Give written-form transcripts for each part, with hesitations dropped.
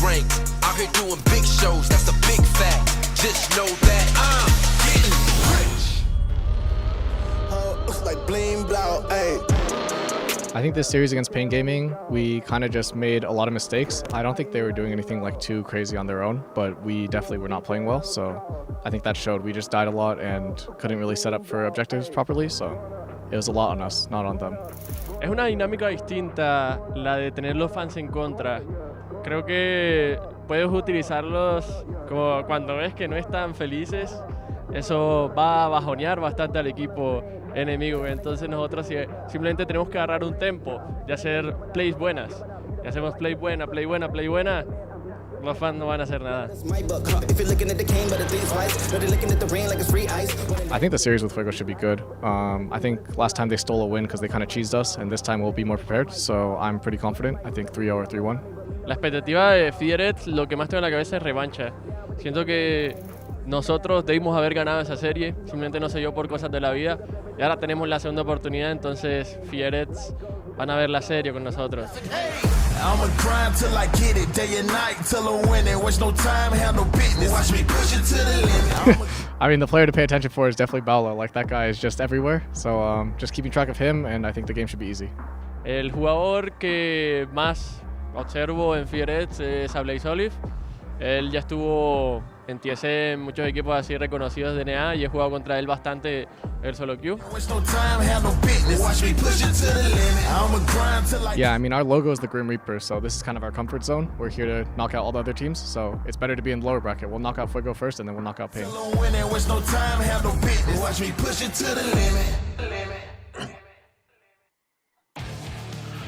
rank. Out here doing big shows, that's a big fact. Just know that I'm getting rich. Looks like bling blow, ayy. I think this series against Pain Gaming, we kind of just made a lot of mistakes. I don't think they were doing anything like too crazy on their own, but we definitely were not playing well. So I think that showed. We just died a lot and couldn't really set up for objectives properly. So it was a lot on us, not on them. Es una dinámica distinta la de tener los fans en contra. Creo que puedes utilizarlos como cuando ves que no están felices. Eso va a bajonear bastante al equipo enemigo. Entonces nosotros simplemente tenemos que agarrar un tempo de hacer plays buenas. Si hacemos play buena, los fans no van a hacer nada. I think the series with Fuego should be good. I think last time they stole a win because they kind of cheesed us, and this time we'll be more prepared. So I'm pretty confident. I think 3-0 or 3-1. La expectativa de Fierets, lo que más tengo en la cabeza es revancha. Siento que nosotros debimos haber ganado esa serie, simplemente no se dio por cosas de la vida. Y ahora tenemos la segunda oportunidad, entonces Fierets van a ver la serie con nosotros. I'ma grind till I get it, day and night till I'm winning. Waste no time, have no business. Watch me push it to the limit. I mean, the player to pay attention for is definitely Paolo. Like, that guy is just everywhere. So just keeping track of him, and I think the game should be easy. El jugador que más observo en Fierets es a Bo3s. Él ya estuvo en TSE en muchos equipos así reconocidos de NA y he jugado contra él bastante el solo queue. Yeah, I mean, our logo is the Grim Reaper, so this is kind of our comfort zone. We're here to knock out all the other teams, so it's better to be in the lower bracket. We'll knock out Fuego first, and then we'll knock out Pain.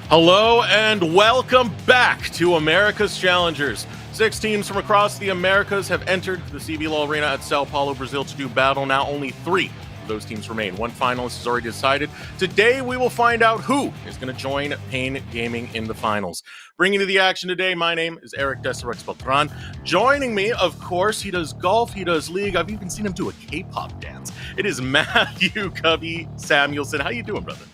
Hello and welcome back to America's Challengers. 6 teams from across the Americas have entered the CBLOL Arena at São Paulo, Brazil to do battle. Now only 3 of those teams remain. One finalist is already decided. Today we will find out who is going to join Pain Gaming in the finals. Bringing you the action today, my name is Eric Double3s Bo5s. Joining me, of course, he does golf, he does league. I've even seen him do a K-pop dance. It is Matthew Cubby Samuelson. How you doing, brother?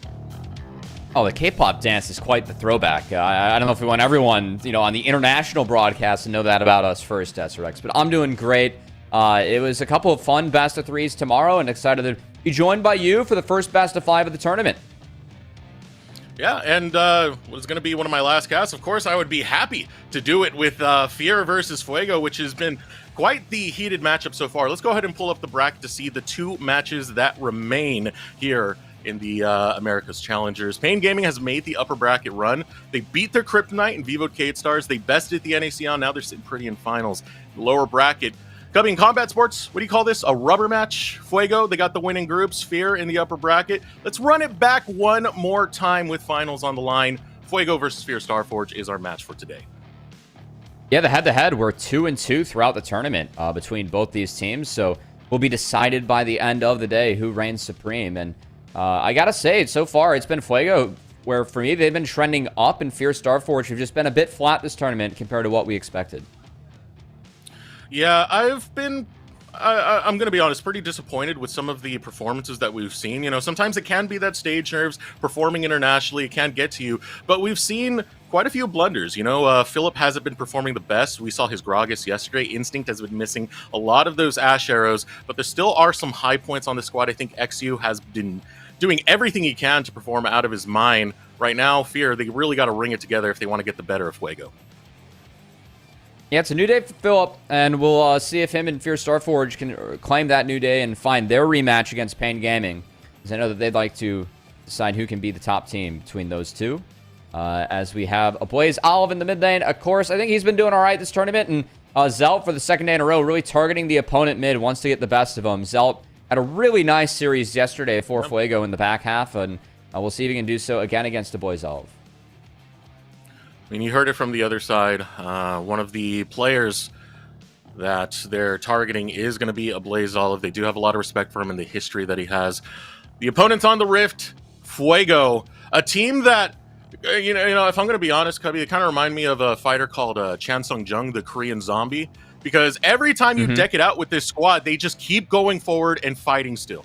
Oh, the K-pop dance is quite the throwback. I don't know if we want everyone, on the international broadcast to know that about us first, Double3s, but I'm doing great. It was a couple of fun best of threes tomorrow, and excited to be joined by you for the first best of 5 of the tournament. Yeah, and was going to be one of my last casts. Of course, I would be happy to do it with Fier versus Fuego, which has been quite the heated matchup so far. Let's go ahead and pull up the bracket to see the 2 matches that remain here in the America's Challengers. Pain Gaming has made the upper bracket run. They beat their Kryptonite and Vivo Cade Stars. They bested the NACL. Now they're sitting pretty in finals. The lower bracket. Cubby in combat sports, what do you call this? A rubber match? Fuego, they got the winning groups. Fear in the upper bracket. Let's run it back one more time with finals on the line. Fuego versus Fear Starforge is our match for today. Yeah, the head-to-head, we're 2-2 throughout the tournament between both these teams. So will be decided by the end of the day who reigns supreme. And I gotta say, so far it's been Fuego, where for me they've been trending up, and Fear Starforge have just been a bit flat this tournament compared to what we expected. Yeah, I'm going to be honest, pretty disappointed with some of the performances that we've seen. Sometimes it can be that stage nerves, performing internationally, it can get to you, but we've seen quite a few blunders. Philip hasn't been performing the best. We saw his Gragas yesterday. Instinct has been missing a lot of those Ash arrows, but there still are some high points on the squad. I think XU has been doing everything he can to perform out of his mind. Right now, Fear, they really got to ring it together if they want to get the better of Fuego. Yeah, it's a new day for Philip, and we'll see if him and Fear Starforge can claim that new day and find their rematch against Pain Gaming, because I know that they'd like to decide who can be the top team between those two. As we have a Bo3s Olive in the mid lane. Of course, I think he's been doing all right this tournament, and Zelt for the second day in a row, really targeting the opponent mid, wants to get the best of him. Zelt had a really nice series yesterday for Fuego in the back half, and we'll see if he can do so again against the Bo3s Olive. I mean, you heard it from the other side. One of the players that they're targeting is going to be a Bo3s Olive. They do have a lot of respect for him and the history that he has. The opponents on the Rift, Fuego, a team that, if I'm going to be honest, Cubby, they kind of remind me of a fighter called Chan Sung Jung, the Korean zombie, because every time you deck it out with this squad, they just keep going forward and fighting still.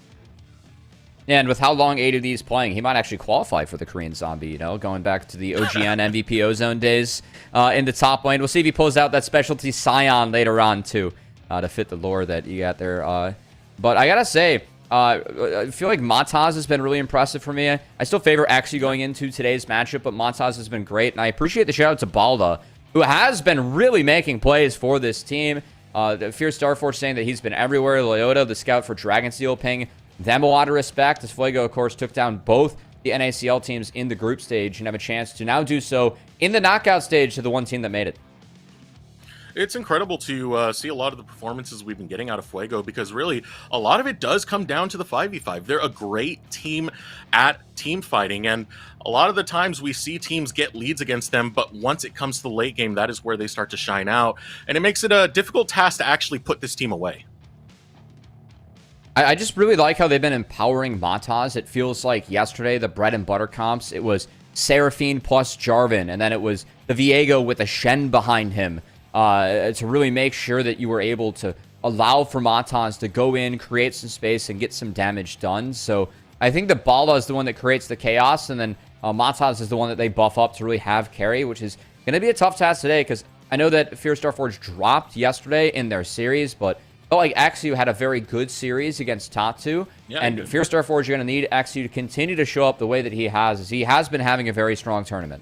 And with how long ADD's playing, he might actually qualify for the Korean Zombie, you know, going back to the OGN MVP Ozone days in the top lane. We'll see if he pulls out that specialty Scion later on, too, to fit the lore that you got there. But I gotta say, I feel like Mataz has been really impressive for me. I still favor Axie going into today's matchup, but Mataz has been great. And I appreciate the shout out to Balda, who has been really making plays for this team. Fierce Starforge saying that he's been everywhere. Leota, the scout for Dragonsteel, paying them a lot of respect. As Fuego, of course, took down both the NACL teams in the group stage and have a chance to now do so in the knockout stage to the one team that made it. It's incredible to see a lot of the performances we've been getting out of Fuego, because really a lot of it does come down to the 5v5. They're a great team at team fighting, and a lot of the times we see teams get leads against them, but once it comes to the late game, that is where they start to shine out, and it makes it a difficult task to actually put this team away. I just really like how they've been empowering Mataz. It feels like yesterday, the bread and butter comps, it was Seraphine plus Jarvan, and then it was the Viego with a Shen behind him. To really make sure that you were able to allow for Mataz to go in, create some space, and get some damage done. So I think that Balda is the one that creates the chaos, and then Mataz is the one that they buff up to really have carry, which is going to be a tough task today, because I know that Fierce Starforge dropped yesterday in their series, but like Axie had a very good series against Tatsu, and Fierce Starforge, you're going to need Axie to continue to show up the way that he has, as he has been having a very strong tournament.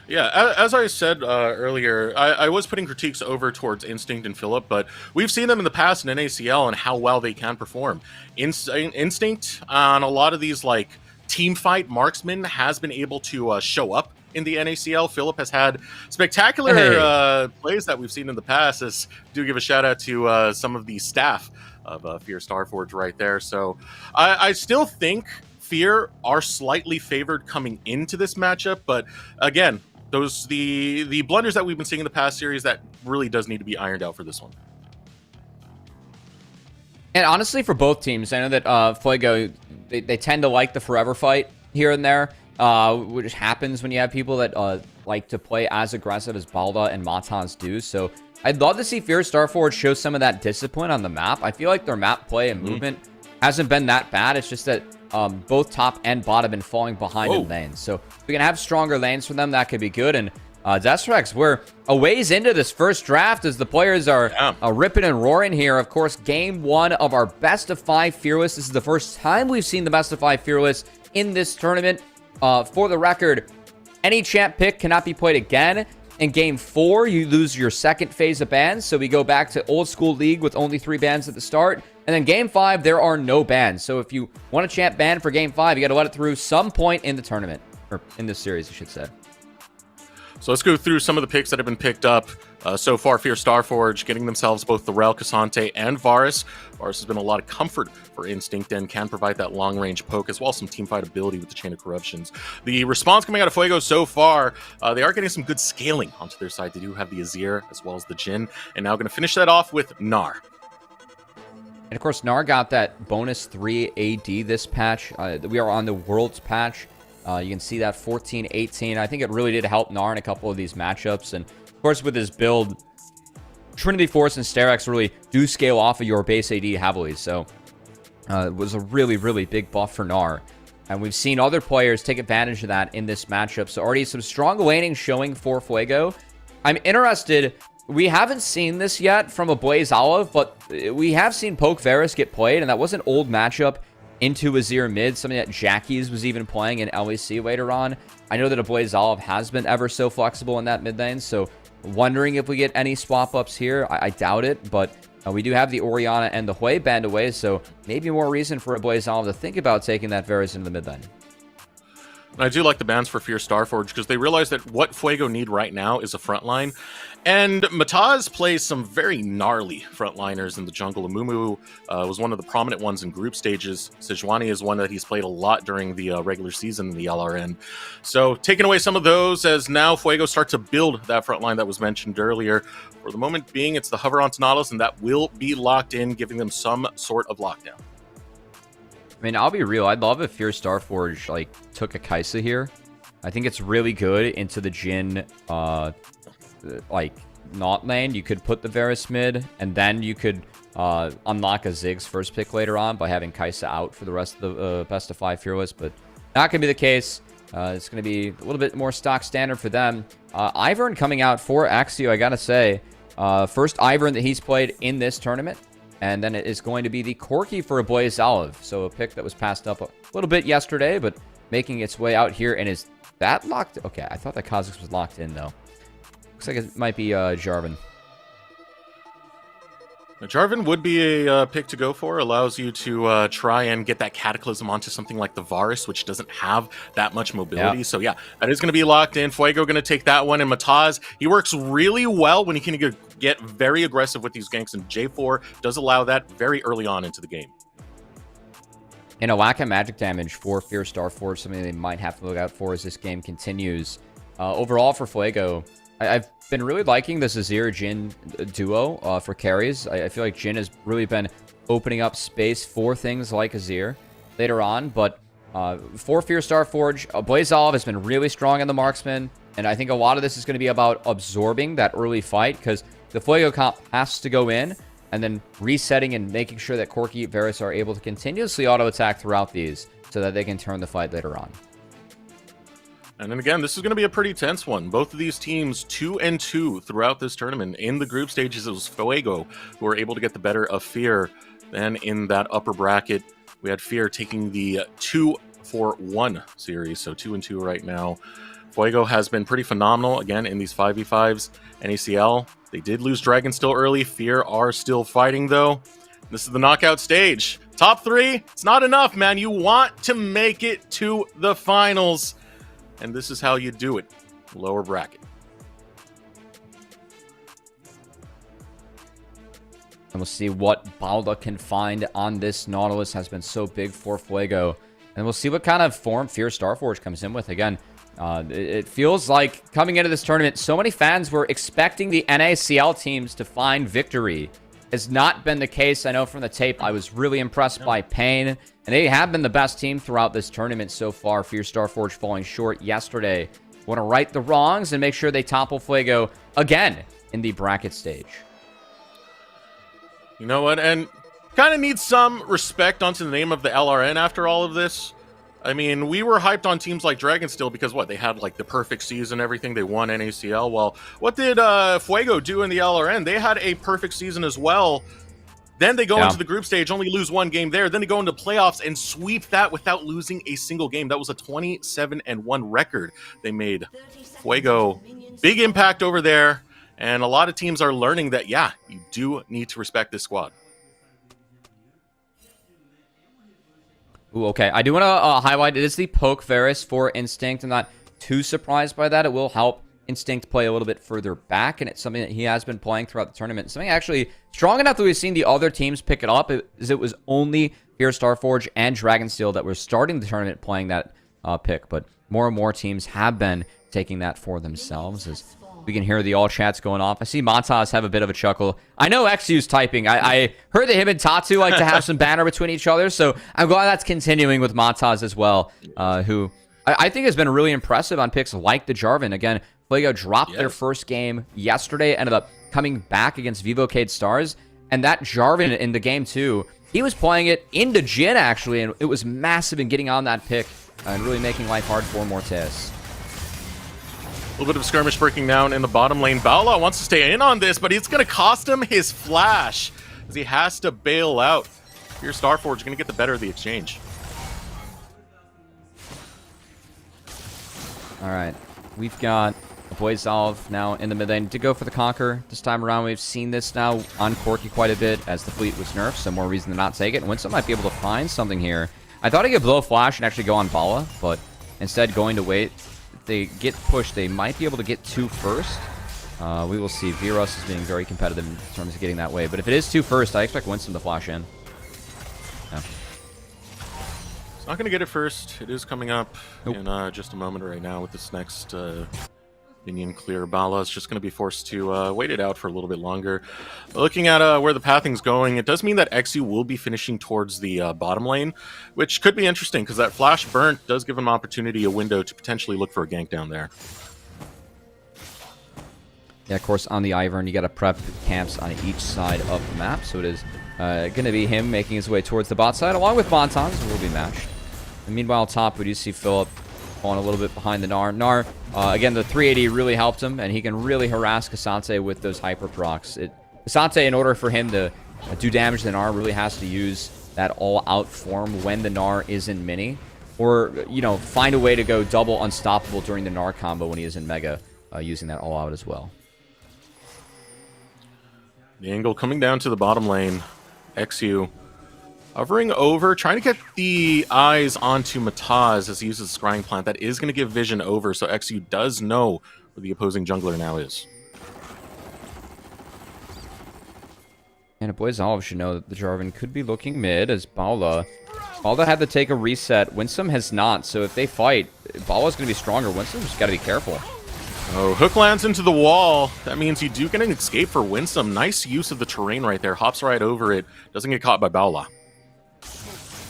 Yeah, as I said earlier, I was putting critiques over towards Instinct and Philip, but we've seen them in the past in NACL and how well they can perform. Instinct on a lot of these like team fight marksmen has been able to show up in the NACL. Philip has had spectacular plays that we've seen in the past. As do give a shout out to some of the staff of Fear Starforge right there. So I still think Fear are slightly favored coming into this matchup, but again, those the blunders that we've been seeing in the past series, that really does need to be ironed out for this one. And honestly, for both teams, I know that Fuego, they tend to like the forever fight here and there, which happens when you have people that like to play as aggressive as Balda and Mataz do. So I'd love to see Fierce Starforge show some of that discipline on the map. I feel like their map play and movement hasn't been that bad. It's just that both top and bot have been falling behind in lanes. So if we can have stronger lanes for them, that could be good. And Desrex, we're a ways into this first draft as the players are ripping and roaring here. Of course, game one of our best of 5 Fearless. This is the first time we've seen the best of 5 Fearless in this tournament. For the record, any champ pick cannot be played again. In game 4, you lose your second phase of bans. So we go back to old school league with only 3 bans at the start. And then game 5, there are no bans. So if you want a champ ban for game 5, you got to let it through some point in the tournament. Or in this series, I should say. So let's go through some of the picks that have been picked up so far. Fear Starforge getting themselves both the Rel, Cassante, and Varus. Varus has been a lot of comfort for Instinct and can provide that long-range poke, as well as some teamfight ability with the Chain of Corruptions. The response coming out of Fuego so far, they are getting some good scaling onto their side. They do have the Azir as well as the Jhin, and now going to finish that off with Gnar. And of course, Gnar got that bonus 3 AD this patch. We are on the Worlds patch. You can see that 14-18. I think it really did help Gnar in a couple of these matchups. And of course, with his build, Trinity Force and Sterex really do scale off of your base AD heavily. So it was a really, really big buff for Gnar. And we've seen other players take advantage of that in this matchup. So already some strong laning showing for Fuego. I'm interested. We haven't seen this yet from a Blaze Olive, but we have seen Poke Varus get played, and that was an old matchup into Azir mid, something that Jackie's was even playing in LEC later on. I know that a Blaze Olive has been ever so flexible in that mid lane, so wondering if we get any swap ups here. I doubt it, but we do have the Orianna and the Hui banned away, so maybe more reason for a Blaze Olive to think about taking that Varus into the mid lane. I do like the bans for Fear Starforge because they realize that what Fuego need right now is a frontline. And Mataz plays some very gnarly frontliners in the jungle. Amumu was one of the prominent ones in group stages. Sejuani is one that he's played a lot during the regular season in the LRN. So taking away some of those as now Fuego start to build that frontline that was mentioned earlier. For the moment being, it's the hover onto Nautilus, and that will be locked in, giving them some sort of lockdown. I mean, I'll be real. I'd love if Fierce Starforge, like, took a Kaisa here. I think it's really good into the Jhin, like, not lane, you could put the Varus mid, and then you could unlock a Ziggs first pick later on by having Kai'Sa out for the rest of the best of 5 Fearless, but not going to be the case. It's going to be a little bit more stock standard for them. Ivern coming out for Axio, I got to say. First Ivern that he's played in this tournament. And then it is going to be the Corki for Bo3s. So a pick that was passed up a little bit yesterday, but making its way out here. And is that locked? Okay, I thought that Kha'Zix was locked in, though. Looks like it might be Jarvan. Now, Jarvan would be a pick to go for. Allows you to try and get that Cataclysm onto something like the Varus, which doesn't have that much mobility. Yeah. So yeah, that is going to be locked in. Fuego going to take that one. And Mataz, he works really well when he can get very aggressive with these ganks. And J4 does allow that very early on into the game. And a lack of magic damage for Fierce Starforge, something they might have to look out for as this game continues. Overall for Fuego, I've been really liking this Azir Jhin duo for carries. I feel like Jhin has really been opening up space for things like Azir later on. But for Fierce Starforge, Bo3s has been really strong in the marksman. And I think a lot of this is going to be about absorbing that early fight, because the Fuego comp has to go in and then resetting and making sure that Corki, Varus are able to continuously auto-attack throughout these so that they can turn the fight later on. And then again, this is going to be a pretty tense one. Both of these teams 2-2 throughout this tournament. In the group stages, it was Fuego who were able to get the better of Fear. Then in that upper bracket, we had Fear taking the 2-1 series. So 2-2 right now. Fuego has been pretty phenomenal, again, in these 5v5s. NACL, they did lose Dragon still early. Fear are still fighting, though. This is the knockout stage. Top 3, it's not enough, man. You want to make it to the finals. And this is how you do it. Lower bracket. And we'll see what Balda can find on this Nautilus. Has been so big for Fuego. And we'll see what kind of form Fierce Starforge comes in with. Again, it feels like coming into this tournament, so many fans were expecting the NACL teams to find victory. Has not been the case. I know from the tape, I was really impressed by Pain. And they have been the best team throughout this tournament so far. Fierce Starforge falling short yesterday. Want to right the wrongs and make sure they topple Fuego again in the bracket stage. You know what? And kind of needs some respect onto the name of the LRN after all of this. I mean, we were hyped on teams like Dragonsteel because what? They had like the perfect season, everything. They won NACL. Well, what did Fuego do in the LRN? They had a perfect season as well. Then they go into the group stage, only lose 1 game there. Then they go into playoffs and sweep that without losing a single game. That was a 27-1 record they made. Fuego, big impact over there. And a lot of teams are learning that, yeah, you do need to respect this squad. Ooh, okay. I do want to highlight, it is the poke Varus for Instinct. I'm not too surprised by that. It will help Instinct play a little bit further back, and it's something that he has been playing throughout the tournament. Something actually strong enough that we've seen the other teams pick it up. It was only Fierce Starforge and Dragonsteel that were starting the tournament playing that pick, but more and more teams have been taking that for themselves. As we can hear the all chats going off. I see Mataz have a bit of a chuckle. I know XU's typing. I heard that him and Tatu like to have some banter between each other, so I'm glad that's continuing with Mataz as well, who I think has been really impressive on picks like the Jarvan. Again, Fuego dropped their first game yesterday, ended up coming back against Vivocade Stars, and that Jarvan in the game too, he was playing it into Jhin actually, and it was massive in getting on that pick and really making life hard for Mortis. A little bit of skirmish breaking down in the bottom lane. Baola wants to stay in on this, but it's going to cost him his flash as he has to bail out. Here, Starforge going to get the better of the exchange. All right, we've got Bo3s now in the mid lane to go for the Conquer. This time around, we've seen this now on Corki quite a bit as the fleet was nerfed, so more reason to not take it. And Winston might be able to find something here. I thought he could blow a flash and actually go on Bala, but instead going to wait. If they get pushed, they might be able to get 2 first. We will see. Virus is being very competitive in terms of getting that way, but if it is 2 first, I expect Winston to flash in. Yeah. It's not going to get it first. It is coming up in just a moment right now with this next minion clear. Bala is just going to be forced to wait it out for a little bit longer. Looking at where the pathing's going, it does mean that XU will be finishing towards the bottom lane, which could be interesting because that flash burnt does give him opportunity, a window to potentially look for a gank down there. Yeah, of course, on the Ivern, you got to prep camps on each side of the map. So it is going to be him making his way towards the bot side, along with Bontons, who will be matched. And meanwhile, top, we do see Philip falling a little bit behind the Gnar. Gnar, again, the 380 really helped him, and he can really harass K'Sante with those hyper procs. K'Sante, in order for him to do damage to the Gnar, really has to use that all-out form when the Gnar is in mini. Or, you know, find a way to go double unstoppable during the Gnar combo when he is in Mega, using that all-out as well. The angle coming down to the bottom lane. XU hovering over, trying to get the eyes onto Mataz as he uses the Scrying Plant. That is going to give vision over, so XU does know where the opposing jungler now is. And Boys Olive should know that the Jarvan could be looking mid as Bala had to take a reset. Winsome has not, so if they fight, Bala's going to be stronger. Winsome's got to be careful. Oh, hook lands into the wall. That means you do get an escape for Winsome. Nice use of the terrain right there. Hops right over it. Doesn't get caught by Baola.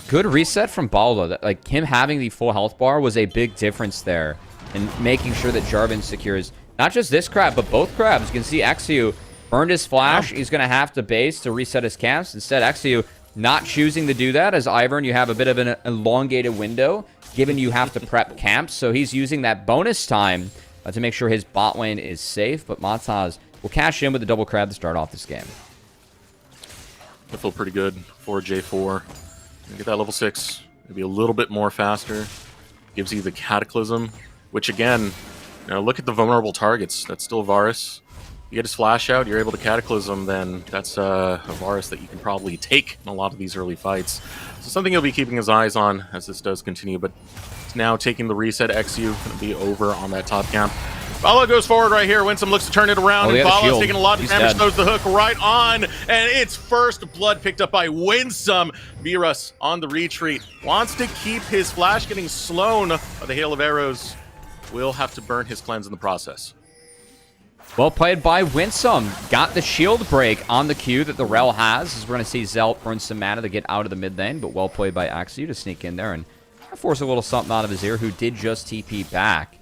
Good reset from Baola. Like, him having the full health bar was a big difference there in making sure that Jarvan secures not just this crab, but both crabs. You can see XU burned his flash. He's going to have to base to reset his camps. Instead, XU not choosing to do that. As Ivern, you have a bit of an elongated window, given you have to prep camps. So he's using that bonus time to make sure his bot lane is safe, but Mataz will cash in with the double crab to start off this game. I feel pretty good for J4. Get that level 6. Maybe a little bit more faster. Gives you the Cataclysm, which again, you know, look at the vulnerable targets. That's still Varus. You get his flash out, you're able to Cataclysm, then that's a Varus that you can probably take in a lot of these early fights. So something he'll be keeping his eyes on as this does continue, but it's now taking the reset. XU going to be over on that top camp. Bala goes forward right here. Winsome looks to turn it around, and Bala's taking a lot of damage, throws the hook right on, and it's first blood picked up by Winsome. Virus on the retreat, wants to keep his flash getting slown, but the hail of arrows will have to burn his cleanse in the process. Well played by Winsome. Got the shield break on the Q that the Rel has, as we're going to see Zelt burn some mana to get out of the mid lane, but well played by XU to sneak in there and force a little something out of his ear, who did just TP back.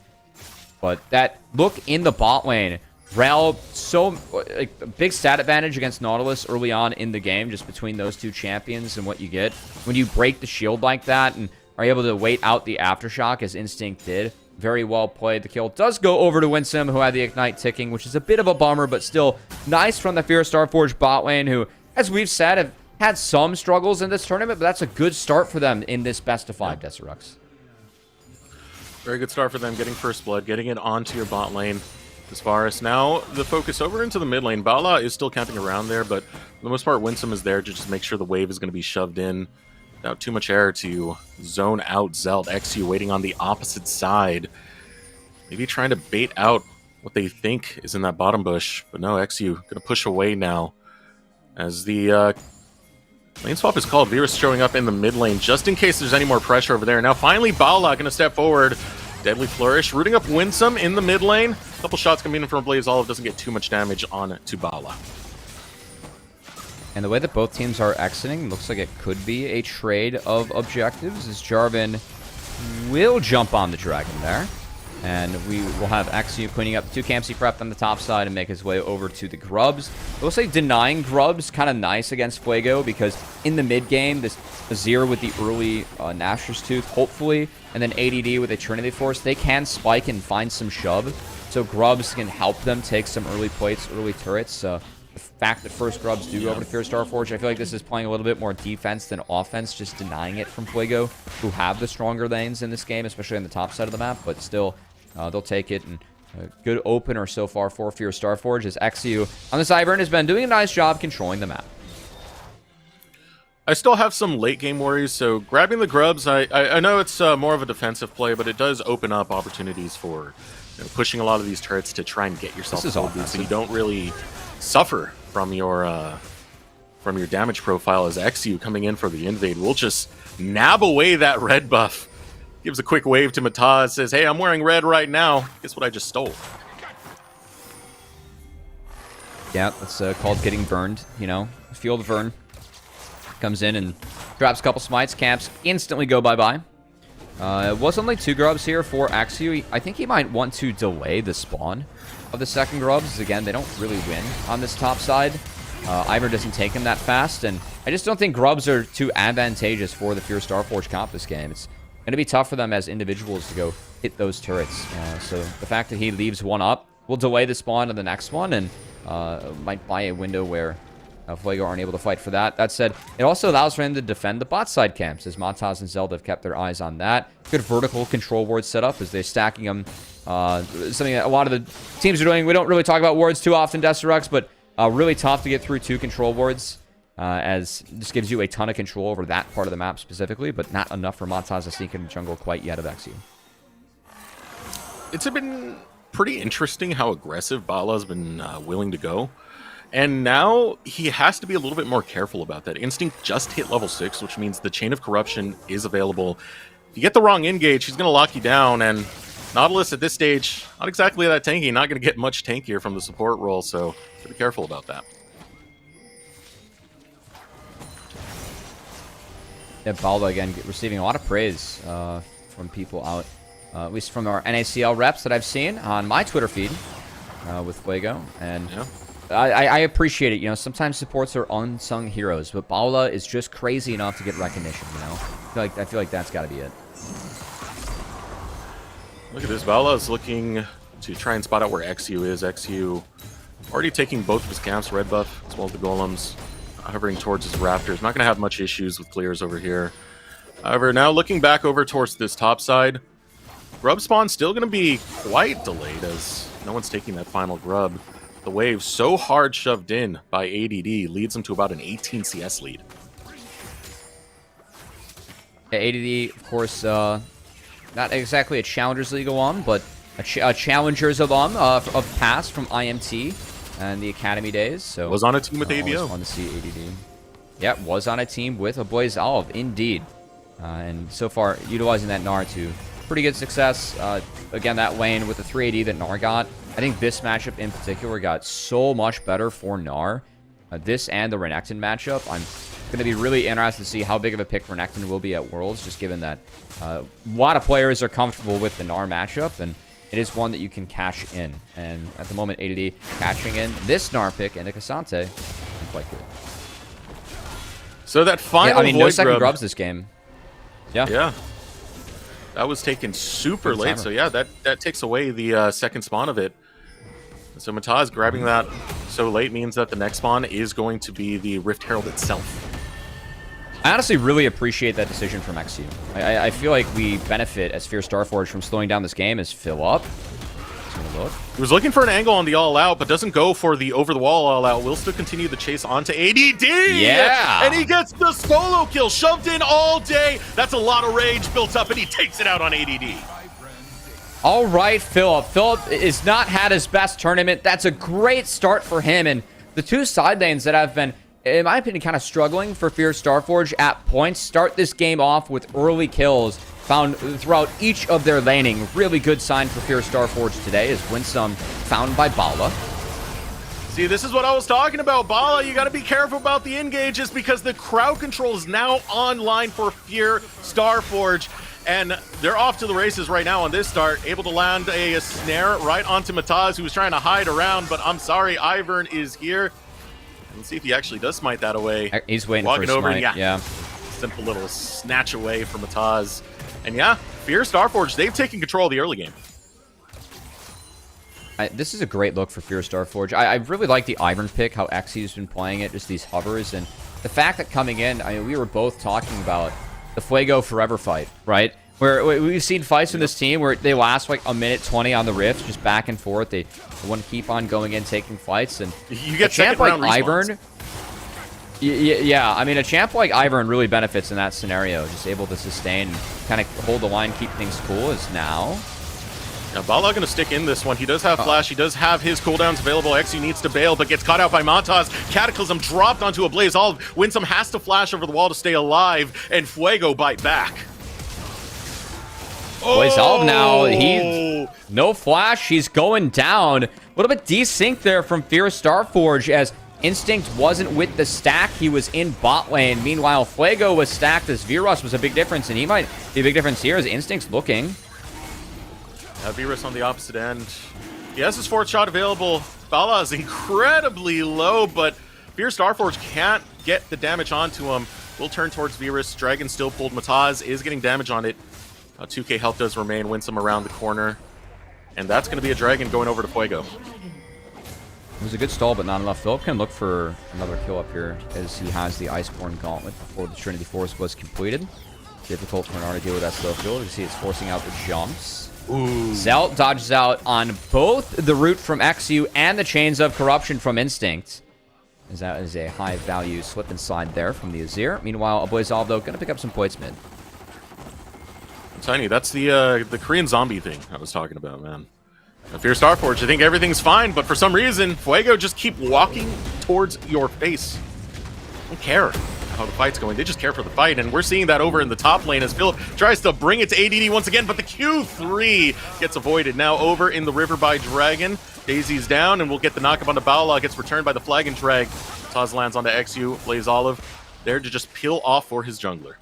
But that look in the bot lane, Rel, so like, a big stat advantage against Nautilus early on in the game, just between those two champions and what you get. When you break the shield like that and are able to wait out the Aftershock as Instinct did, very well played. The kill does go over to Winsome, who had the Ignite ticking, which is a bit of a bummer, but still nice from the Fear Starforge bot lane, who, as we've said, have had some struggles in this tournament, but that's a good start for them in this best of 5 Deserux. Very good start for them, getting first blood, getting it onto your bot lane. As far as now, the focus over into the mid lane. Bala is still camping around there, but for the most part, Winsome is there to just make sure the wave is going to be shoved in without too much air to zone out Zelt. XU waiting on the opposite side. Maybe trying to bait out what they think is in that bottom bush. But no, XU going to push away now. As the lane swap is called, Virus showing up in the mid lane just in case there's any more pressure over there. Now finally Bala going to step forward. Deadly Flourish, rooting up Winsome in the mid lane. A couple shots coming in from Blaze Olive, doesn't get too much damage on to Bala. And the way that both teams are exiting, looks like it could be a trade of objectives, as Jarvan will jump on the dragon there. And we will have XU cleaning up 2 camps he prepped on the top side and make his way over to the Grubs. I will say denying Grubs kind of nice against Fuego, because in the mid game, this Azir with the early Nashor's Tooth, hopefully, and then ADD with Eternity Force, they can spike and find some shove. So Grubs can help them take some early plates, early turrets. The fact that first Grubs do go over to Fear Starforge, I feel like this is playing a little bit more defense than offense, just denying it from Fuego, who have the stronger lanes in this game, especially on the top side of the map, but still, they'll take it. And a good opener so far for Fear Starforge, as XU on this Ivern has been doing a nice job controlling the map. I still have some late game worries, so grabbing the Grubs, I know it's more of a defensive play, but it does open up opportunities for pushing a lot of these turrets to try and get yourself gold boots, so you don't really suffer from your damage profile. As XU coming in for the invade will just nab away that red buff. Gives a quick wave to Mataz, says, hey, I'm wearing red right now. Guess what I just stole? Yeah, that's called getting burned, you know. Field Vern comes in and drops a couple smites. Camps instantly go bye-bye. It was only 2 grubs here for Axu. I think he might want to delay the spawn of the second grubs. Again, they don't really win on this top side. Ivern doesn't take him that fast, and I just don't think grubs are too advantageous for the Fierce Starforge comp this game. It's going to be tough for them as individuals to go hit those turrets. So the fact that he leaves one up will delay the spawn of the next one, and might buy a window where Fuego aren't able to fight for that. That said, it also allows for him to defend the bot side camps, as Mataz and Zelda have kept their eyes on that. Good vertical control ward setup as they're stacking them. Something that a lot of the teams are doing. We don't really talk about wards too often, Desterux, but really tough to get through 2 control wards, as this gives you a ton of control over that part of the map specifically, but not enough for Mataz to sneak in the jungle quite yet of XU. It's been pretty interesting how aggressive Bala's been willing to go. And now he has to be a little bit more careful about that. Instinct just hit level 6, which means the Chain of Corruption is available. If you get the wrong engage, he's going to lock you down. And Nautilus at this stage, not exactly that tanky. Not going to get much tankier from the support role, so be careful about that. Yeah, Baldo, again, receiving a lot of praise from people out, at least from our NACL reps that I've seen on my Twitter feed with Fuego. And yeah. I appreciate it. You know, sometimes supports are unsung heroes, but Paula is just crazy enough to get recognition, you know? I feel like that's got to be it. Look at this. Bala is looking to try and spot out where XU is. XU already taking both of his camps, red buff, as well as the golems, hovering towards his raptors. Not going to have much issues with clears over here. However, now looking back over towards this top side, grub spawn still going to be quite delayed as no one's taking that final grub. The wave so hard shoved in by ADD leads him to about an 18 CS lead. Yeah, ADD, of course, not exactly a Challengers League alum, but a Challengers alum of past from IMT and the Academy days. So was on a team with ABO. Fun to see ADD. Yeah, was on a team with a Bo3s Bo5s, indeed. And so far, utilizing that Gnar to pretty good success. Again, that lane with the 3AD that Gnar got. I think this matchup in particular got so much better for Gnar. This and the Renekton matchup. I'm going to be really interested to see how big of a pick Renekton will be at Worlds, just given that a lot of players are comfortable with the Gnar matchup, and it is one that you can cash in. And at the moment, ADD cashing in this Gnar pick into Cassante. Quite good. So that final no Void second grub, grubs this game. Yeah. Yeah. That was taken super late, so yeah, that takes away the second spawn of it. So Mataz grabbing that so late means that the next spawn is going to be the Rift Herald itself. I honestly really appreciate that decision from XU. I feel like we benefit as Fierce Starforge from slowing down this game as fill up. Look. He was looking for an angle on the all-out, but doesn't go for the over-the-wall all-out. Will still continue the chase onto ADD! Yeah! And he gets the solo kill, shoved in all day. That's a lot of rage built up, and he takes it out on ADD. All right, Philip. Philip has not had his best tournament. That's a great start for him. And the 2 side lanes that have been, in my opinion, kind of struggling for Fierce Starforge at points start this game off with early kills found throughout each of their laning. Really good sign for Fierce Starforge today is Winsome found by Bala. See, this is what I was talking about, Bala. You got to be careful about the engages because the crowd control is now online for Fierce Starforge. And they're off to the races right now on this start, able to land a snare right onto Mataz, who was trying to hide around, but I'm sorry, Ivern is here. Let's see if he actually does smite that away. He's waiting Walking for a over, smite. Yeah. Simple little snatch away from Mataz. And yeah, Fierce Starforge, they've taken control of the early game. This is a great look for Fierce Starforge. I really like the Ivern pick, how XU's been playing it, just these hovers, and the fact that coming in, I mean, we were both talking about the Fuego Forever fight, right? Where we've seen fights from this team where they last like a minute 20 on the Rift, just back and forth. They want to keep on going in, taking fights, and you get a champ like Ivern. Yeah, I mean, a champ like Ivern really benefits in that scenario, just able to sustain, kind of hold the line, keep things cool. Is now. Now, Bala going to stick in this one. He does have Flash. He does have his cooldowns available. XU needs to bail, but gets caught out by Mataz. Cataclysm dropped onto a Blaze Olive. Winsome has to flash over the wall to stay alive, and Fuego bite back. Blaze Olive now. He no flash. He's going down. A little bit desynced there from Fierce Starforge as Instinct wasn't with the stack. He was in bot lane. Meanwhile, Fuego was stacked as Virus was a big difference, and he might be a big difference here as Instinct's looking. Virus on the opposite end. He has his 4th shot available. Bala is incredibly low, but Fierce Starforge can't get the damage onto him. We'll turn towards Virus. Dragon still pulled. Mataz is getting damage on it. 2k health does remain. Winsome around the corner. And that's going to be a Dragon going over to Fuego. It was a good stall, but not enough. Philip can look for another kill up here as he has the Iceborne Gauntlet before the Trinity Force was completed. Difficult for Narn to deal with that slow field. You see it's forcing out the jumps. Ooh. Zelt dodges out on both the Root from XU and the Chains of Corruption from Instinct. As that is a high-value slip inside there from the Azir. Meanwhile, Bo3s, though, going to pick up some points mid. I'm telling you, that's the Korean zombie thing I was talking about, man. Fierce Starforge, I think everything's fine, but for some reason, Fuego just keep walking towards your face. They don't care how the fight's going. They just care for the fight, and we're seeing that over in the top lane as Philip tries to bring it to ADD once again, but the Q3 gets avoided. Now over in the river by Dragon. Daisy's down, and we'll get the knockup onto Baola. Gets returned by the Flag and Drag. Taz lands onto XU. Blaze Olive there to just peel off for his jungler.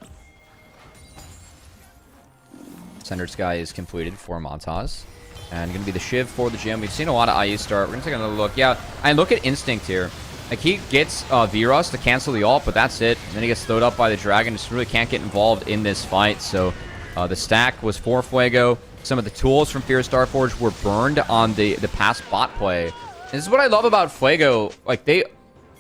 Centered Sky is completed for Montaz. And going to be the Shiv for the gym. We've seen a lot of IU start. We're going to take another look. Yeah, I look at Instinct here. Like, he gets Virus to cancel the ult, but that's it. And then he gets throwed up by the Dragon. Just really can't get involved in this fight. So the stack was for Fuego. Some of the tools from Fierce Starforge were burned on the past bot play. And this is what I love about Fuego. Like, they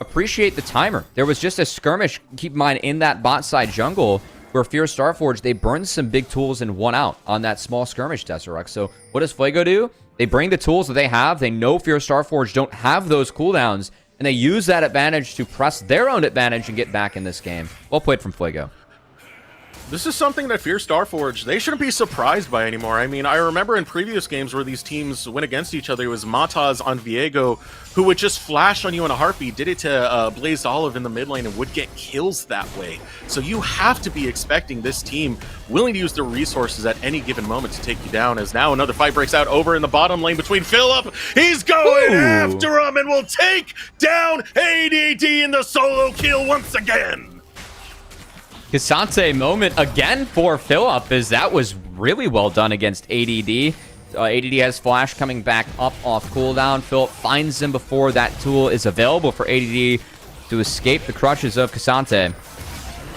appreciate the timer. There was just a skirmish, keep in mind, in that bot side jungle where Fierce Starforge, they burned some big tools and won out on that small skirmish, Desirux. So what does Fuego do? They bring the tools that they have. They know Fierce Starforge don't have those cooldowns, and they use that advantage to press their own advantage and get back in this game. Well played from Fuego. This is something that Fierce Starforge, they shouldn't be surprised by anymore. I mean, I remember in previous games where these teams went against each other, it was Mataz on Viego, who would just flash on you in a heartbeat, did it to Blaze Olive in the mid lane, and would get kills that way. So you have to be expecting this team willing to use their resources at any given moment to take you down, as now another fight breaks out over in the bottom lane between Philip. He's going after him and will take down ADD in the solo kill once again. Cassante moment again for Philip, as that was really well done against ADD. ADD has Flash coming back up off cooldown. Philip finds him before that tool is available for ADD to escape the crutches of Cassante.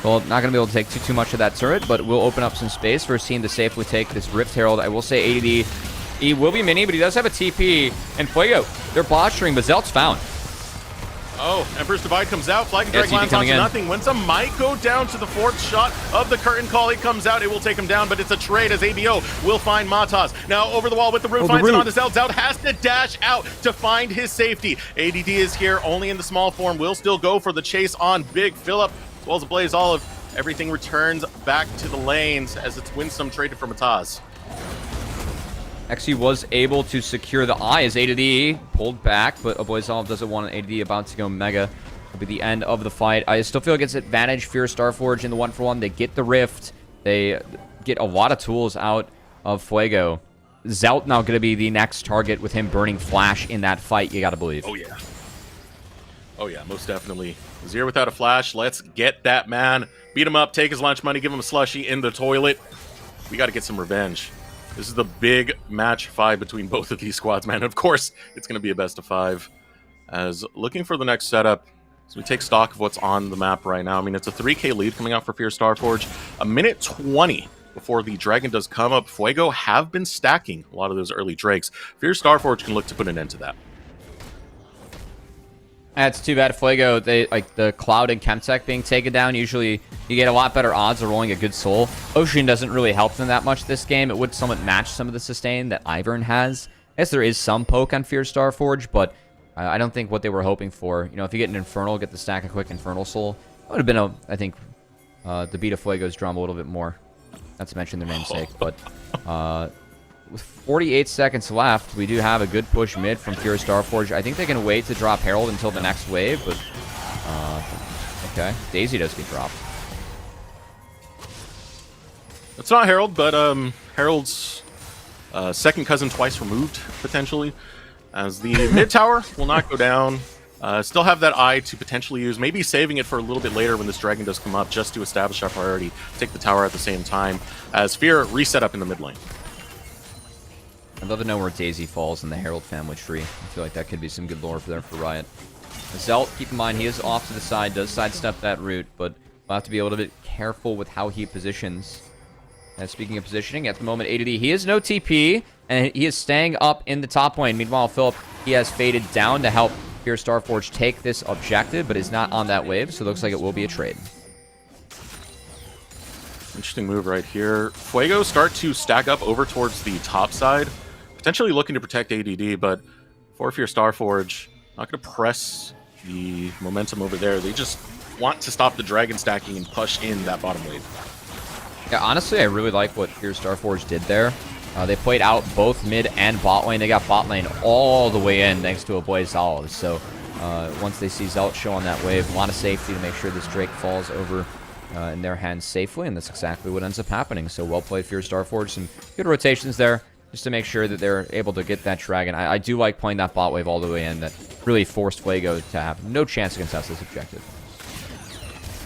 Well, not going to be able to take too much of that turret, but will open up some space for his team to safely take this Rift Herald. I will say ADD, he will be mini, but he does have a TP. And Fuego, they're posturing, but Zelt's found. Oh, Emperor's Divide comes out. Flag and Drag lands onto nothing. Winsome might go down to the 4th shot of the curtain call. He comes out. It will take him down, but it's a trade as ABO will find Mataz. Now over the wall with the Root. Finds it on the Zelt. Zelt has to dash out to find his safety. ADD is here only in the small form. Will still go for the chase on Big Philip, as well as the Blaze Olive. Everything returns back to the lanes as it's Winsome traded for Mataz. XU was able to secure the eye as ADD pulled back, but Bo3s doesn't want an ADD about to go mega. It'll be the end of the fight. I still feel like it's advantage Fierce Starforge in the 1-for-1. They get the Rift. They get a lot of tools out of Fuego. Zelt now going to be the next target with him burning Flash in that fight, you got to believe. Oh, yeah. Oh, yeah, most definitely. Zero without a Flash. Let's get that man. Beat him up, take his lunch money, give him a slushie in the toilet. We got to get some revenge. This is the big match 5 between both of these squads, man. Of course, it's going to be a best of 5. As looking for the next setup, so we take stock of what's on the map right now. I mean, it's a 3k lead coming out for Fierce Starforge. A minute 20 before the Dragon does come up. Fuego have been stacking a lot of those early Drakes. Fierce Starforge can look to put an end to that. That's too bad. Fuego, they like the Cloud and Chemtech being taken down. Usually, you get a lot better odds of rolling a good soul. Ocean doesn't really help them that much this game. It would somewhat match some of the sustain that Ivern has. I guess there is some poke on Fierce Starforge, but I don't think what they were hoping for. You know, if you get an Infernal, get the stack a quick Infernal Soul, it would have been, I think, the beat of Fuego's drum a little bit more. Not to mention their namesake, but with 48 seconds left, we do have a good push mid from Fierce Starforge. I think they can wait to drop Herald until the next wave, but okay. Daisy does get dropped. It's not Herald, but Herald's second cousin twice removed, potentially, as the mid tower will not go down. Still have that eye to potentially use, maybe saving it for a little bit later when this dragon does come up, just to establish our priority, take the tower at the same time, as Fear reset up in the mid lane. I'd love to know where Daisy falls in the Herald family tree. I feel like that could be some good lore for there for Riot. Zelt, keep in mind, he is off to the side, does sidestep that route, but we'll have to be a little bit careful with how he positions. And speaking of positioning, at the moment, ADD, he is no TP, and he is staying up in the top lane. Meanwhile, Philip, he has faded down to help Fear Starforge take this objective, but is not on that wave, so it looks like it will be a trade. Interesting move right here. Fuego start to stack up over towards the top side, potentially looking to protect ADD, but for Fear Starforge, not going to press the momentum over there. They just want to stop the dragon stacking and push in that bottom wave. Yeah, honestly, I really like what Fear Starforge did there. They played out both mid and bot lane. They got bot lane all the way in thanks to a Bo3s Bo5s. So once they see Zelt show on that wave, a lot of safety to make sure this Drake falls over in their hands safely, and that's exactly what ends up happening. So well played, Fear Starforge. Some good rotations there just to make sure that they're able to get that dragon. I do like playing that bot wave all the way in. That really forced Fuego to have no chance to contest this objective.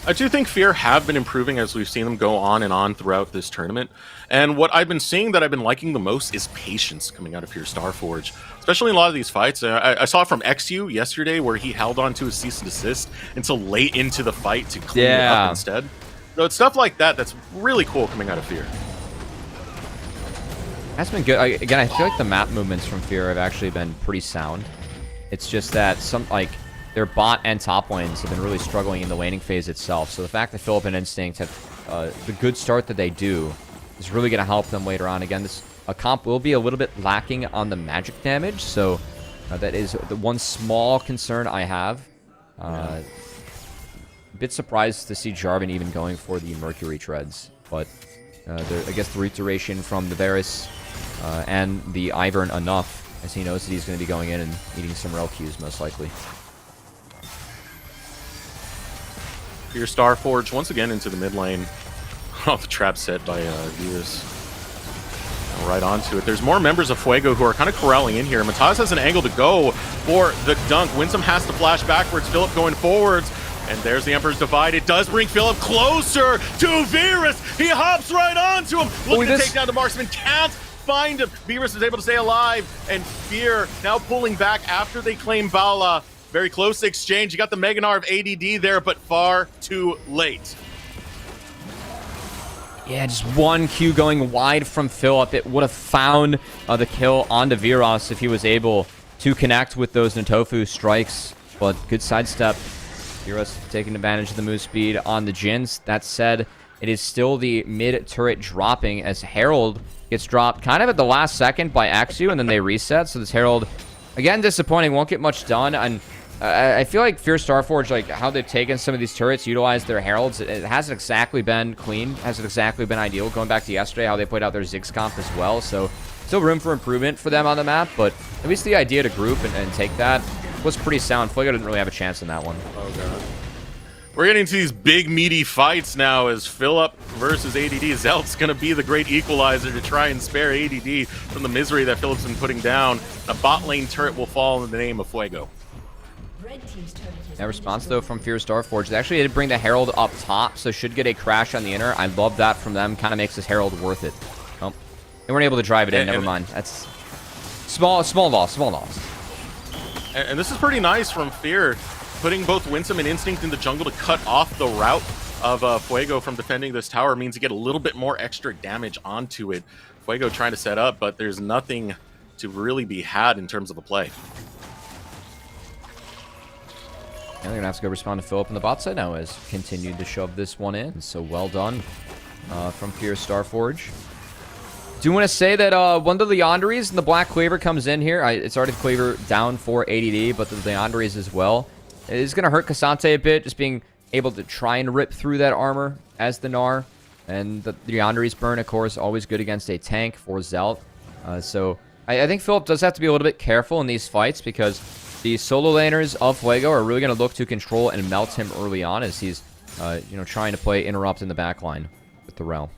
I do think Fear have been improving as we've seen them go on and on throughout this tournament. And what I've been seeing that I've been liking the most is patience coming out of Fear Starforge, especially in a lot of these fights. I saw from XU yesterday where he held on to his cease and desist until late into the fight to clean it up instead. So it's stuff like that that's really cool coming out of Fear. That's been good. Again, I feel like the map movements from Fear have actually been pretty sound. It's just that their bot and top lanes have been really struggling in the laning phase itself. So the fact that Philip and Instinct have the good start that they do is really going to help them later on. Again, this comp will be a little bit lacking on the magic damage, so that is the one small concern I have. A bit surprised to see Jarvan even going for the Mercury Treads, but I guess the reiteration from the Varus and the Ivern enough, as he knows that he's going to be going in and eating some rel Qs most likely. Fear Starforge once again into the mid lane. Oh, the trap set by Virus. Right onto it. There's more members of Fuego who are kind of corralling in here. Mataz has an angle to go for the dunk. Winsome has to flash backwards. Philip going forwards. And there's the Emperor's Divide. It does bring Philip closer to Virus. He hops right onto him. Looking to take down the marksman. Can't find him. Virus is able to stay alive. And Fear now pulling back after they claim Bala. Very close exchange. You got the Meganar of ADD there, but far too late. Yeah, just one Q going wide from Philip. It would have found the kill onto Viros if he was able to connect with those Ntofu strikes. But good sidestep. Viros taking advantage of the move speed on the Jins. That said, it is still the mid turret dropping as Herald gets dropped kind of at the last second by Axu, and then they reset. So this Herald, again, disappointing. Won't get much done. And I feel like Fear Starforge, like how they've taken some of these turrets, utilized their heralds, it hasn't exactly been clean, hasn't exactly been ideal. Going back to yesterday, how they played out their Ziggs comp as well. So still room for improvement for them on the map, but at least the idea to group and take that was pretty sound. Fuego didn't really have a chance in that one. Oh, God. We're getting to these big, meaty fights now as Philip versus ADD. Zelt's going to be the great equalizer to try and spare ADD from the misery that Philip's been putting down. A bot lane turret will fall in the name of Fuego. That response, though, from Fear Starforge. They actually did bring the Herald up top, so should get a crash on the inner. I love that from them. Kind of makes this Herald worth it. Oh, they weren't able to drive it in. Never mind. That's small loss. And this is pretty nice from Fear, putting both Winsome and Instinct in the jungle to cut off the route of Fuego from defending this tower. Means you get a little bit more extra damage onto it. Fuego trying to set up, but there's nothing to really be had in terms of a play. Yeah, they're going to have to go respond to Philip on the bot side now as continued to shove this one in. So well done from Fear Starforge. Do want to say that one of the Leandries and the Black Cleaver comes in here. It's already the Cleaver down for ADD, but the Leandries as well. It is going to hurt Cassante a bit, just being able to try and rip through that armor as the Gnar. And the Leandries burn, of course, always good against a tank for Zelt. So I think Philip does have to be a little bit careful in these fights because the solo laners of Fuego are really going to look to control and melt him early on as he's, trying to play interrupt in the backline with the Rel.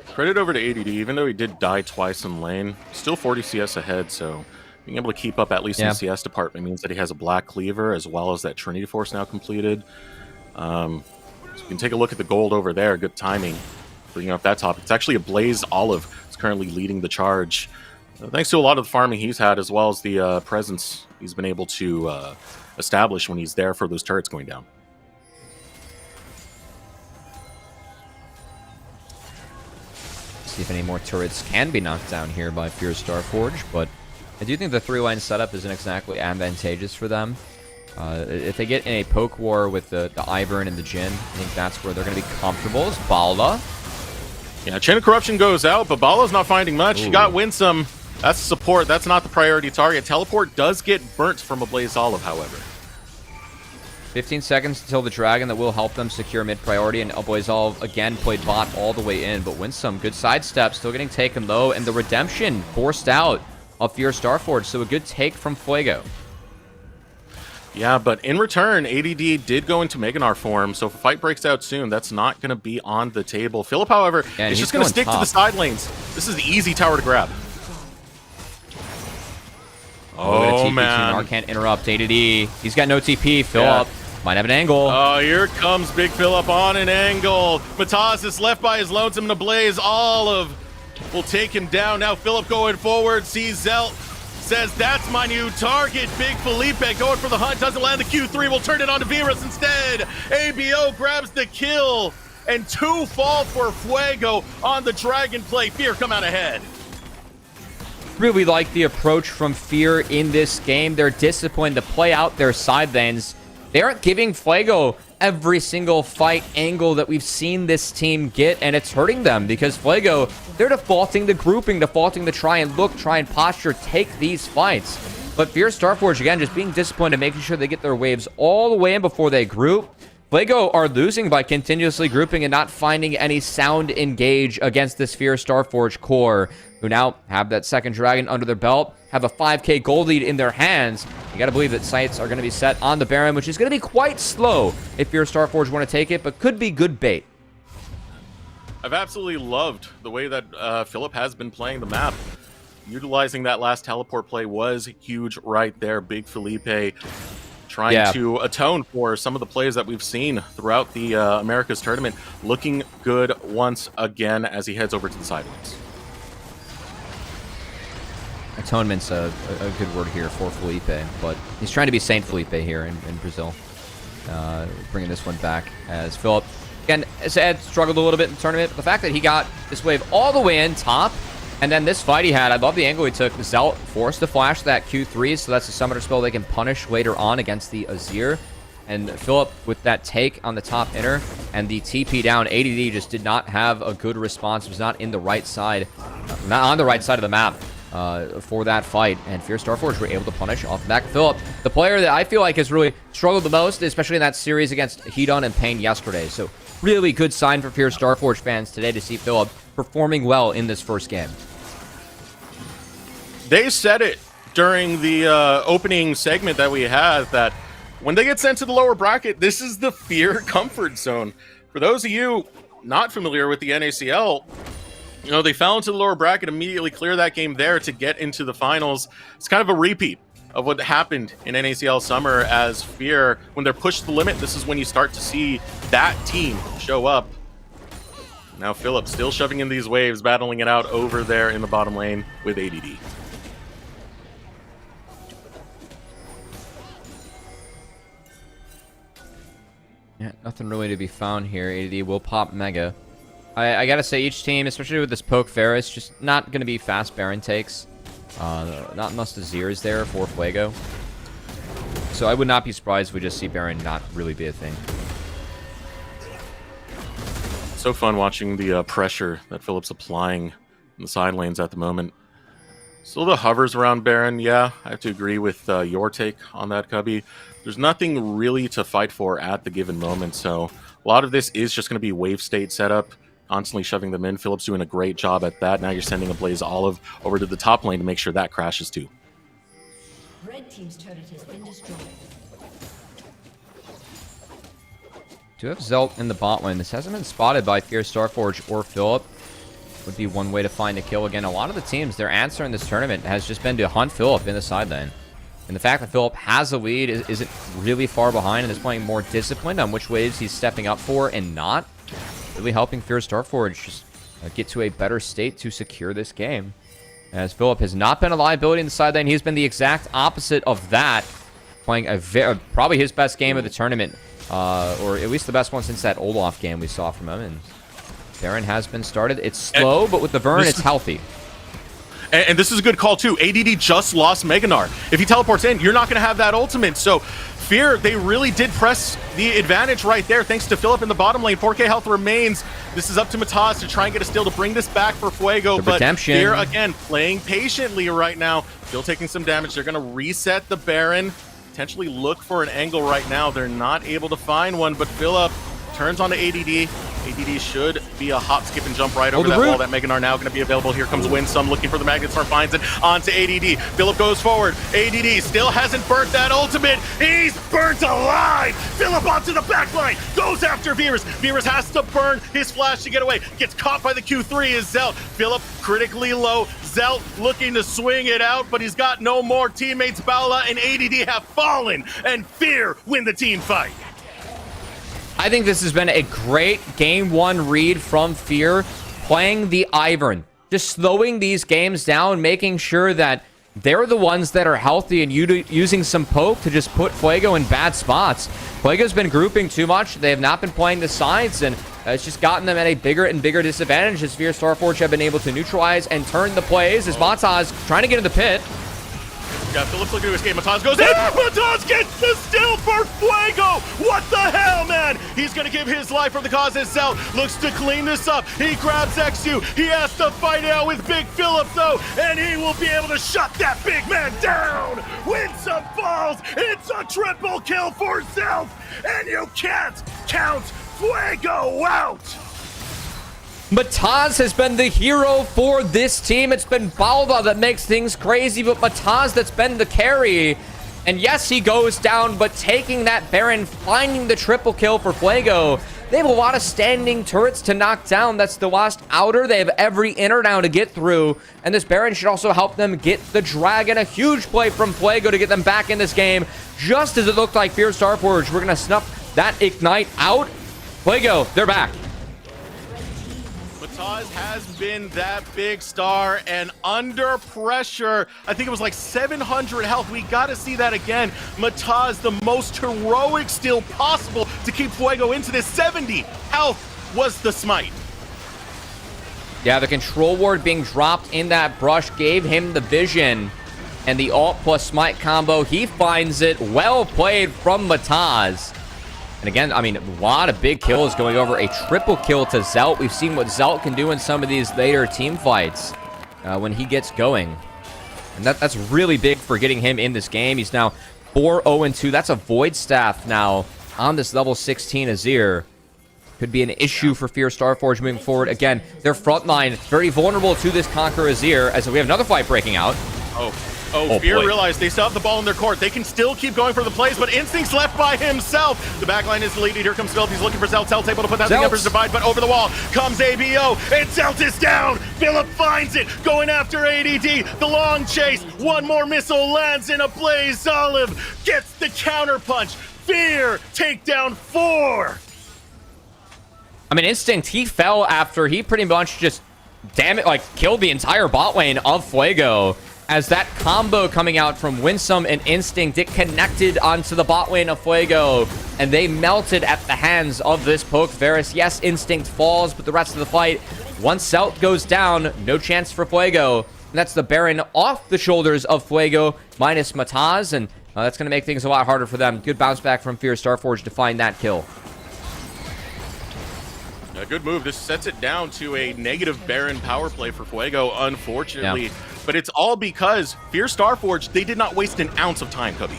Credit over to ADD, even though he did die twice in lane, still 40 CS ahead, so Being able to keep up at least in Yeah. the CS department means that he has a Black Cleaver as well as that Trinity Force now completed. So you can take a look at the gold over there. Good timing. Bringing up that top. It's actually a Blaze Olive who's currently leading the charge. Thanks to a lot of the farming he's had as well as the presence he's been able to establish when he's there for those turrets going down. See if any more turrets can be knocked down here by Fierce Starforge, but I do think the 3-line setup isn't exactly advantageous for them. If they get in a poke war with the Ivern and the Jhin, I think that's where they're going to be comfortable. It's Bala. Yeah, Chain of Corruption goes out, but Bala's not finding much. He got Winsome. That's support. That's not the priority target. Teleport does get burnt from a Blaze Olive, however. 15 seconds until the Dragon that will help them secure mid-priority, and Boyzal again played bot all the way in, but Winsome, good sidestep, still getting taken low, and the Redemption forced out of Fierce Starforge, so a good take from Fuego. Yeah, but in return, ADD did go into Meganar form, so if a fight breaks out soon, that's not going to be on the table. Philip, however, Yeah, is he's just going to going stick to the top. side lanes. This is the easy tower to grab. Oh, man. Nar can't interrupt ADD. He's got no TP. Philip might have an angle. Oh, here comes Big Philip on an angle. Mataz is left by his lonesome in a Blaze. Olive will take him down. Now Philip going forward. Sees Zelt. Says, that's my new target. Big Felipe going for the hunt. Doesn't land the Q3. Will turn it on to Virus instead. ABO grabs the kill. And 2 fall for Fuego on the Dragon play. Fear come out ahead. Really like the approach from Fear in this game. They're disciplined to play out their side lanes. They aren't giving Fuego every single fight angle that we've seen this team get, and it's hurting them because Fuego, they're defaulting to grouping, defaulting to try and look, try and posture, take these fights. But Fierce Starforge, again, just being disciplined and making sure they get their waves all the way in before they group. Fuego are losing by continuously grouping and not finding any sound engage against this Fierce Starforge core, who now have that second Dragon under their belt, have a 5k gold lead in their hands. You gotta believe that sights are gonna be set on the Baron, which is gonna be quite slow if Fierce Starforge want to take it, but could be good bait. I've absolutely loved the way that Philip has been playing the map. Utilizing that last teleport play was huge right there. Big Felipe trying to atone for some of the plays that we've seen throughout the Americas tournament. Looking good once again as he heads over to the sidelines. Atonement's a good word here for Felipe, but he's trying to be Saint Felipe here in Brazil. Bringing this one back as Philip, again, Ed struggled a little bit in the tournament, but the fact that he got this wave all the way in top, and then this fight he had, I love the angle he took. Zelt forced to flash that Q3, so that's a summoner spell they can punish later on against the Azir. And Philip with that take on the top inner and the TP down, ADD just did not have a good response. Was not in the right side, not on the right side of the map for that fight. And Fierce Starforge were able to punish off the back of Philip, the player that I feel like has really struggled the most, especially in that series against Hedon and Pain yesterday. So really good sign for Fierce Starforge fans today to see Philip performing well in this first game. They said it during the opening segment that we had that when they get sent to the lower bracket, this is the Fear comfort zone. For those of you not familiar with the NACL, you know, they fell into the lower bracket, immediately clear that game there to get into the finals. It's kind of a repeat of what happened in NACL summer as Fear, when they're pushed to the limit, this is when you start to see that team show up. Now Philip still shoving in these waves, battling it out over there in the bottom lane with ADD. Yeah, nothing really to be found here. ADD will pop Mega. I gotta say, each team, especially with this poke Ferris, just not gonna be fast Baron takes. Not unless the Azir is there for Fuego. So I would not be surprised if we just see Baron not really be a thing. So fun watching the pressure that Philip's applying in the side lanes at the moment. Still the hovers around Baron. Yeah, I have to agree with your take on that, Cubby. There's nothing really to fight for at the given moment, so a lot of this is just going to be wave state setup, constantly shoving them in. Philip's doing a great job at that. Now you're sending a Blaze Olive over to the top lane to make sure that crashes too. Red team's turret has been destroyed. Do have Zelt in the bot lane. This hasn't been spotted by Fierce Starforge or Philip. would be one way to find a kill. Again, a lot of the teams, their answer in this tournament has just been to hunt Philip in the side lane. And the fact that Philip has a lead isn't really far behind and is playing more disciplined on which waves he's stepping up for and not, really helping Fierce Starforge just get to a better state to secure this game. As Philip has not been a liability in the side lane, he's been the exact opposite of that, playing probably his best game of the tournament, or at least the best one since that Olaf game we saw from him. And Baron has been started. It's slow, but with the burn, it's healthy. And this is a good call, too. ADD just lost Meganar. If he teleports in, you're not going to have that ultimate. So, Fear, they really did press the advantage right there, thanks to Philip in the bottom lane. 4K health remains. This is up to Mataz to try and get a steal to bring this back for Fuego. But Fear, again, playing patiently right now. Still taking some damage. They're going to reset the Baron. Potentially look for an angle right now. They're not able to find one, but Philip turns onto ADD. ADD should be a hop, skip, and jump right over that wall. That Meganar now going to be available. Here comes Winsome looking for the Magnet Storm, finds it onto ADD. Philip goes forward. ADD still hasn't burnt that ultimate. He's burnt alive. Philip onto the back line. Goes after Virus. Virus has to burn his flash to get away. Gets caught by the Q3 is Zelt. Philip critically low. Zelt looking to swing it out, but he's got no more teammates. Bala and ADD have fallen, and Fear win the team fight. I think this has been a great game one read from Fear, playing the Ivern, just slowing these games down, making sure that they're the ones that are healthy and using some poke to just put Fuego in bad spots. Fuego's been grouping too much. They have not been playing the sides, and it's just gotten them at a bigger and bigger disadvantage as Fear Starforge have been able to neutralize and turn the plays as Mataz trying to get in the pit. Yeah, Philip's looking to escape. Mataz goes in. Mataz gets the steal for Fuego. What the hell, man? He's going to give his life for the cause himself. Looks to clean this up. He grabs XU. He has to fight it out with Big Philip, though, and he will be able to shut that big man down. Winsome falls. It's a triple kill for Zelt, and you can't count Fuego out. Mataz has been the hero for this team. It's been Balva that makes things crazy, but Mataz that's been the carry. And yes, he goes down, but taking that Baron, finding the triple kill for Fuego. They have a lot of standing turrets to knock down. That's the last outer. They have every inner now to get through. And this Baron should also help them get the dragon. A huge play from Fuego to get them back in this game. Just as it looked like Fierce Starforge, we're going to snuff that Ignite out. Fuego, they're back. Mataz has been that big star, and under pressure, I think it was like 700 health. We got to see that again. Mataz, the most heroic steal possible to keep Fuego into this. 70 health was the smite. Yeah, the control ward being dropped in that brush gave him the vision, and the ult plus smite combo, he finds it. Well played from Mataz. And again, I mean, a lot of big kills going over. A triple kill to Zelt. We've seen what Zelt can do in some of these later team fights when he gets going. And that's really big for getting him in this game. He's now 4-0-2. That's a Void Staff now on this level 16 Azir. Could be an issue for Fierce Starforge moving forward. Again, their front line very vulnerable to this Conqueror Azir, as we have another fight breaking out. Oh, Fear realized they still have the ball in their court. They can still keep going for the plays, but Instinct's left by himself. The backline is deleted. Here comes Philip. He's looking for Zelt. Zelt's able to put that thing up his divide, but over the wall comes ABO, and Zelt is down. Philip finds it, going after ADD. The long chase. One more missile lands in a blaze. Olive gets the counter punch. Fear take down 4. I mean, Instinct, he fell after he pretty much just, killed the entire bot lane of Fuego. As that combo coming out from Winsome and Instinct, it connected onto the bot lane of Fuego, and they melted at the hands of this poke Varus. Yes, Instinct falls, but the rest of the fight, once Zelt goes down, no chance for Fuego. And that's the Baron off the shoulders of Fuego, minus Mataz, and that's going to make things a lot harder for them. Good bounce back from Fierce Starforge to find that kill. A good move. This sets it down to a negative Baron power play for Fuego, unfortunately. Yeah. But it's all because Fierce Starforge, they did not waste an ounce of time, Cubby.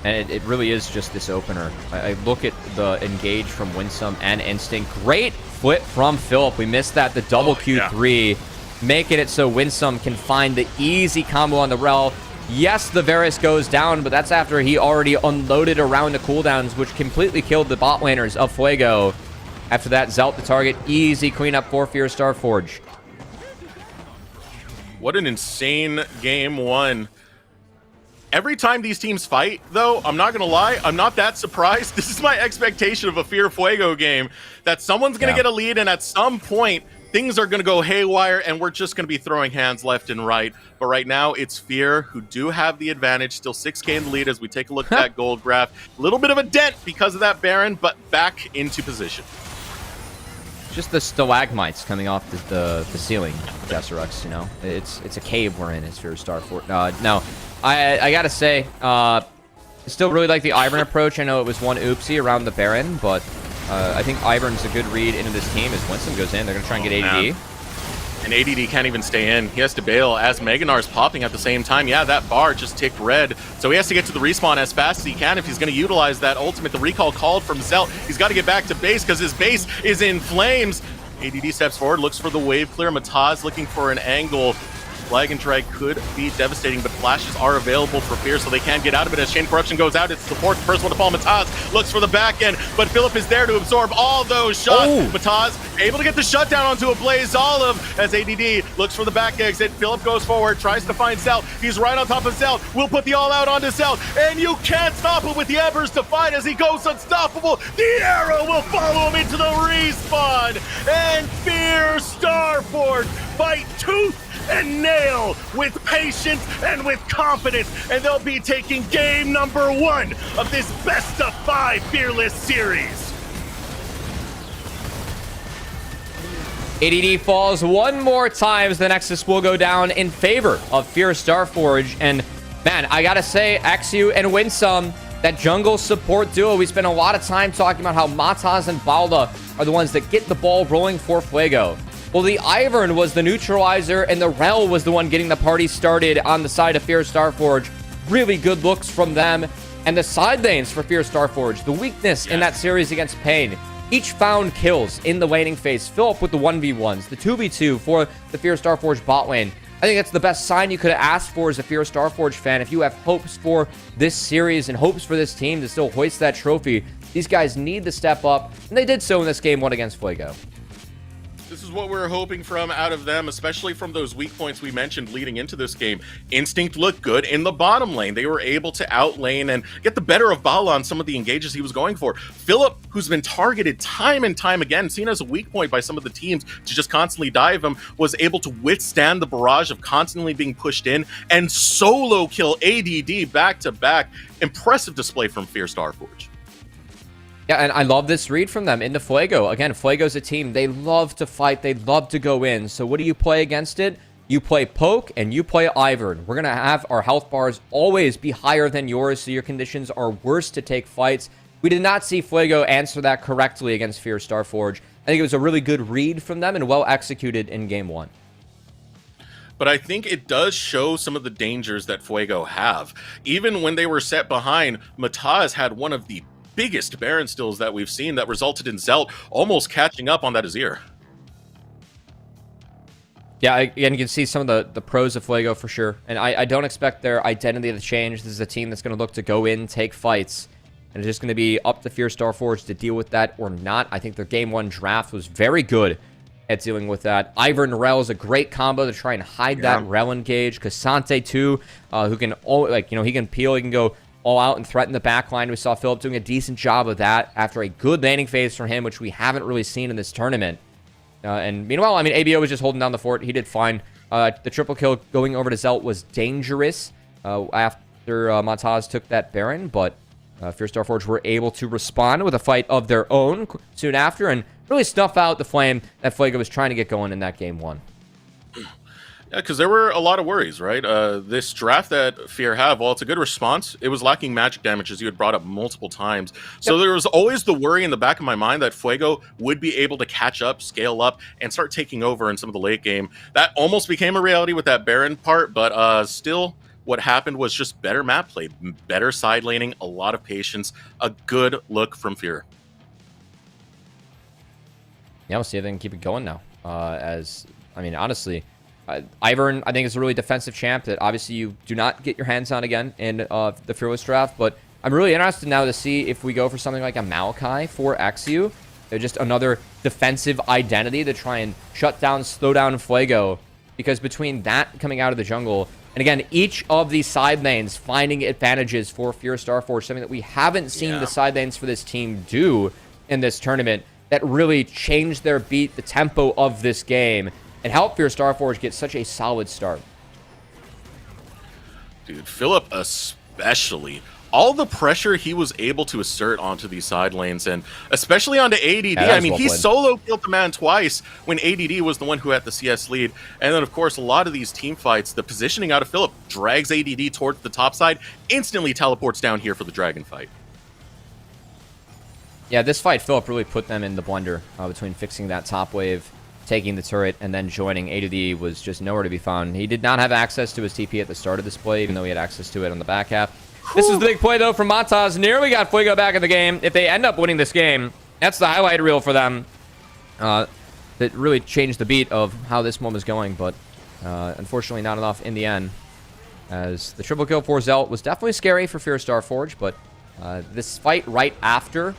And it really is just this opener. I look at the engage from Winsome and Instinct. Great flip from Philip. We missed that. The double Q3. Yeah. Making it so Winsome can find the easy combo on the rel. Yes, the Varus goes down, but that's after he already unloaded around the cooldowns, which completely killed the bot laners of Fuego. After that, Zelt the target. Easy cleanup for Fierce Starforge. What an insane game one. Every time these teams fight, though, I'm not going to lie, I'm not that surprised. This is my expectation of a Fear Fuego game, that someone's going to get a lead, and at some point, things are going to go haywire, and we're just going to be throwing hands left and right. But right now, it's Fear who do have the advantage. Still 6K in the lead as we take a look at that gold graph. A little bit of a dent because of that Baron, but back into position. Just the stalagmites coming off the ceiling, Jesserux, you know? It's a cave we're in, it's Fear Starforge. No. I gotta say, I still really like the Ivern approach. I know it was one oopsie around the Baron, but I think Ivern's a good read into this team. As Winston goes in, they're gonna try and get ADD. And ADD can't even stay in. He has to bail as Meganar's popping at the same time. Yeah, that bar just ticked red. So he has to get to the respawn as fast as he can if he's going to utilize that ultimate. The recall called from Zelt. He's got to get back to base because his base is in flames. ADD steps forward, looks for the wave clear. Mataz looking for an angle. Flag and drag could be devastating, but flashes are available for Fear, so they can get out of it. As Chain Corruption goes out, it's support, the first one to fall. Mataz looks for the back end, but Philip is there to absorb all those shots. Mataz able to get the shutdown onto a Blaze Olive as ADD looks for the back exit. Philip goes forward, tries to find Zelt. He's right on top of Zelt. We'll put the all out onto Zelt, and you can't stop him with the Embers to fight as he goes unstoppable. The arrow will follow him into the respawn, and Fear Starforge fight tooth and nail with patience and with confidence, and they'll be taking game number 1 of this best of 5 Fearless series. ADD falls one more time as the Nexus will go down in favor of Fear Starforge. And man, I gotta say, Xu and Winsome, that jungle support duo, we spent a lot of time talking about how Mataz and Balda are the ones that get the ball rolling for Fuego. Well, the Ivern was the neutralizer, and the Rel was the one getting the party started on the side of Fear Starforge. Really good looks from them. And the side lanes for Fear Starforge, the weakness in that series against Pain, each found kills in the laning phase. Philip with the 1v1s, the 2v2 for the Fear Starforge bot lane. I think that's the best sign you could have asked for as a Fear Starforge fan. If you have hopes for this series and hopes for this team to still hoist that trophy, these guys need to step up, and they did so in this game 1 against Fuego. This is what we're hoping from out of them, especially from those weak points we mentioned leading into this game. Instinct looked good in the bottom lane. They were able to outlane and get the better of Bala on some of the engages he was going for. Philip, who's been targeted time and time again, seen as a weak point by some of the teams to just constantly dive him, was able to withstand the barrage of constantly being pushed in and solo kill ADD back-to-back. Impressive display from Fear Starforge. Yeah, and I love this read from them into Fuego. Again, Fuego's a team. They love to fight. They love to go in. So what do you play against it? You play Poke and you play Ivern. We're going to have our health bars always be higher than yours, so your conditions are worse to take fights. We did not see Fuego answer that correctly against Fear Starforge. I think it was a really good read from them and well executed in game 1. But I think it does show some of the dangers that Fuego have. Even when they were set behind, Mataz had one of the biggest Baron stills that we've seen that resulted in Zelt almost catching up on that Azir. Yeah, again, you can see some of the pros of Fuego for sure. And I don't expect their identity to change. This is a team that's going to look to go in, take fights. And it's just going to be up to Fear Starforge to deal with that or not. I think their game 1 draft was very good at dealing with that. Ivern Rel is a great combo to try and hide that Rel engage. Cassante too, who can, he can peel, he can go all out and threaten the backline. We saw Philip doing a decent job of that after a good landing phase from him, which we haven't really seen in this tournament. And meanwhile, I mean, ABO was just holding down the fort. He did fine. The triple kill going over to Zelt was dangerous after Mataz took that Baron, but Fear Starforge were able to respond with a fight of their own soon after and really snuff out the flame that Fuego was trying to get going in that game 1. Yeah, because there were a lot of worries, right? This draft that Fear have, while it's a good response, it was lacking magic damage, as you had brought up multiple times. So there was always the worry in the back of my mind that Fuego would be able to catch up, scale up, and start taking over in some of the late game. That almost became a reality with that Baron part, but still, what happened was just better map play, better side laning, a lot of patience, a good look from Fear. Yeah, we'll see if they can keep it going now. Honestly, Ivern, I think, is a really defensive champ that obviously you do not get your hands on again in the Fearless draft, but I'm really interested now to see if we go for something like a Maokai for Xu. They're just another defensive identity to try and shut down, slow down Fuego. Because between that coming out of the jungle, and again, each of these side lanes finding advantages for Fear Starforge, something that we haven't seen the side lanes for this team do in this tournament, that really changed their beat, the tempo of this game, and helped Fear Starforge get such a solid start. Dude, Philip especially. All the pressure he was able to assert onto these side lanes, and especially onto ADD. Yeah, I mean, he solo killed the man twice when ADD was the one who had the CS lead. And then, of course, a lot of these team fights, the positioning out of Philip drags ADD towards the top side, instantly teleports down here for the dragon fight. Yeah, this fight, Philip really put them in the blender between fixing that top wave, taking the turret, and then joining. ADD was just nowhere to be found. He did not have access to his TP at the start of this play, even though he had access to it on the back half. This is the big play, though, from Montaz. Nearly got Fuego back in the game. If they end up winning this game, that's the highlight reel for them. That really changed the beat of how this one was going, but unfortunately not enough in the end. As the triple kill for Zelt was definitely scary for Fear Starforge, but this fight right after,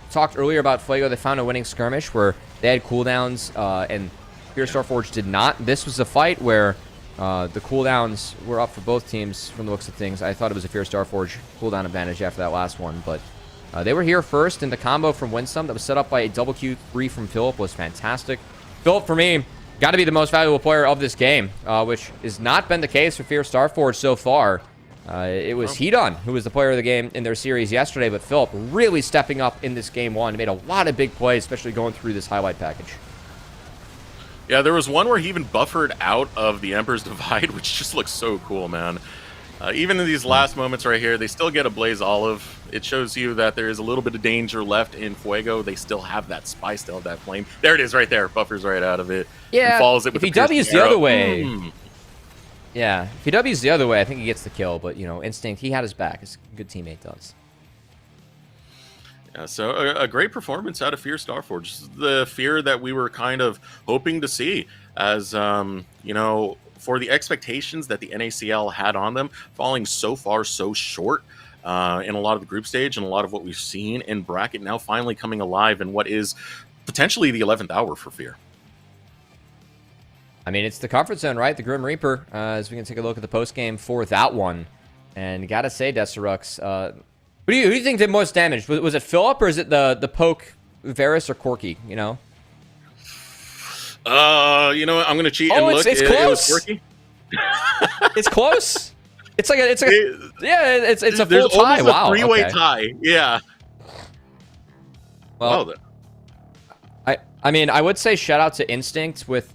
talked earlier about Fuego, they found a winning skirmish where they had cooldowns, and Fear Starforge did not. This was a fight where the cooldowns were up for both teams from the looks of things. I thought it was a Fear Starforge cooldown advantage after that last one, but they were here first, and the combo from Winsome that was set up by a double Q3 from Philip was fantastic. Philip, for me, got to be the most valuable player of this game, which has not been the case for Fear Starforge so far. It was Hedon who was the player of the game in their series yesterday, but Philip really stepping up in this game one. Made a lot of big plays, especially going through this highlight package. Yeah, there was one where he even buffered out of the Emperor's Divide, which just looks so cool, man. Even in these last moments right here, they still get a Blaze Olive. It shows you that there is a little bit of danger left in Fuego. They still have that Spy, still have that Flame. There it is right there. Buffers right out of it. Yeah, follows it with if he W's the other way... Mm. Yeah, if he W's the other way, I think he gets the kill. But, you know, Instinct, he had his back. His good teammate does. Yeah, so a great performance out of Fear Starforge. The Fear that we were kind of hoping to see as, you know, for the expectations that the NACL had on them, falling so far so short in a lot of the group stage and a lot of what we've seen in bracket, now finally coming alive in what is potentially the 11th hour for Fear. I mean, it's the comfort zone, right? The Grim Reaper, as we can take a look at the post game for that one. And gotta say, Desterux, who do you think did most damage? Was it Philip or is it the poke Varus or Corky? You know. You know what? I'm gonna cheat and look. It's It close. was Corky. It's close. It's like it's a There's full tie. almost Wow. a three-way Okay. tie. Yeah. Well, I mean, I would say shout out to Instinct with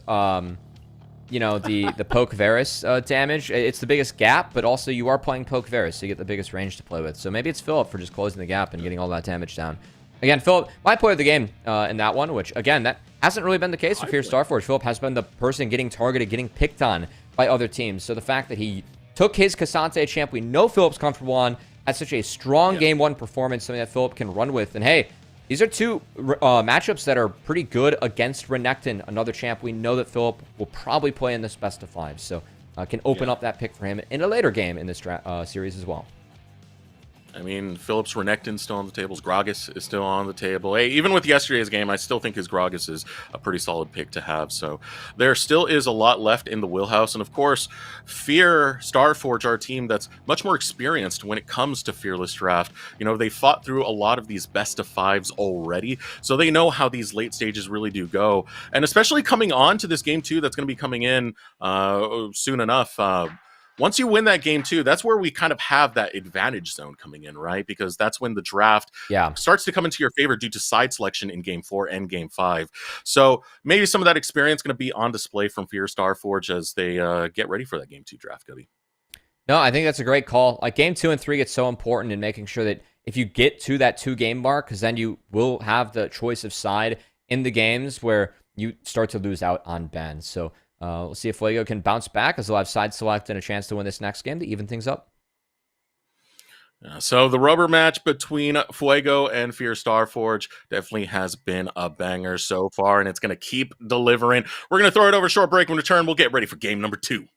you know, the poke Varus damage. It's the biggest gap, but also you are playing poke Varus, so you get the biggest range to play with. So maybe it's Philip for just closing the gap and getting all that damage down. Again, Philip, my play of the game in that one, which again, that hasn't really been the case for Fear Starforge. Philip has been the person getting targeted, getting picked on by other teams. So the fact that he took his Cassante champ, we know Philip's comfortable on, had such a strong game one performance, something that Philip can run with. And hey, these are two matchups that are pretty good against Renekton, another champ we know that Philip will probably play in this best of 5. So can open up that pick for him in a later game in this series as well. I mean, Phillips Renekton's still on the tables. Gragas is still on the table. Hey, even with yesterday's game, I still think his Gragas is a pretty solid pick to have. So there still is a lot left in the wheelhouse. And of course, Fear Starforge, our team that's much more experienced when it comes to Fearless Draft. You know, they fought through a lot of these best of 5s already. So they know how these late stages really do go. And especially coming on to this game 2 that's going to be coming in soon enough. Once you win that game 2, that's where we kind of have that advantage zone coming in, right? Because that's when the draft starts to come into your favor due to side selection in game 4 and game 5. So maybe some of that experience going to be on display from Fear Starforge as they get ready for that game 2 draft, Gubby. No, I think that's a great call. Like game 2 and 3 get so important in making sure that if you get to that 2-game mark, because then you will have the choice of side in the games where you start to lose out on bans. So we'll see if Fuego can bounce back, as they'll have side select and a chance to win this next game to even things up. So the rubber match between Fuego and Fear Starforge definitely has been a banger so far, and it's going to keep delivering. We're going to throw it over a short break. When we return, we'll get ready for game number 2.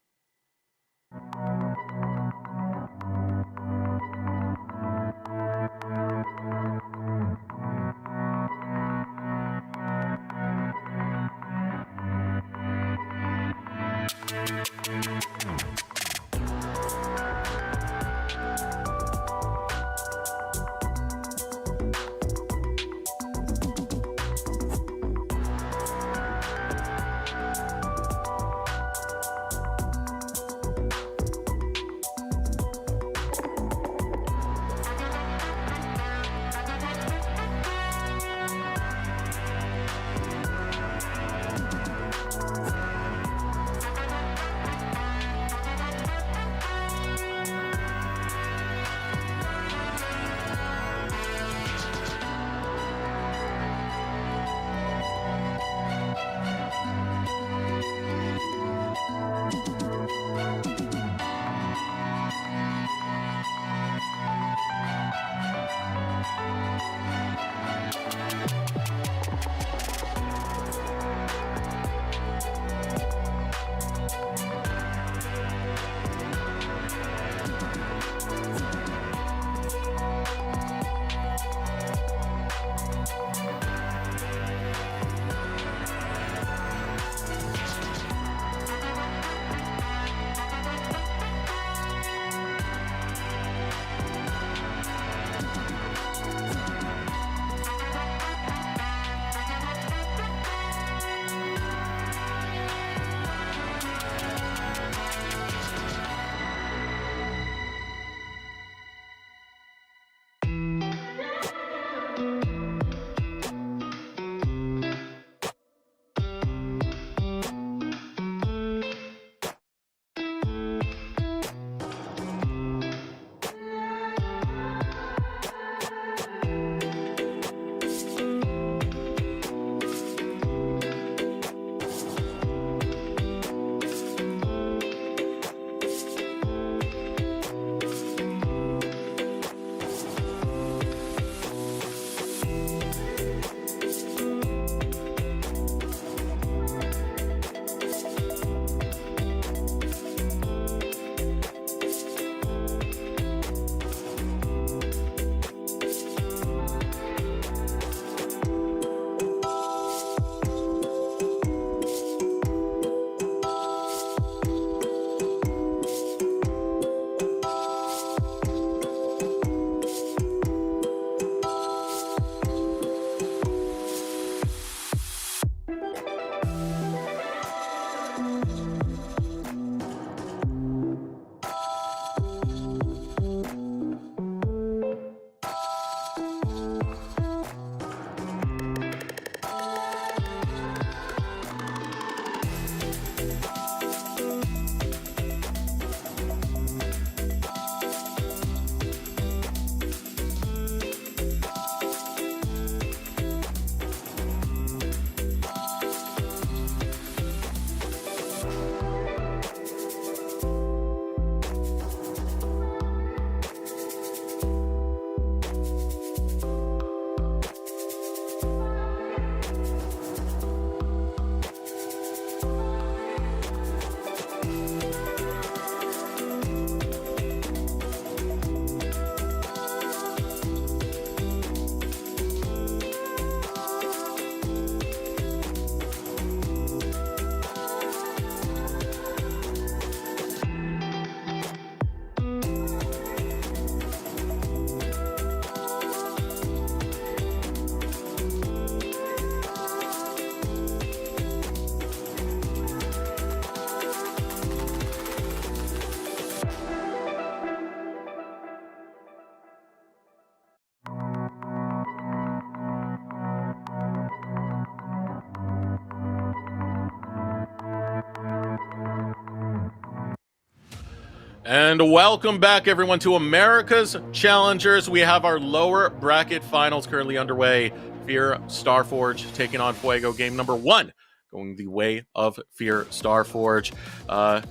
And welcome back, everyone, to America's Challengers. We have our lower bracket finals currently underway. Fear Starforge taking on Fuego. Game number 1 going the way of Fear Starforge.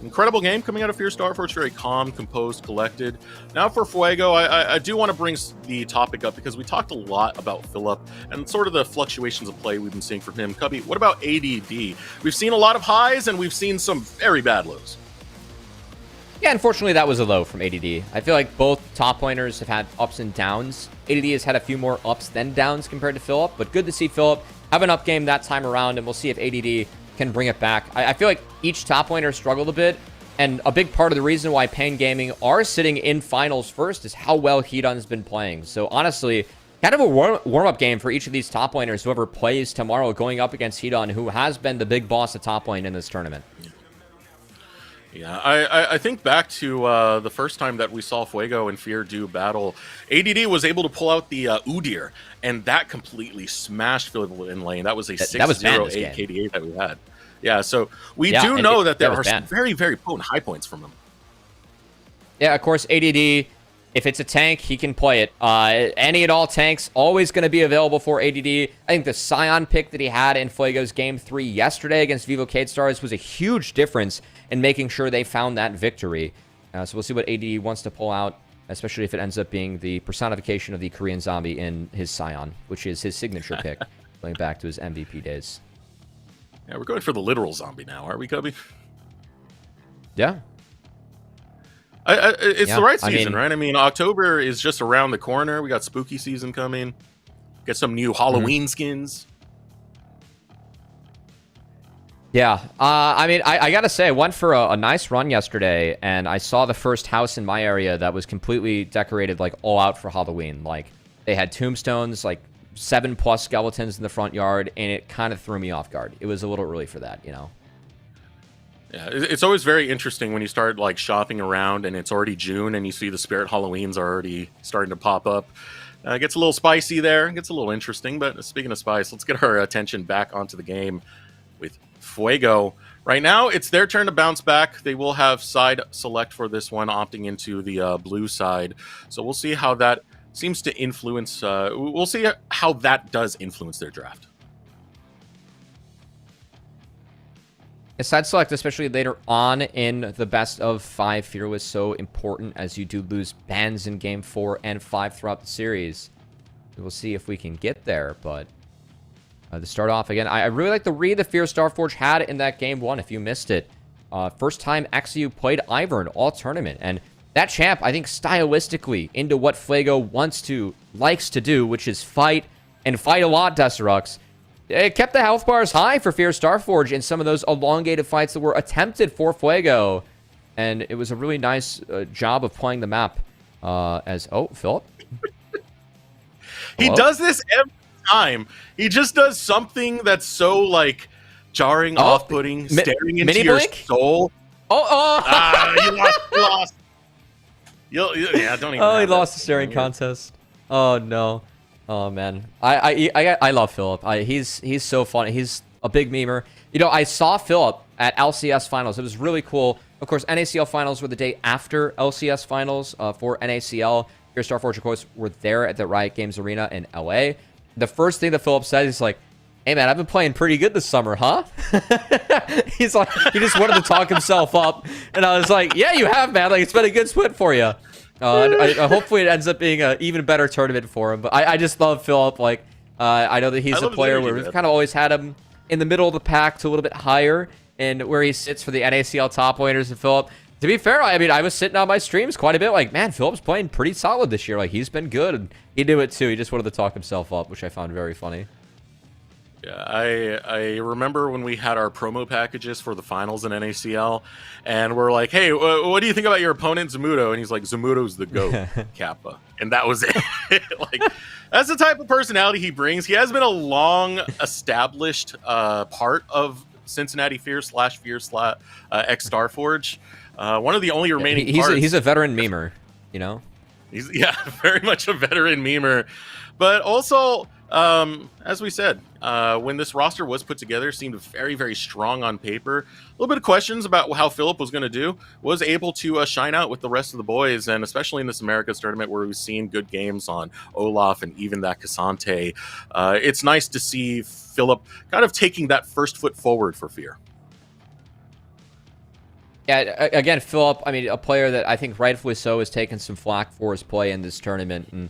Incredible game coming out of Fear Starforge. Very calm, composed, collected. Now for Fuego, I do want to bring the topic up because we talked a lot about Philip and sort of the fluctuations of play we've been seeing from him. Cubby, what about ADD? We've seen a lot of highs and we've seen some very bad lows. Yeah, unfortunately, that was a low from ADD. I feel like both top laners have had ups and downs. ADD has had a few more ups than downs compared to Philip, but good to see Philip have an up game that time around, and we'll see if ADD can bring it back. I feel like each top laner struggled a bit, And a big part of the reason why Pain Gaming are sitting in finals first is how well Hedon's been playing. So honestly, kind of a warm-up game for each of these top laners, whoever plays tomorrow going up against Hedon, who has been the big boss of top lane in this tournament. Yeah, I think back to the first time that we saw Fuego and Fear do battle, ADD was able to pull out the Udyr, and that completely smashed Philip in lane. That was a 6-0 KDA that we had. Yeah, so we do know that there are some very, very potent high points from him. Yeah, of course, ADD, if it's a tank, he can play it. Any and all tanks, always going to be available for ADD. I think the Scion pick that he had in Fuego's Game 3 yesterday against Vivo Cade Stars was a huge difference in making sure they found that victory. So we'll see what ADD wants to pull out, especially if it ends up being the personification of the Korean zombie in his Scion, which is his signature pick, going back to his MVP days. Yeah, we're going for the literal zombie now, aren't we, Cubby? Yeah. It's the right season, right? I mean, October is just around the corner. We got spooky season coming. Get some new Halloween skins. Yeah. I mean, I got to say, I went for a nice run yesterday, and I saw the first house in my area that was completely decorated, like, all out for Halloween. Like, they had tombstones, like, 7+ skeletons in the front yard, and it kind of threw me off guard. It was a little early for that, you know? Yeah, it's always very interesting when you start like shopping around and it's already June and you see the Spirit Halloweens are already starting to pop up. It gets a little spicy there, gets a little interesting, but speaking of spice, let's get our attention back onto the game with Fuego. Right now, it's their turn to bounce back. They will have side select for this one, opting into the blue side. So we'll see how that seems to influence, we'll see how that does influence their draft. A side select, especially later on in the best of 5 Fear, is so important as you do lose bans in Game 4 and 5 throughout the series. We'll see if we can get there, but to start off, again, I really like the read that Fear Starforge had in that Game 1, if you missed it. First time XU played Ivern all tournament, and that champ, I think, stylistically into what Fuego likes to do, which is fight, and fight a lot, Desterux. It kept the health bars high for Fear Starforge in some of those elongated fights that were attempted for Fuego. And it was a really nice job of playing the map as... Oh, Philip? He does this every time. He just does something that's so, like, jarring, off-putting, staring into your soul. You lost. Yeah, don't even. Oh, he lost the staring contest. Oh, no. Oh man, I love Philip. He's so funny. He's a big memer. You know, I saw Philip at LCS finals. It was really cool. Of course, NACL finals were the day after LCS finals for NACL. Fear Starforge, of course, were there at the Riot Games Arena in LA. The first thing that Philip said is like, "Hey man, I've been playing pretty good this summer, huh?" He's like, he just wanted to talk himself up, and I was like, "Yeah, you have, man. Like, it's been a good split for you." Hopefully it ends up being an even better tournament for him. But I just love Philip. Like, I know that he's a player where we've kind of always had him in the middle of the pack to a little bit higher, and where he sits for the NACL top laners. And Philip, to be fair, I mean, I was sitting on my streams quite a bit. Like, man, Philip's playing pretty solid this year. Like, he's been good, and he knew it too. He just wanted to talk himself up, which I found very funny. Yeah, I remember when we had our promo packages for the finals in NACL, and we're like, hey, what do you think about your opponent, Zamudo? And he's like, Zamudo's the GOAT, Kappa. And that was it. Like, that's the type of personality he brings. He has been a long established part of Cincinnati Fear / Fear / X Starforge. One of the only remaining parts. He's a veteran memer, you know? He's very much a veteran memer. But also, as we said, when this roster was put together, it seemed very, very strong on paper. A little bit of questions about how Philip was going to do. Was able to shine out with the rest of the boys, and especially in this Americas tournament where we've seen good games on Olaf and even that Cassante. It's nice to see Philip kind of taking that first foot forward for Fear. Yeah, again, Philip, I mean, a player that I think rightfully so has taken some flack for his play in this tournament, and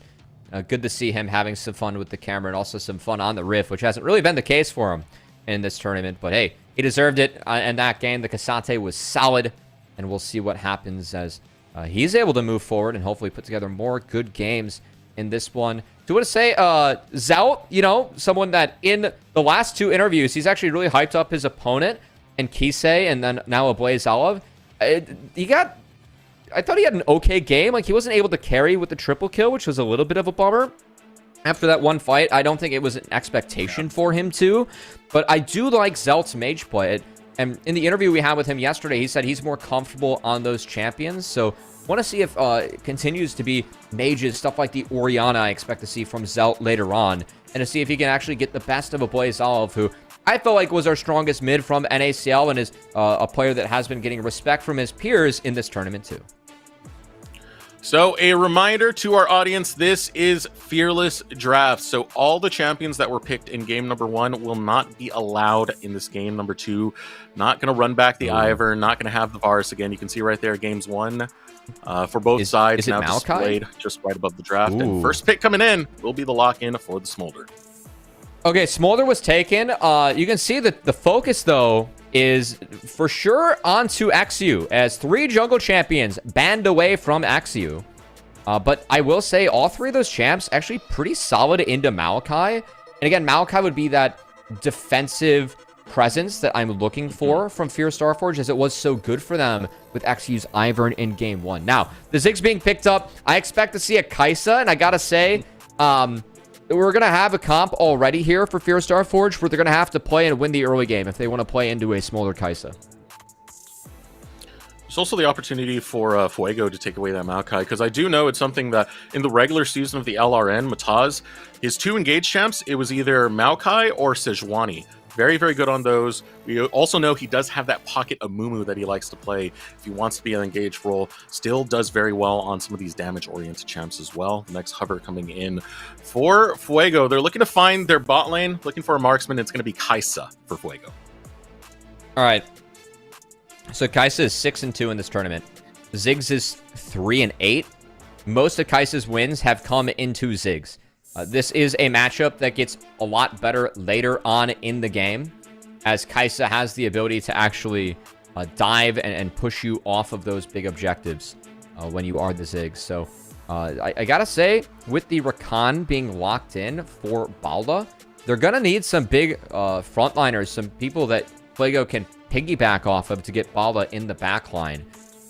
good to see him having some fun with the camera and also some fun on the Rift, which hasn't really been the case for him in this tournament. But hey, he deserved it in that game. The Cassante was solid, and we'll see what happens as he's able to move forward and hopefully put together more good games in this one. Do you want to say, Zout, you know, someone that in the last 2 interviews, he's actually really hyped up his opponent and Kisei, and then now Ablaze Olive. I thought he had an okay game. Like, he wasn't able to carry with the triple kill, which was a little bit of a bummer. After that one fight, I don't think it was an expectation for him to. But I do like Zelt's mage play. And in the interview we had with him yesterday, he said he's more comfortable on those champions. So want to see if it continues to be mages, stuff like the Orianna I expect to see from Zelt later on. And to see if he can actually get the best of a Bo3s, who I felt like was our strongest mid from NACL and is a player that has been getting respect from his peers in this tournament too. So a reminder to our audience, this is Fearless Draft. So all the champions that were picked in game number 1 will not be allowed in this game number 2. Not going to run back the Ivern, not going to have the Varus again. You can see right there, games 1 for both sides now displayed just right above the draft. And first pick coming in will be the lock-in for the Smolder. Okay, Smolder was taken. You can see that the focus, though, is for sure onto XU, as 3 jungle champions banned away from XU. But I will say all 3 of those champs actually pretty solid into Maokai. And again, Maokai would be that defensive presence that I'm looking for from Fear Starforge, as it was so good for them with XU's Ivern in game 1. Now, the Ziggs being picked up, I expect to see a Kai'Sa, and I gotta say, we're going to have a comp already here for Fear Starforge where they're going to have to play and win the early game if they want to play into a smaller Kai'Sa. There's also the opportunity for Fuego to take away that Maokai, because I do know it's something that in the regular season of the LRN, Mataz, his 2 engaged champs, it was either Maokai or Sejuani. Very, very good on those. We also know he does have that pocket of Mumu that he likes to play if he wants to be an engaged role. Still does very well on some of these damage-oriented champs as well. The next hover coming in for Fuego. They're looking to find their bot lane, looking for a marksman. It's going to be Kai'Sa for Fuego. All right. So Kai'Sa is 6-2 in this tournament. Ziggs is 3-8. Most of Kai'Sa's wins have come into Ziggs. This is a matchup that gets a lot better later on in the game, as Kai'Sa has the ability to actually dive and push you off of those big objectives when you are the Ziggs. So I gotta say, with the Rakan being locked in for Balda, they're gonna need some big frontliners, some people that Fuego can piggyback off of to get Balda in the backline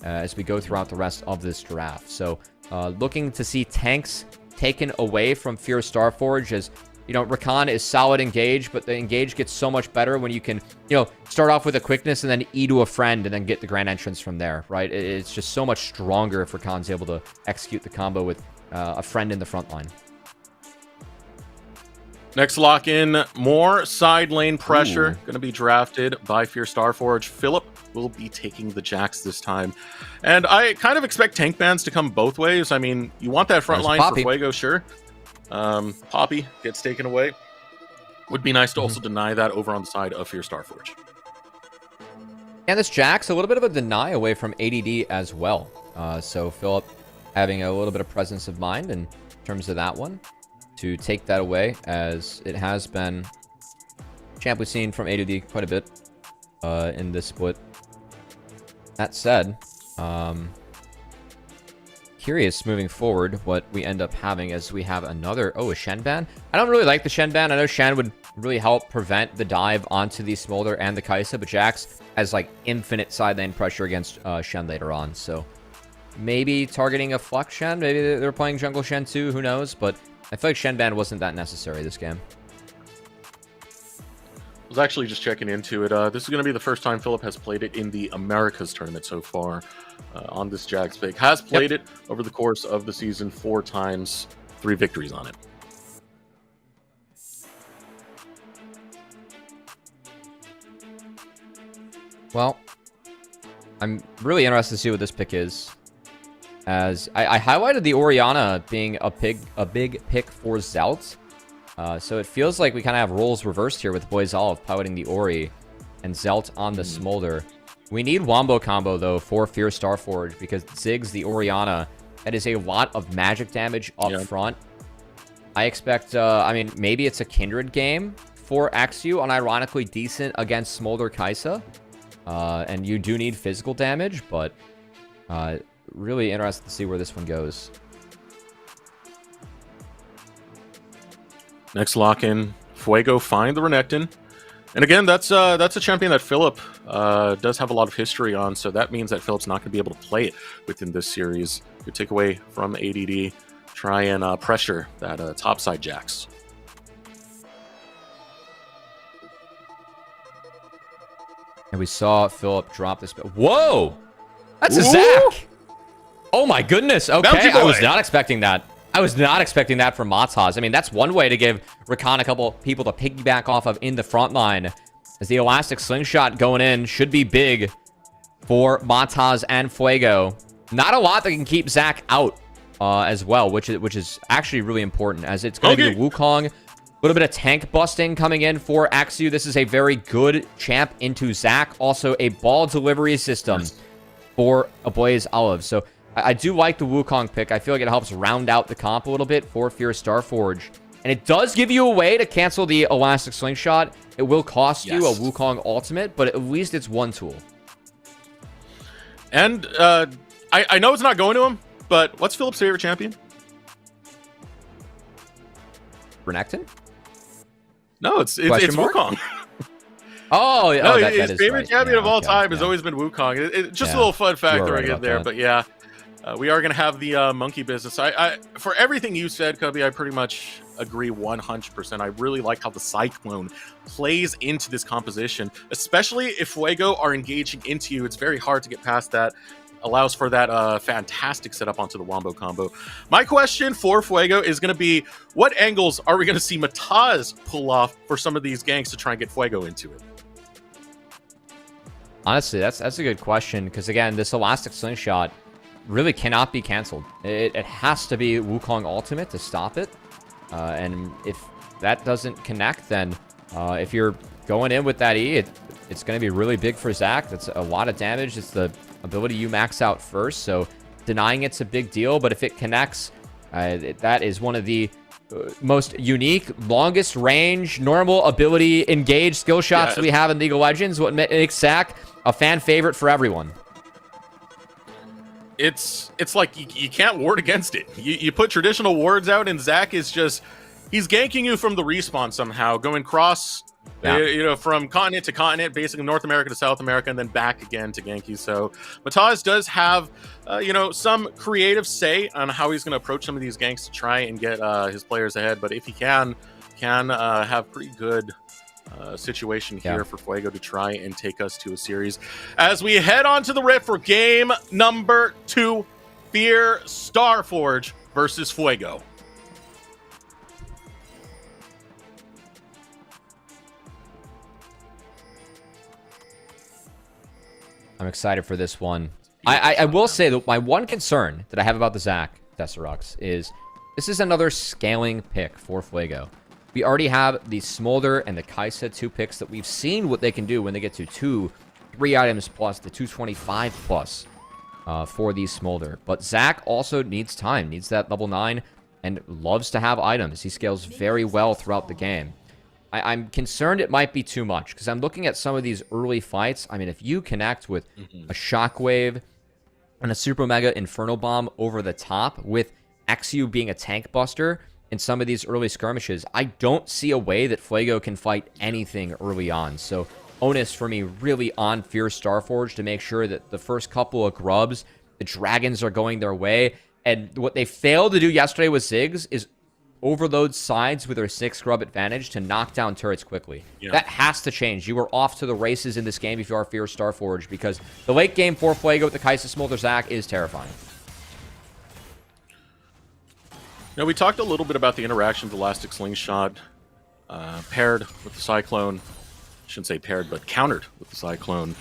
as we go throughout the rest of this draft. So looking to see tanks taken away from Fear Starforge, as you know, Rakan is solid engage, but the engage gets so much better when you can, you know, start off with a quickness and then E to a friend and then get the grand entrance from there, right? It's just so much stronger if Rakan's able to execute the combo with a friend in the front line. Next lock in, more side lane pressure going to be drafted by Fear Starforge. Philip will be taking the Jax this time. And I kind of expect tank bans to come both ways. I mean, you want that front line for Fuego, sure. Poppy gets taken away. Would be nice to also deny that over on the side of Fear Starforge. And this Jax, a little bit of a deny away from ADD as well. So Philip having a little bit of presence of mind in terms of that one, to take that away, as it has been champ we've seen from ADD quite a bit in this split. That said, curious moving forward what we end up having, as we have another, a Shen ban. I don't really like the Shen ban. I know Shen would really help prevent the dive onto the Smolder and the Kai'Sa, but Jax has like infinite side lane pressure against Shen later on. So maybe targeting a Flex Shen. Maybe they're playing jungle Shen too, who knows? But I feel like Shen ban wasn't that necessary this game. I was actually just checking into it. This is going to be the first time Philip has played it in the Americas tournament so far on this Jax pick. Has played it over the course of the season 4 times, 3 victories on it. Well, I'm really interested to see what this pick is, as I highlighted the Orianna being a big pick for Zelt. So it feels like we kind of have roles reversed here with Bo3s piloting the Ori and Zelt on the Smolder. We need Wombo combo, though, for Fear Starforge, because Ziggs, the Orianna, that is a lot of magic damage up front. I expect, I mean, maybe it's a Kindred game for XU, unironically decent against Smolder Kai'Sa. And you do need physical damage, but really interested to see where this one goes. Next lock-in, Fuego find the Renekton. And again, that's a champion that Philip does have a lot of history on, so that means that Philip's not going to be able to play it within this series. Good takeaway from ADD. Try and pressure that topside Jax. And we saw Philip drop this. Whoa! That's a Ooh. Zach! Oh my goodness. Okay, Bounty I was boy. not expecting that. I was not expecting that from Mataz. I mean, that's one way to give Rakan a couple people to piggyback off of in the front line. As the elastic slingshot going in should be big for Mataz and Fuego. Not a lot that can keep Zach out as well, which is actually really important, as it's going to be the Wukong. A little bit of tank busting coming in for Axu. This is a very good champ into Zach. Also, a ball delivery system for a Blaze Olive. So I do like the Wukong pick. I feel like it helps round out the comp a little bit for Fierce Starforge. And it does give you a way to cancel the elastic slingshot. It will cost you a Wukong ultimate, but at least it's one tool. And I know it's not going to him, but what's Philip's favorite champion? Renekton? No, it's Question mark? Wukong. Oh, yeah. No, That his is favorite right. champion Yeah, of all okay, time has yeah. always been Wukong. Just Yeah. a little fun fact You are throwing right in about there, that. but yeah, we are going to have the monkey business. I for everything you said, Cubby, I pretty much agree 100%. I really like how the Cyclone plays into this composition, especially if Fuego are engaging into you. It's very hard to get past that. Allows for that fantastic setup onto the Wombo combo. My question for Fuego is going to be, what angles are we going to see Mataz pull off for some of these ganks to try and get Fuego into it? Honestly, that's a good question, because again, this elastic slingshot really cannot be canceled. It has to be Wukong ultimate to stop it. And if that doesn't connect, then if you're going in with that E, it's going to be really big for Zach. That's a lot of damage. It's the ability you max out first, so denying it's a big deal. But if it connects, that is one of the most unique, longest range, normal ability, engage skill shots we have in League of Legends. What makes Zach a fan favorite for everyone. It's like you can't ward against it. You put traditional wards out, and Zach is just, he's ganking you from the respawn somehow, going cross, from continent to continent, basically North America to South America, and then back again to gank you. So Mataz does have, some creative say on how he's going to approach some of these ganks to try and get his players ahead. But if he can have pretty good situation here for Fuego to try and take us to a series. As we head on to the Rift for game number 2, Fear Starforge versus Fuego. I'm excited for this one. I will say that my one concern that I have about the Zach Desirux is this is another scaling pick for Fuego. We already have the Smolder and the Kaisa 2 picks that we've seen what they can do when they get to 3 items plus the 225 plus for these Smolder. But Zach also needs time, needs that level 9, and loves to have items. He scales very well throughout the game. I'm concerned it might be too much, because I'm looking at some of these early fights. I mean, if you connect with a Shockwave and a Super Mega Inferno Bomb over the top with XU being a tank buster in some of these early skirmishes, I don't see a way that Fuego can fight anything early on. So onus for me really on Fierce Starforge to make sure that the first couple of grubs, the dragons are going their way. And what they failed to do yesterday with Ziggs is overload sides with their 6 grub advantage to knock down turrets quickly. That has to change. You are off to the races in this game if you are Fierce Starforge, because the late game for Fuego with the Kaisa Smolder Zach is terrifying. Now, we talked a little bit about the interaction with Elastic Slingshot paired with the Cyclone. I shouldn't say paired, but countered with the Cyclone.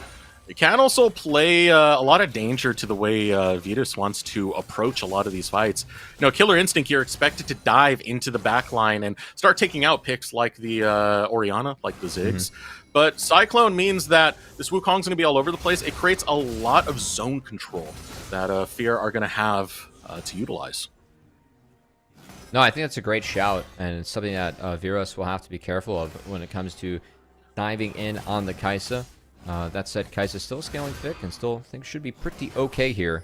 It can also play a lot of danger to the way Vitus wants to approach a lot of these fights. Killer Instinct, you're expected to dive into the backline and start taking out picks like the Orianna, like the Ziggs. But Cyclone means that this Wukong's going to be all over the place. It creates a lot of zone control that Fear are going to have to utilize. No, I think that's a great shout, and it's something that Viros will have to be careful of when it comes to diving in on the Kaisa. That said, Kaisa's still scaling thick, and still think should be pretty okay here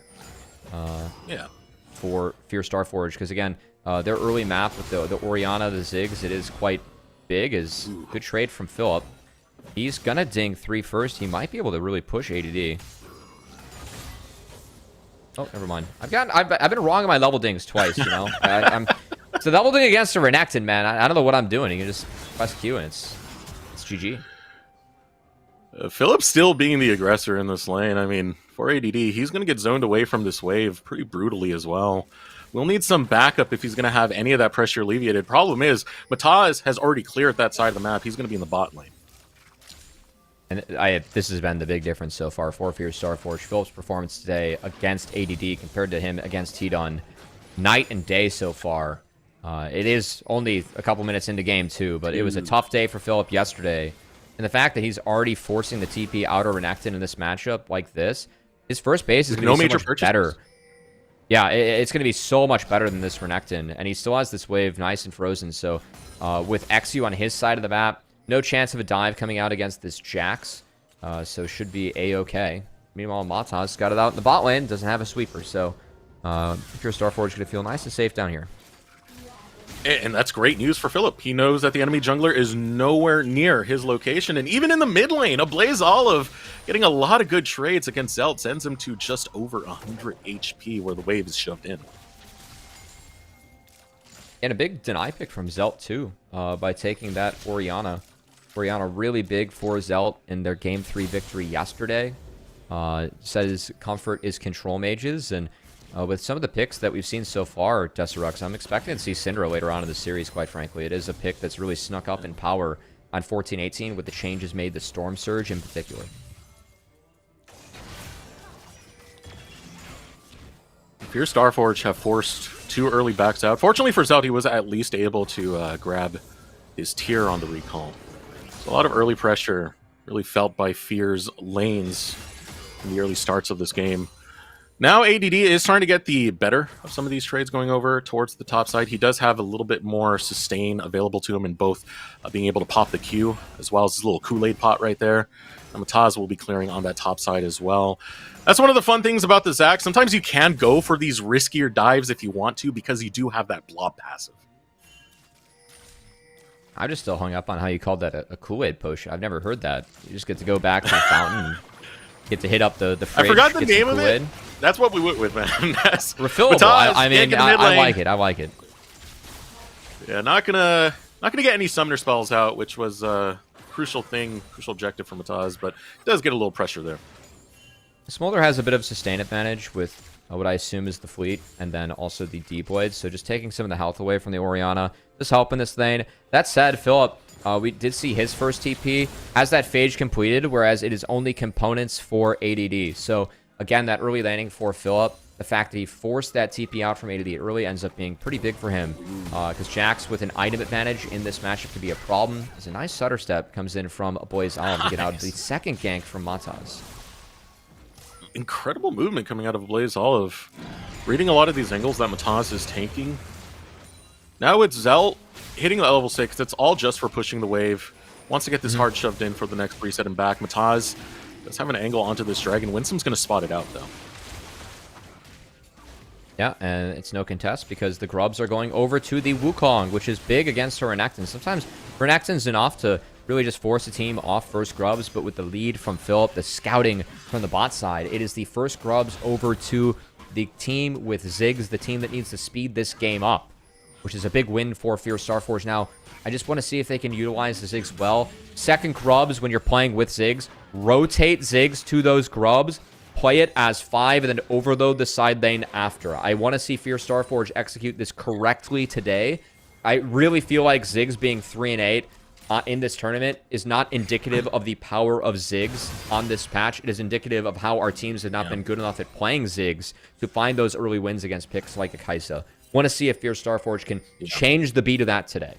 for Fear Starforge, because again, their early map with the Orianna, the Ziggs, it is quite big, is good trade from Philip. He's gonna ding 3 first. He might be able to really push ADD. Oh, never mind. I've been wrong on my level dings twice, you know? It's a level ding against a Renekton, man. I don't know what I'm doing. You can just press Q and it's GG. Philip still being the aggressor in this lane. I mean, for ADD, he's going to get zoned away from this wave pretty brutally as well. We'll need some backup if he's going to have any of that pressure alleviated. Problem is, Mataz has already cleared that side of the map. He's going to be in the bot lane. And this has been the big difference so far for Fierce Starforge. Philip's performance today against ADD compared to him against T-Dun, night and day so far. It is only a couple minutes into game 2, but it was a tough day for Philip yesterday. And the fact that he's already forcing the TP out of Renekton in this matchup like this, his first base is going to be so much better. Yeah, it's going to be so much better than this Renekton. And he still has this wave nice and frozen. So with XU on his side of the map, no chance of a dive coming out against this Jax. So should be A-okay. Meanwhile, Mataz got it out in the bot lane. Doesn't have a sweeper. So if you're a Starforge, going to feel nice and safe down here. And that's great news for Philip. He knows that the enemy jungler is nowhere near his location. And even in the mid lane, a Blaze Olive getting a lot of good trades against Zelt sends him to just over 100 HP where the wave is shoved in. And a big deny pick from Zelt, too, by taking that Orianna. Orianna really big for Zelt in their Game 3 victory yesterday. Says comfort is control mages, and with some of the picks that we've seen so far, Deserux, I'm expecting to see Syndra later on in the series, quite frankly. It is a pick that's really snuck up in power on 14-18 with the changes made to Storm Surge in particular. Fierce Starforge have forced 2 early backs out. Fortunately for Zelt, he was at least able to grab his tier on the recall. So a lot of early pressure really felt by Fear's lanes in the early starts of this game. Now ADD is trying to get the better of some of these trades going over towards the top side. He does have a little bit more sustain available to him in both being able to pop the Q as well as his little Kool-Aid pot right there. And Mataz will be clearing on that top side as well. That's one of the fun things about the Zac. Sometimes you can go for these riskier dives if you want to because you do have that blob passive. I'm just still hung up on how you called that a Kool-Aid potion. I've never heard that. You just get to go back to the fountain and get to hit up the fridge. I forgot the name of it. That's what we went with, man. That's refillable. Mataz, I mean, I like it. I like it. Yeah, not gonna get any summoner spells out, which was a crucial objective for Mataz, but it does get a little pressure there. Smolder has a bit of sustain advantage with what I assume is the fleet, and then also the D-Blade, so just taking some of the health away from the Orianna, just helping this lane. That said, Philip, we did see his first TP, has that phage completed, whereas it is only components for ADD. So, again, that early laning for Philip, the fact that he forced that TP out from ADD early ends up being pretty big for him, because Jax with an item advantage in this matchup could be a problem. As a nice stutter step comes in from a Blaze Olive to get out of the second gank from Mataz. Incredible movement coming out of Blaze Olive. Reading a lot of these angles that Mataz is tanking. Now it's Zelt hitting the level 6. It's all just for pushing the wave. Wants to get this hard shoved in for the next reset and back. Mataz does have an angle onto this dragon. Winsome's going to spot it out, though. Yeah, and it's no contest because the Grubs are going over to the Wukong, which is big against her Renekton. Sometimes Renekton's enough to really just force a team off first Grubs, but with the lead from Philip, the scouting from the bot side, it is the first Grubs over to the team with Ziggs, the team that needs to speed this game up, which is a big win for Fierce Starforge. Now, I just want to see if they can utilize the Ziggs well. Second Grubs, when you're playing with Ziggs, rotate Ziggs to those Grubs, play it as 5, and then overload the side lane after. I want to see Fierce Starforge execute this correctly today. I really feel like Ziggs being 3 and 8 in this tournament is not indicative of the power of Ziggs on this patch. It is indicative of how our teams have not been good enough at playing Ziggs to find those early wins against picks like a Kai'Sa. Want to see if Fierce Starforge can change the beat of that today.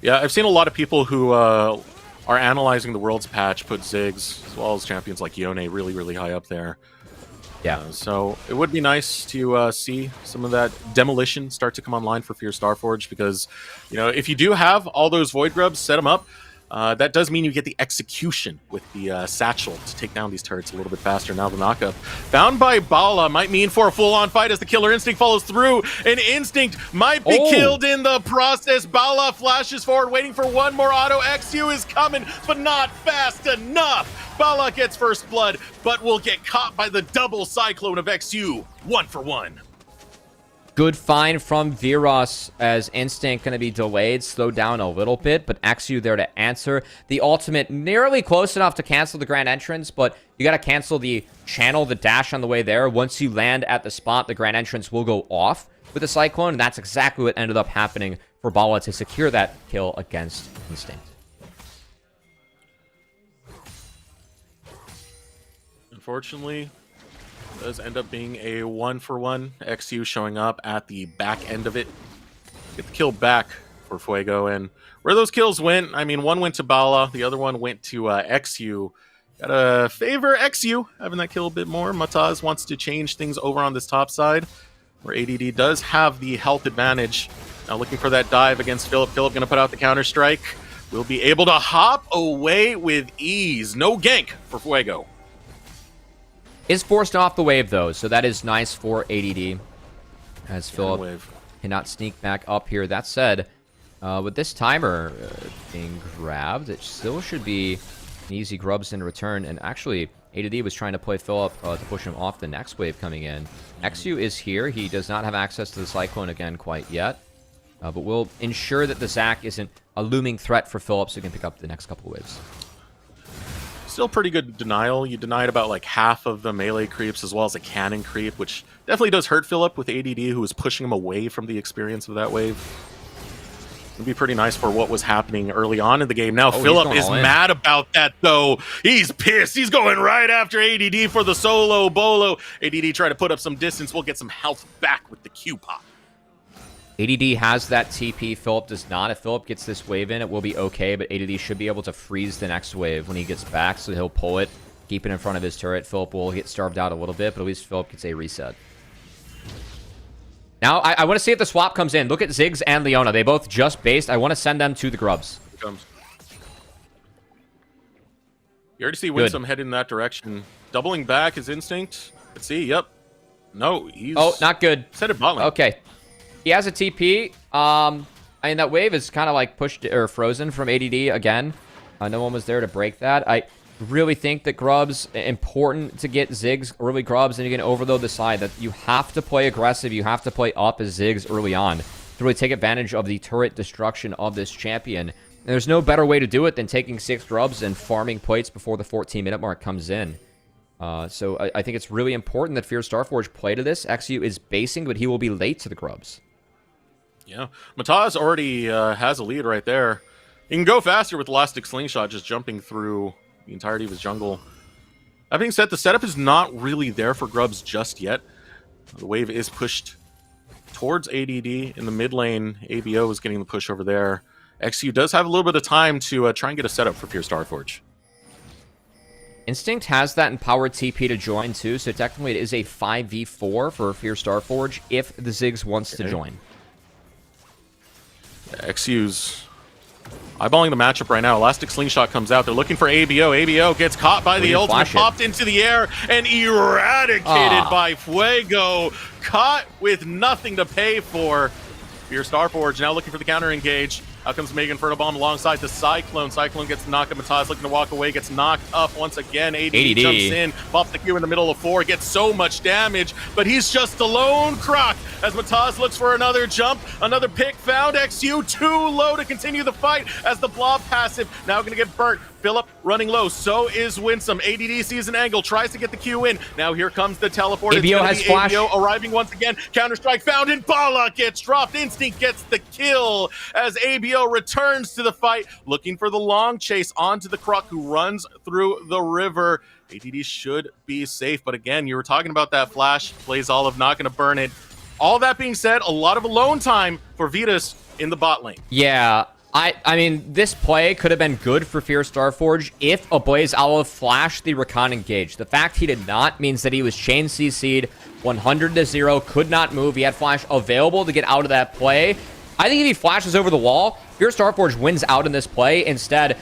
Yeah, I've seen a lot of people who are analyzing the Worlds patch put Ziggs, as well as champions like Yone, really, really high up there. Yeah. So it would be nice to see some of that demolition start to come online for Fierce Starforge because, you know, if you do have all those Void Grubs, set them up. That does mean you get the execution with the satchel to take down these turrets a little bit faster. Now the knockup found by Bala might mean for a full-on fight as the Killer Instinct follows through. And Instinct might be killed in the process. Bala flashes forward, waiting for one more auto. XU is coming, but not fast enough. Bala gets first blood, but will get caught by the double cyclone of XU. 1 for 1. Good find from Viros as Instinct going to be delayed, slowed down a little bit, but XU there to answer. The ultimate nearly close enough to cancel the grand entrance, but you got to cancel the channel, the dash on the way there. Once you land at the spot, the grand entrance will go off with the Cyclone, and that's exactly what ended up happening for Bala to secure that kill against Instinct. Unfortunately, does end up being a 1 for 1. XU showing up at the back end of it. Get the kill back for Fuego. And where those kills went, I mean, one went to Bala, the other one went to XU. Gotta favor XU having that kill a bit more. Mataz wants to change things over on this top side, where ADD does have the health advantage. Now looking for that dive against Philip. Philip gonna put out the counter strike. Will be able to hop away with ease. No gank for Fuego. Is forced off the wave, though, so that is nice for ADD. As Philip cannot sneak back up here. That said, with this timer being grabbed, it still should be an easy grubs in return. And actually, ADD was trying to play Philip to push him off the next wave coming in. XU is here. He does not have access to the Cyclone again quite yet. But we'll ensure that the Zac isn't a looming threat for Philip so he can pick up the next couple waves. Still pretty good denial. You denied about like half of the melee creeps as well as a cannon creep, which definitely does hurt Philip with ADD, who was pushing him away from the experience of that wave. It'd be pretty nice for what was happening early on in the game. Now Philip is mad about that, though. He's pissed. He's going right after ADD for the solo bolo. ADD try to put up some distance. We'll get some health back with the Q pop. ADD has that TP. Philip does not. If Philip gets this wave in, it will be okay, but ADD should be able to freeze the next wave when he gets back, so he'll pull it, keep it in front of his turret. Philip will get starved out a little bit, but at least Philip gets a reset. Now, I want to see if the swap comes in. Look at Ziggs and Leona. They both just based. I want to send them to the grubs. Here comes. You already see Winsome head in that direction. Doubling back his instinct. Let's see. Yep. No, he's... Oh, not good. Set it bot lane. Okay. He has a TP. I mean, that wave is kind of like pushed or frozen from ADD again. No one was there to break that. I really think that grubs, important to get Ziggs early grubs, and you can overload the side. That you have to play aggressive. You have to play up as Ziggs early on to really take advantage of the turret destruction of this champion. And there's no better way to do it than taking 6 grubs and farming plates before the 14-minute mark comes in. So I think it's really important that Fierce Starforge play to this. XU is basing, but he will be late to the grubs. Yeah, Mataz already has a lead right there. He can go faster with Elastic Slingshot, just jumping through the entirety of his jungle. That being said, the setup is not really there for grubs just yet. The wave is pushed towards ADD in the mid lane. ABO is getting the push over there. XU does have a little bit of time to try and get a setup for Fierce Starforge. Instinct has that empowered TP to join too, so technically it is a 5v4 for Fierce Starforge if the Ziggs wants to join. XU's eyeballing the matchup right now. Elastic Slingshot comes out. They're looking for ABO. ABO gets caught by the ultimate, popped into the air, and eradicated by Fuego. Caught with nothing to pay for. Fierce Starforge now looking for the counter engage. Out comes Mega Inferno Bomb alongside the Cyclone. Cyclone gets knocked up. Mataz looking to walk away. Gets knocked up once again. ADD jumps in. Pops the Q in the middle of 4. Gets so much damage, but he's just a lone croc as Mataz looks for another jump. Another pick found. XU too low to continue the fight as the blob passive now going to get burnt. Philip running low. So is Winsome. ADD sees an angle. Tries to get the Q in. Now here comes the teleport. ABO has flash. ABO arriving once again. Counter-strike found and Bala gets dropped. Instinct gets the kill as ABO returns to the fight. Looking for the long chase onto the Croc who runs through the river. ADD should be safe. But again, you were talking about that flash. Plays Olive, not going to burn it. All that being said, a lot of alone time for Vitas in the bot lane. Yeah. I mean, this play could have been good for Fierce Starforge if a Blaze Olive flashed the Recon engage. The fact he did not means that he was chain CC'd 100-0, could not move. He had flash available to get out of that play. I think if he flashes over the wall, Fierce Starforge wins out in this play. Instead,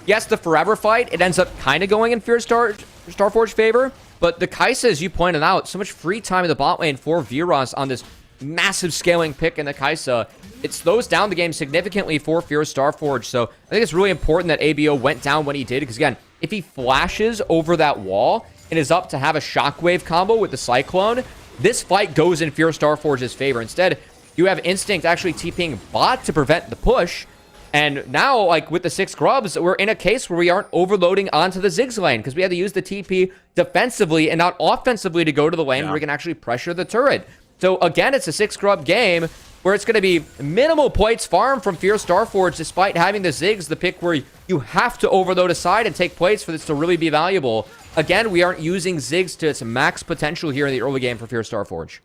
yes, the Forever fight, it ends up kind of going in Fierce Starforge's favor, but the Kai'Sa, as you pointed out, so much free time in the bot lane for Viras on this massive scaling pick in the Kai'Sa. It slows down the game significantly for Fierce Starforge, so I think it's really important that ABO went down when he did, because again, if he flashes over that wall and is up to have a Shockwave combo with the Cyclone, this fight goes in Fierce Starforge's favor. Instead, you have Instinct actually TPing bot to prevent the push, and now, like, with the 6 grubs, we're in a case where we aren't overloading onto the Ziggs lane, because we had to use the TP defensively and not offensively to go to the lane where we can actually pressure the turret. So again, it's a 6 grub game where it's going to be minimal plates farm from Fierce Starforge, despite having the Ziggs, the pick where you have to overload a side and take plates for this to really be valuable. Again, we aren't using Ziggs to its max potential here in the early game for Fierce Starforge.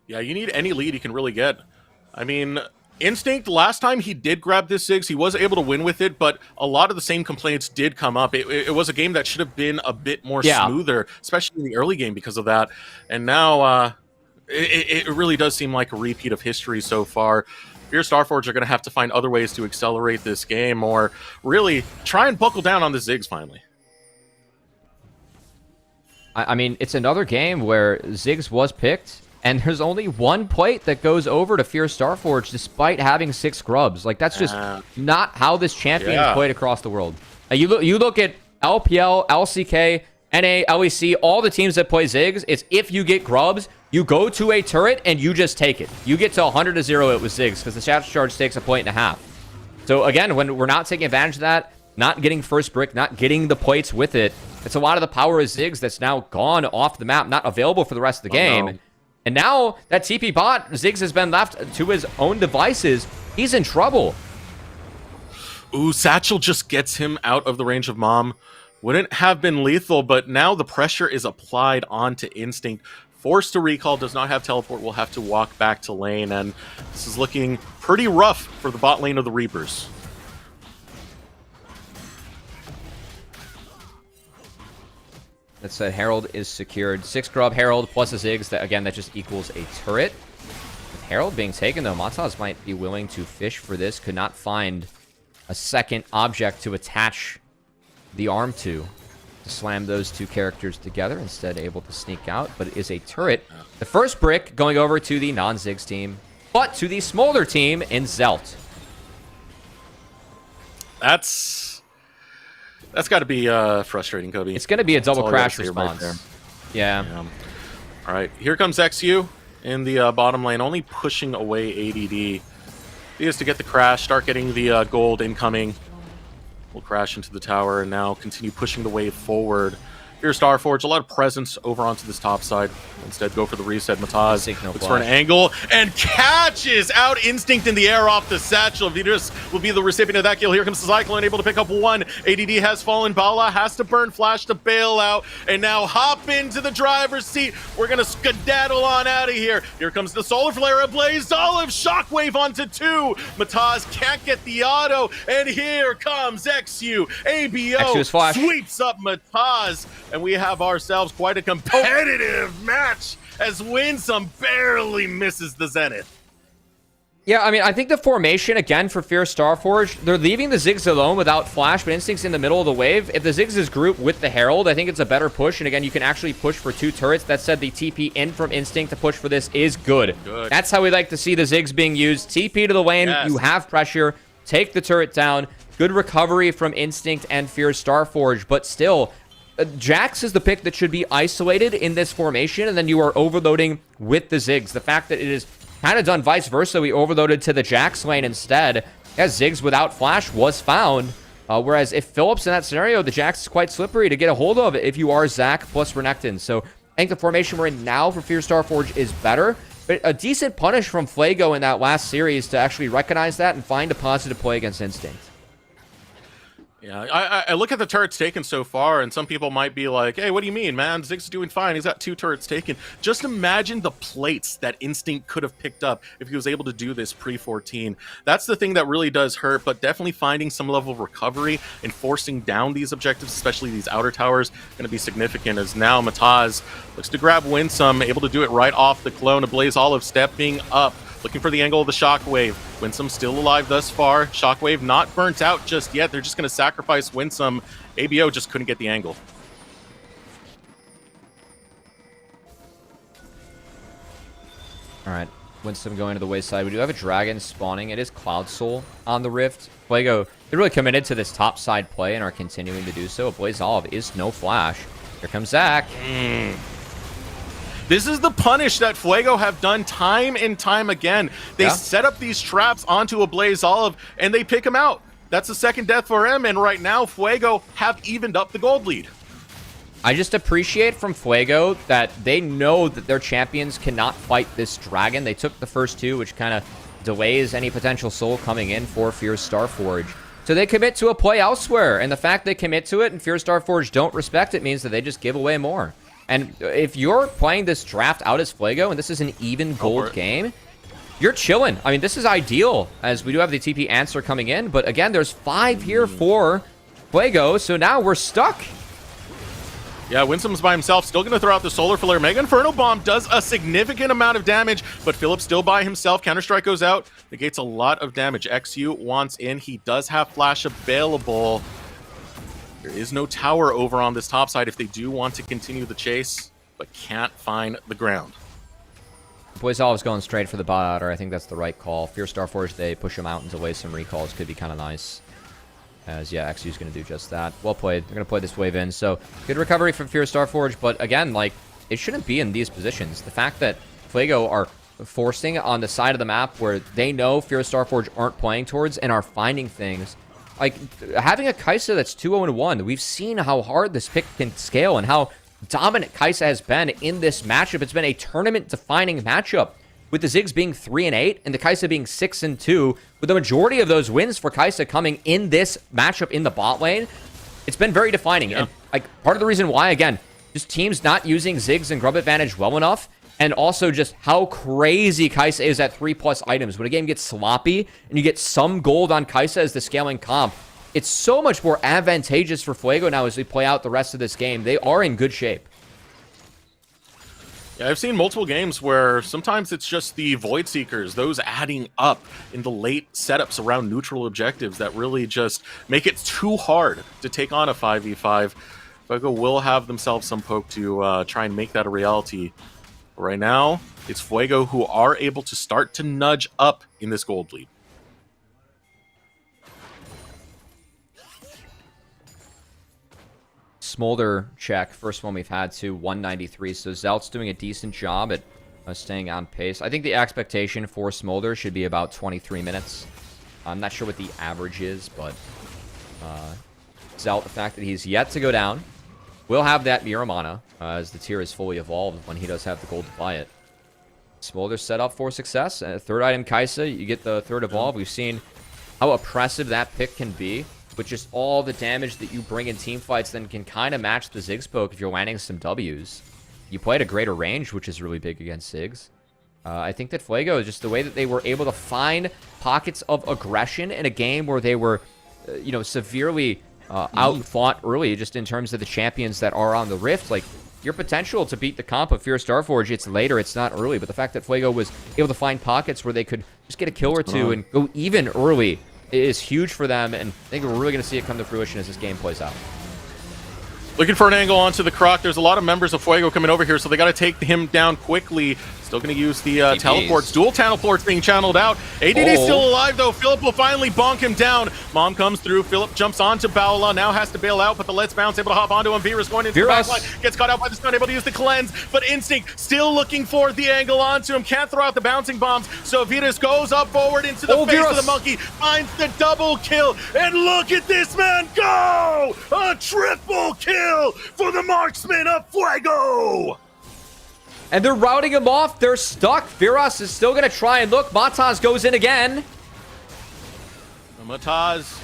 Yeah, you need any lead you can really get. I mean, Instinct, last time he did grab this Ziggs, he was able to win with it, but a lot of the same complaints did come up. It was a game that should have been a bit more smoother, especially in the early game because of that. And now, it really does seem like a repeat of history so far. Fierce Starforge are going to have to find other ways to accelerate this game, or really try and buckle down on the Ziggs finally. I mean, it's another game where Ziggs was picked, and there's only one plate that goes over to Fierce Starforge despite having 6 grubs. Like, that's just not how this champion is played across the world. You look at LPL, LCK, NA, LEC, all the teams that play Ziggs, it's if you get grubs, you go to a turret and you just take it. You get to 100-0 it with Ziggs, because the shadow charge takes a 1.5. So again, when we're not taking advantage of that, not getting first brick, not getting the plates with it, it's a lot of the power of Ziggs that's now gone off the map, not available for the rest of the game. No. And now that TP bot, Ziggs has been left to his own devices. He's in trouble. Ooh, Satchel just gets him out of the range of Mom. Wouldn't have been lethal, but now the pressure is applied onto Instinct. Forced to recall, does not have teleport, will have to walk back to lane, and this is looking pretty rough for the bot lane of the Reapers. That said, Herald is secured. 6 grub Herald plus a Ziggs. That just equals a turret. With Herald being taken, though, Mataz might be willing to fish for this. Could not find a second object to attach the arm to slam those 2 characters together. Instead, able to sneak out, but it is a turret. The first brick going over to the non-Ziggs team, but to the Smolder team in Zelt. That's got to be frustrating, Kobe. It's going to be a double crash response. Right yeah. All right, here comes XU in the bottom lane, only pushing away ADD. He has to get the crash, start getting the gold incoming. We'll crash into the tower and now continue pushing the wave forward. Here's Starforge, a lot of presence over onto this top side. Instead, go for the reset. Mataz looks for an angle and catches out Instinct in the air off the Satchel. Vidus will be the recipient of that kill. Here comes the Cyclone, able to pick up 1. ADD has fallen. Bala has to burn Flash to bail out and now hop into the driver's seat. We're going to skedaddle on out of here. Here comes the Solar Flare, Ablaze Olive, Shockwave onto 2. Mataz can't get the auto, and here comes XU. ABO sweeps up Mataz. And we have ourselves quite a competitive match as Winsome barely misses the Zenith. Yeah, I mean, I think the formation, again, for Fierce Starforge, they're leaving the Ziggs alone without Flash, but Instinct's in the middle of the wave. If the Ziggs is grouped with the Herald, I think it's a better push. And again, you can actually push for 2 turrets. That said, the TP in from Instinct to push for this is good. That's how we like to see the Ziggs being used. TP to the lane, you have pressure, take the turret down. Good recovery from Instinct and Fierce Starforge, but still, Jax is the pick that should be isolated in this formation, and then you are overloading with the Ziggs. The fact that it is kind of done vice versa, we overloaded to the Jax lane instead, as Ziggs without Flash was found. Whereas if Phillips in that scenario, the Jax is quite slippery to get a hold of if you are Zac plus Renekton. So I think the formation we're in now for Fierce Starforge is better, but a decent punish from Flago in that last series to actually recognize that and find a positive play against Instinct. Yeah, I look at the turrets taken so far, and some people might be like, hey, what do you mean, man? Ziggs is doing fine. He's got 2 turrets taken. Just imagine the plates that Instinct could have picked up if he was able to do this pre-14. That's the thing that really does hurt, but definitely finding some level of recovery and forcing down these objectives, especially these outer towers, going to be significant, as now Mataz looks to grab Winsome, able to do it right off the clone. Ablaze Olive stepping up Looking for the angle of the Shockwave. Winsome still alive thus far. Shockwave not burnt out just yet. They're just going to sacrifice Winsome. ABO just couldn't get the angle. All right, Winsome going to the wayside. We do have a dragon spawning. It is Cloud Soul on the Rift. Fuego, they really committed to this top side play and are continuing to do so. Blaze Olive is no flash. Here comes Zach. This is the punish that Fuego have done time and time again. They set up these traps onto a Blaze Olive, and they pick him out. That's the second death for him, and right now, Fuego have evened up the gold lead. I just appreciate from Fuego that they know that their champions cannot fight this dragon. They took the first two, which kind of delays any potential soul coming in for Fierce Starforge. So they commit to a play elsewhere, and the fact they commit to it and Fierce Starforge don't respect it means that they just give away more. And if you're playing this draft out as Fuego, and this is an even gold game, you're chilling. I mean, this is ideal, as we do have the TP answer coming in. But again, there's 5 here for Fuego, so now we're stuck. Yeah, Winsome's by himself, still going to throw out the Solar Flare. Mega Inferno Bomb does a significant amount of damage, but Philip's still by himself. Counter-Strike goes out, negates a lot of damage. XU wants in. He does have Flash available. There is no tower over on this top side if they do want to continue the chase, but can't find the ground. Blaze Olive's going straight for the bot outer. I think that's the right call. Fierce Starforge, they push him out and delay some recalls. Could be kind of nice. As, yeah, XU's going to do just that. Well played. They're going to play this wave in. So, good recovery from Fierce Starforge. But, again, like, it shouldn't be in these positions. The fact that Fuego are forcing on the side of the map where they know Fierce Starforge aren't playing towards and are finding things. Like, having a Kai'Sa that's 2-0-1, we've seen how hard this pick can scale and how dominant Kai'Sa has been in this matchup. It's been a tournament-defining matchup, with the Ziggs being 3-8 and the Kai'Sa being 6-2, with the majority of those wins for Kai'Sa coming in this matchup in the bot lane. It's been very defining. Yeah. And like part of the reason why, again, just teams not using Ziggs and Grub Advantage well enough, and also just how crazy Kai'Sa is at 3+ items. When a game gets sloppy and you get some gold on Kai'Sa as the scaling comp, it's so much more advantageous for Fuego now as we play out the rest of this game. They are in good shape. Yeah, I've seen multiple games where sometimes it's just the Void Seekers, those adding up in the late setups around neutral objectives that really just make it too hard to take on a 5v5. Fuego will have themselves some poke to try and make that a reality. But right now, it's Fuego who are able to start to nudge up in this gold lead. Smolder check, first one we've had to 193, so Zelt's doing a decent job at staying on pace. I think the expectation for Smolder should be about 23 minutes. I'm not sure what the average is, but Zelt, the fact that he's yet to go down, will have that Miramana as the tier is fully evolved when he does have the gold to buy it. Smolder set up for success. Third item Kai'Sa, you get the third evolve. We've seen how oppressive that pick can be. But just all the damage that you bring in team fights then can kind of match the Ziggs poke if you're landing some Ws. You play at a greater range, which is really big against Ziggs. I think that Fuego, just the way that they were able to find pockets of aggression in a game where they were, severely out-fought early, just in terms of the champions that are on the Rift. Like, your potential to beat the comp of Fierce Starforge, it's later, it's not early. But the fact that Fuego was able to find pockets where they could just get a kill or two and go even early is huge for them, and I think we're really going to see it come to fruition as this game plays out. Looking for an angle onto the Croc. There's a lot of members of Fuego coming over here, so they got to take him down quickly. Still going to use the teleports. Dual teleports being channeled out. ADD's still alive, though. Philip will finally bonk him down. Mom comes through. Philip jumps onto Baola. Now has to bail out, but the Let's Bounce able to hop onto him. Virus going into the backline. Gets caught out by the stun, able to use the cleanse, but Instinct still looking for the angle onto him. Can't throw out the bouncing bombs, so Virus goes up forward into the face of the monkey. Finds the double kill, and look at this man go! A triple kill for the marksman of Fuego! And they're routing him off. They're stuck. Viras is still going to try and look. Mataz goes in again. Mataz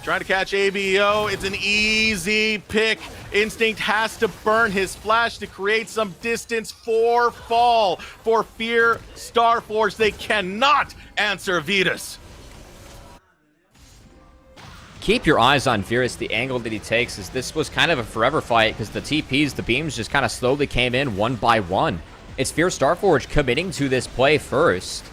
trying to catch ABO. It's an easy pick. Instinct has to burn his flash to create some distance for fall. For Fear Starforge, they cannot answer Vitas. Keep your eyes on Virus. The angle that he takes is this was kind of a forever fight because the TPs, the beams just kind of slowly came in one by one. It's Fear Starforge committing to this play first.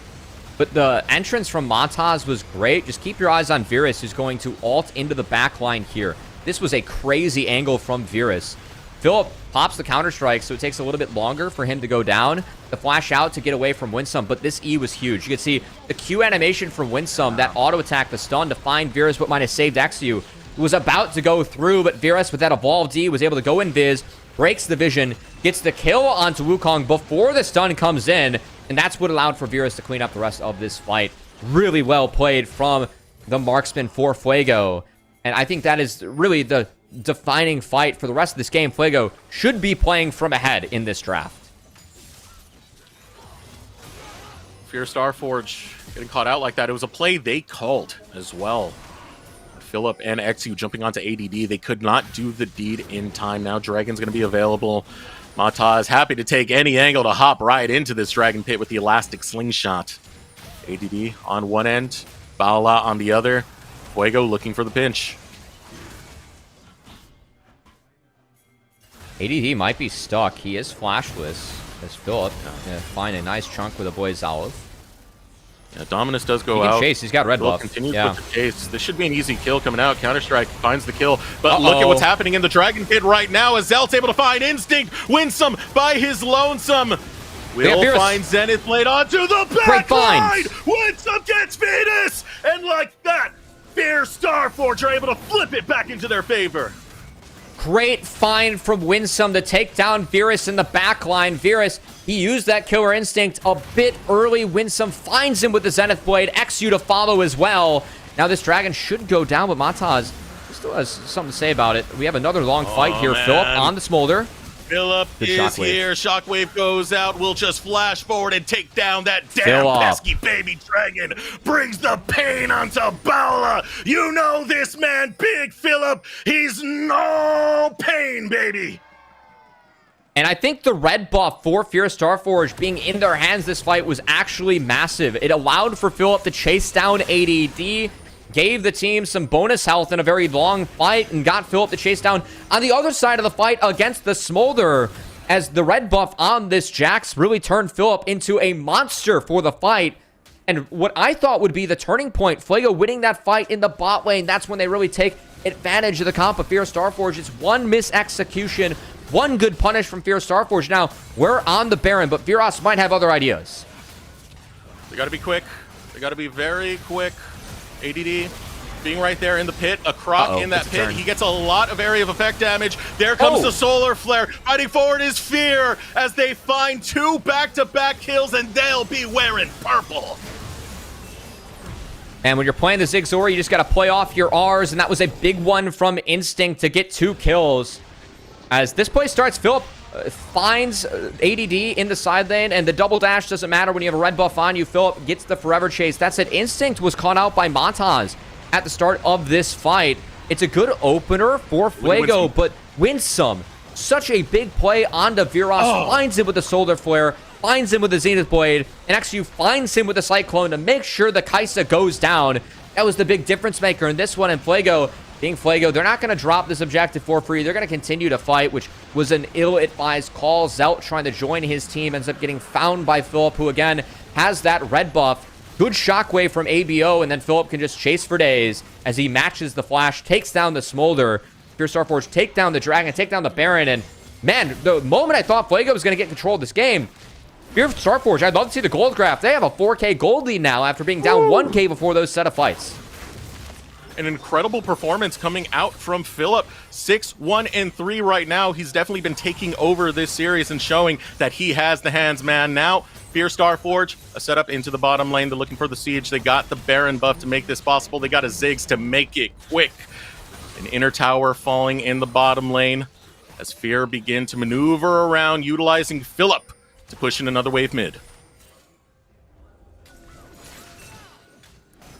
But the entrance from Mataz was great. Just keep your eyes on Virus, who's going to ult into the back line here. This was a crazy angle from Virus. Philip pops the counter-strike, so it takes a little bit longer for him to go down. The flash out to get away from Winsome, but this E was huge. You can see the Q animation from Winsome, that auto-attack, the stun to find Virus, but might have saved XU. Was about to go through, but Virus, with that evolved E, was able to go in Viz, breaks the vision, gets the kill onto Wukong before the stun comes in, and that's what allowed for Virus to clean up the rest of this fight. Really well played from the marksman for Fuego. And I think that is really the defining fight for the rest of this game. Fuego should be playing from ahead in this draft. Fear Starforge getting caught out like that. It was a play they called as well. Philip and XU jumping onto ADD. They could not do the deed in time. Now Dragon's going to be available. Mata is happy to take any angle to hop right into this Dragon Pit with the elastic slingshot. ADD on one end, Bala on the other. Fuego looking for the pinch. ADD might be stuck. He is flashless as Philip. Gonna find a nice chunk with a Bo3s Olive. Yeah, Dominus does go He can out. chase. He's got red buff. Continues Yeah. with the chase. This should be an easy kill coming out. Counter-Strike finds the kill. But look at what's happening in the Dragon Pit right now as Zelt's able to find Instinct. Winsome by his lonesome. Will find Zenith Blade onto the back line. Winsome gets Venus. And like that, Fear Starforge are able to flip it back into their favor. Great find from Winsome to take down Virus in the back line. Virus, he used that killer instinct a bit early. Winsome finds him with the Zenith Blade. XU to follow as well. Now this dragon should go down, but Mataz still has something to say about it. We have another long fight here. Man. Philip on the Smolder. Philip is here. Shockwave goes out. We'll just flash forward and take down that damn pesky baby dragon. Brings the pain onto Bala. You know this man, Big Philip. He's no pain, baby. And I think the red buff for Fear Starforge being in their hands this fight was actually massive. It allowed for Philip to chase down ADD, gave the team some bonus health in a very long fight, and got Philip to chase down on the other side of the fight against the Smolder, as the red buff on this Jax really turned Philip into a monster for the fight. And what I thought would be the turning point, Fuego winning that fight in the bot lane, that's when they really take advantage of the comp of Fear Starforge. It's one misexecution, one good punish from Fear Starforge. Now, we're on the Baron, but Viras might have other ideas. They got to be quick. They got to be very quick. ADD being right there in the pit, a croc in that pit. He gets a lot of area of effect damage. There comes the solar flare. Fighting forward is Fear as they find two back-to-back kills, and they'll be wearing purple. And when you're playing the Zigzor, you just got to play off your Rs, and that was a big one from Instinct to get 2 kills. As this play starts, Philip finds ADD in the side lane, and the double dash doesn't matter when you have a red buff on you. Philip gets the forever chase. That said, Instinct was caught out by Mataz at the start of this fight. It's a good opener for Fuego, but Winsome, such a big play onto Viras, finds him with the solar flare, finds him with the Zenith Blade, and actually finds him with the Cyclone to make sure the Kaisa goes down. That was the big difference maker in this one, and Fuego, being Fuego, they're not going to drop this objective for free. They're going to continue to fight, which was an ill-advised call. Zelt trying to join his team ends up getting found by Philip, who again has that red buff. Good shockwave from ABO, and then Philip can just chase for days as he matches the flash, takes down the Smolder. Fear Starforge take down the Dragon, take down the Baron, and man, the moment I thought Fuego was going to get control of this game, Fear Starforge, I'd love to see the gold graph. They have a 4K gold lead now after being down 1K before those set of fights. An incredible performance coming out from Philip. 6-1-3 right now. He's definitely been taking over this series and showing that he has the hands, man. Now, Fear Starforge, a setup into the bottom lane. They're looking for the siege. They got the Baron buff to make this possible. They got a Ziggs to make it quick. An inner tower falling in the bottom lane as Fear begin to maneuver around, utilizing Philip to push in another wave mid.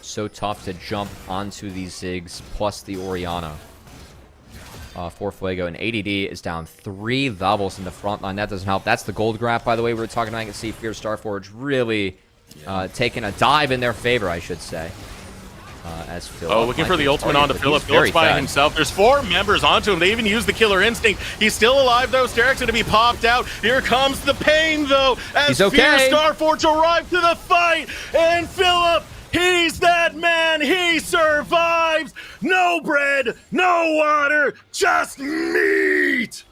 So tough to jump onto these Ziggs plus the Orianna for Fuego. And ADD is down 3 levels in the front line. That doesn't help. That's the gold graph, by the way, we were talking about. I can see Fear Starforge really taking a dive in their favor, I should say. as Philip. Oh, looking for the ultimate onto Philip. Philip's by himself. There's 4 members onto him. They even use the killer instinct. He's still alive, though. Sterek's going to be popped out. Here comes the pain, though, as He's okay. Fear Starforge arrive to the fight. And Philip, he's that man. He survives. No bread, no water, just meat.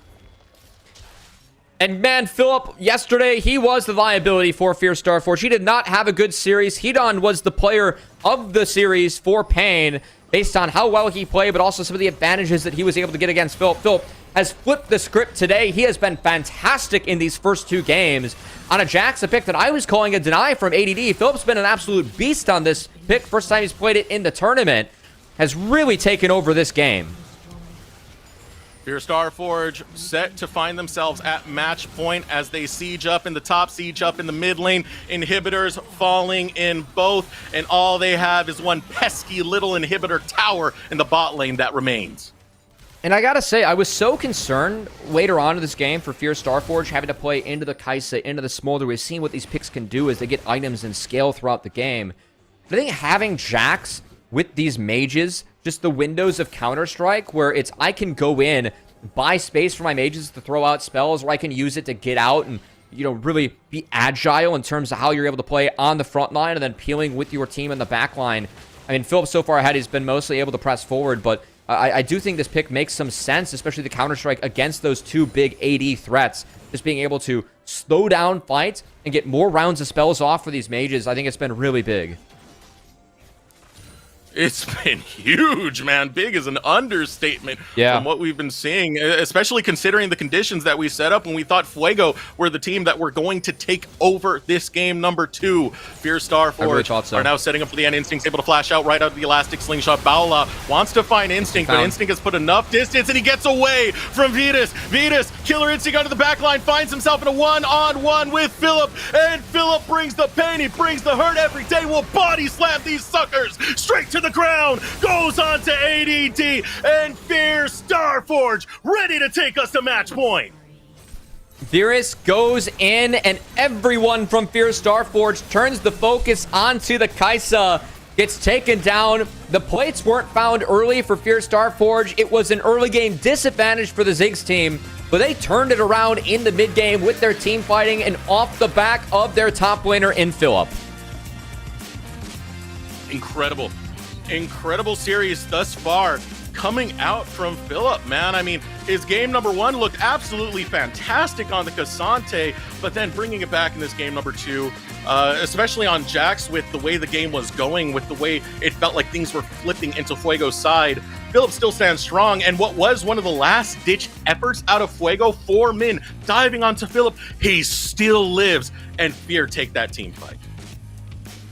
And man, Philip, yesterday, he was the liability for Fear Starforge. He did not have a good series. Hedon was the player of the series for Pain, based on how well he played, but also some of the advantages that he was able to get against Philip. Philip has flipped the script today. He has been fantastic in these first 2 games. On a Jax, a pick that I was calling a deny from ADD, Philip's been an absolute beast on this pick. First time he's played it in the tournament. Has really taken over this game. Fear Starforge set to find themselves at match point as they siege up in the top, siege up in the mid lane. Inhibitors falling in both, and all they have is one pesky little inhibitor tower in the bot lane that remains. And I gotta say, I was so concerned later on in this game for Fear Starforge having to play into the Kaisa, into the Smolder. We've seen what these picks can do as they get items and scale throughout the game. But I think having Jax with these mages, just the windows of Counter-Strike, where it's I can go in, buy space for my mages to throw out spells, or I can use it to get out and, you know, really be agile in terms of how you're able to play on the front line and then peeling with your team in the back line. I mean, Philip so far ahead, he's been mostly able to press forward, but I do think this pick makes some sense, especially the Counter-Strike against those 2 big AD threats. Just being able to slow down fights and get more rounds of spells off for these mages, I think it's been really big. It's been huge, man. Big is an understatement from what we've been seeing, especially considering the conditions that we set up when we thought Fuego were the team that were going to take over this game number 2. Fear Starforge are now setting up for the end. Instinct's able to flash out right out of the Elastic Slingshot. Baula wants to find Instinct, but Instinct has put enough distance, and he gets away from Vetus. Vetus, Killer Instinct onto the back line, finds himself in a one-on-one with Philip, and Philip brings the pain, he brings the hurt every day. Will body slam these suckers straight to the ground, goes on to ADD, and Fear Starforge ready to take us to match point. Virus goes in, and everyone from Fear Starforge turns the focus onto the Kaisa. Gets taken down. The plates weren't found early for Fear Starforge. It was an early game disadvantage for the Ziggs team, but they turned it around in the mid game with their team fighting and off the back of their top laner in Philip. Incredible series thus far coming out from Philip, man. I mean, his game number 1 looked absolutely fantastic on the Cassante, but then bringing it back in this game number 2, especially on Jax, with the way the game was going, with the way it felt like things were flipping into Fuego's side, Philip still stands strong, and what was one of the last-ditch efforts out of Fuego, 4 men diving onto Philip, he still lives, and Fear take that team fight.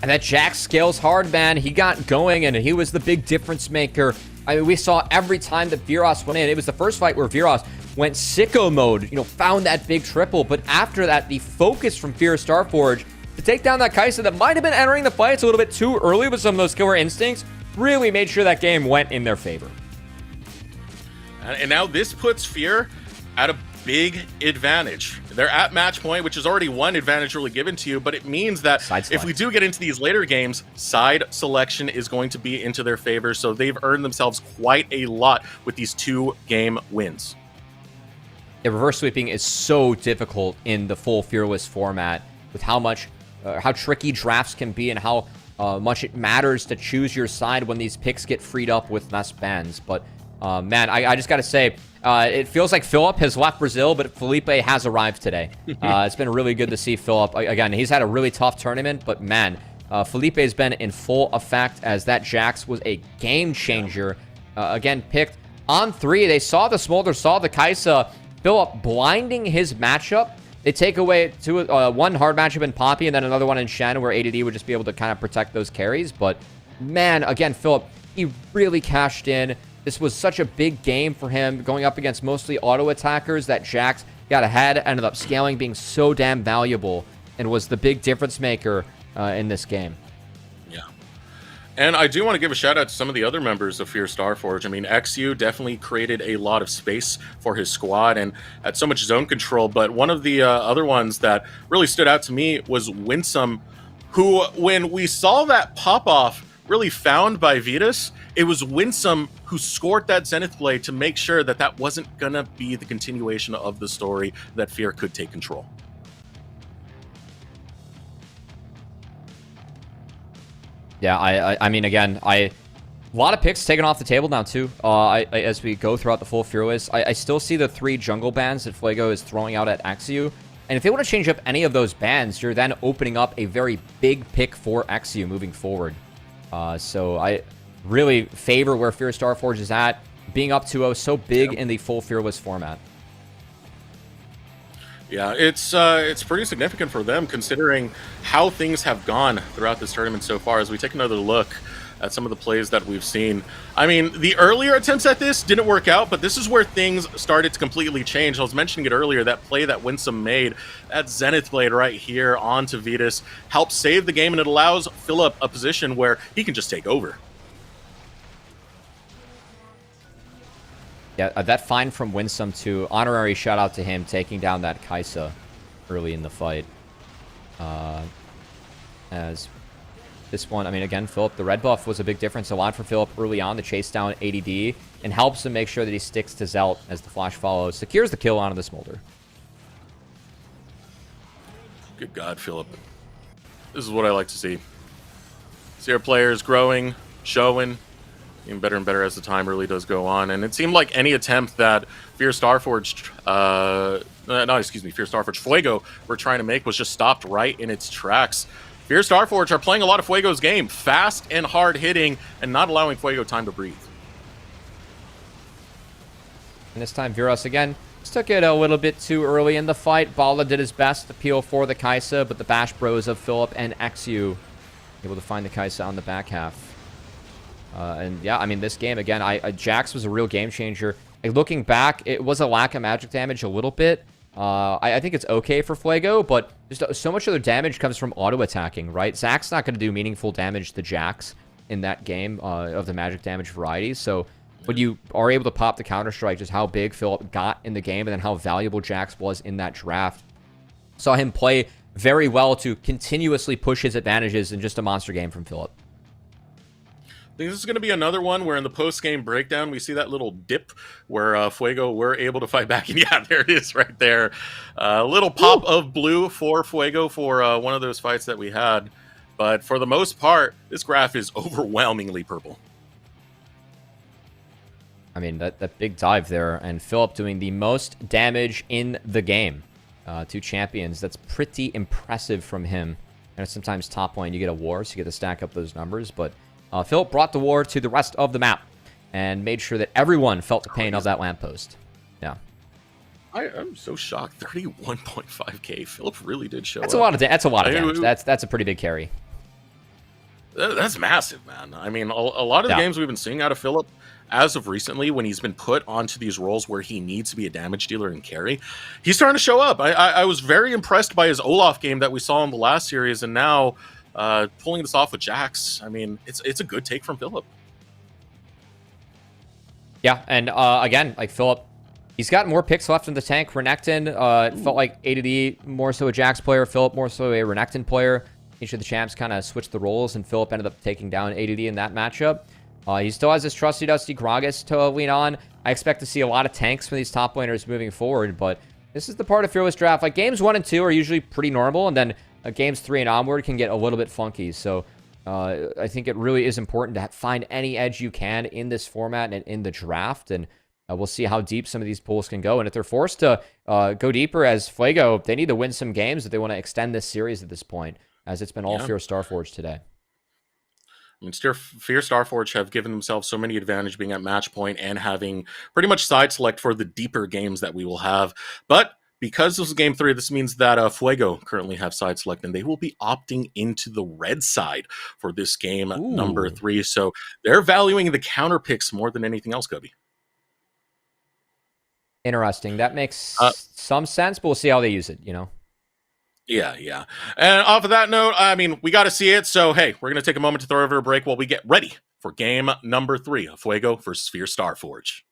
And that Jax scales hard, man. He got going, and he was the big difference maker. I mean, we saw every time that Viros went in. It was the first fight where Viros went sicko mode, you know, found that big triple. But after that, the focus from Fear Starforge to take down that Kaisa that might have been entering the fights a little bit too early with some of those killer instincts really made sure that game went in their favor. And now this puts Fear at a big advantage. They're at match point, which is already one advantage really given to you, but it means that if we do get into these later games, side selection is going to be into their favor, so they've earned themselves quite a lot with these 2-game wins. Yeah, reverse sweeping is so difficult in the full Fearless format with how tricky drafts can be and how much it matters to choose your side when these picks get freed up with less bans. But man, I just gotta say, it feels like Philip has left Brazil, but Felipe has arrived today. It's been really good to see Philip. Again, he's had a really tough tournament, but man, Felipe has been in full effect as that Jax was a game changer. Again, picked on 3. They saw the Smolder, saw the Kaisa. Philip blinding his matchup. They take away one hard matchup in Poppy and then another one in Shen where ADD would just be able to kind of protect those carries. But man, again, Philip, he really cashed in. This was such a big game for him, going up against mostly auto attackers that Jax got ahead, ended up scaling, being so damn valuable, and was the big difference maker in this game. Yeah. And I do want to give a shout out to some of the other members of Fear Starforge. I mean, XU definitely created a lot of space for his squad and had so much zone control, but one of the other ones that really stood out to me was Winsome, who, when we saw that pop-off really found by Vitas. It was Winsome who scored that Zenith play to make sure that that wasn't gonna be the continuation of the story, that Fear could take control. Yeah, I mean, again, a lot of picks taken off the table now, too. As we go throughout the full Fearless, I still see the 3 jungle bans that Fuego is throwing out at Axiu. And if they want to change up any of those bans, you're then opening up a very big pick for Axiu moving forward. So I really favor where Fear Starforge is at, being up 2-0 so big in the full Fearless format. Yeah, it's pretty significant for them considering how things have gone throughout this tournament so far. As we take another look at some of the plays that we've seen, I mean, the earlier attempts at this didn't work out, but this is where things started to completely change. I was mentioning it earlier, that play that Winsome made, that Zenith blade right here onto Vitas, helps save the game, and it allows Philip a position where he can just take over. Yeah, that find from Winsome, too. Honorary shout out to him taking down that Kaisa early in the fight. As this one, I mean, again, Philip, the red buff was a big difference. A lot for Philip early on to chase down ADD and helps him make sure that he sticks to Zelt as the flash follows. Secures the kill onto the Smolder. Good God, Philip. This is what I like to see. See our players growing, showing, getting better and better as the time really does go on. And it seemed like any attempt that Fear Starforge, Fear Starforge, Fuego were trying to make was just stopped right in its tracks. Fear Starforge are playing a lot of Fuego's game, fast and hard hitting, and not allowing Fuego time to breathe. And this time, Viras again just took it a little bit too early in the fight. Bala did his best to peel for the Kaisa, but the Bash Bros of Philip and Axiu able to find the Kaisa on the back half. And yeah, I mean, this game, again, Jax was a real game changer. Like, looking back, it was a lack of magic damage a little bit. I think it's okay for Fuego, but just so much of their damage comes from auto-attacking, right? Zach's not going to do meaningful damage to Jax in that game of the magic damage variety. So when you are able to pop the Counter-Strike, just how big Philip got in the game and then how valuable Jax was in that draft. Saw him play very well to continuously push his advantages in just a monster game from Philip. I think this is going to be another one where in the post-game breakdown, we see that little dip where Fuego were able to fight back. And yeah, there it is right there. A little pop of blue for Fuego for one of those fights that we had. But for the most part, this graph is overwhelmingly purple. I mean, that big dive there. And Philip doing the most damage in the game to champions. That's pretty impressive from him. And sometimes top lane, you get a war, so you get to stack up those numbers. But Philip brought the war to the rest of the map and made sure that everyone felt the pain of that lamppost. Yeah. I'm so shocked. 31.5k. Philip really did show that's up. That's a lot of damage. That's a pretty big carry. That's massive, man. I mean, a lot of the games we've been seeing out of Philip as of recently, when he's been put onto these roles where he needs to be a damage dealer and carry, he's starting to show up. I was very impressed by his Olaf game that we saw in the last series, and now pulling this off with Jax, I mean, it's a good take from Philip. Yeah, and again, like Philip, he's got more picks left in the tank. Renekton, it felt like ADD more so a Jax player, Philip more so a Renekton player. Each of the champs kind of switched the roles, and Philip ended up taking down ADD in that matchup. He still has his trusty dusty Gragas to lean on. I expect to see a lot of tanks from these top laners moving forward, but this is the part of Fearless Draft. Like, games 1 and 2 are usually pretty normal, and then games 3 and onward can get a little bit funky. So I think it really is important to find any edge you can in this format and in the draft, and we'll see how deep some of these pools can go. And if they're forced to go deeper as Fuego, they need to win some games if they want to extend this series at this point, as it's been all Fear Starforge today. I mean, Fear Starforge have given themselves so many advantage being at match point and having pretty much side select for the deeper games that we will have. But because this is game 3, this means that Fuego currently have side select, and they will be opting into the red side for this game number 3. So they're valuing the counter picks more than anything else, Kobe. Interesting. That makes some sense, but we'll see how they use it, you know? Yeah. And off of that note, I mean, we got to see it. So, hey, we're going to take a moment to throw over a break while we get ready for game number 3 of Fuego versus Fear Starforge.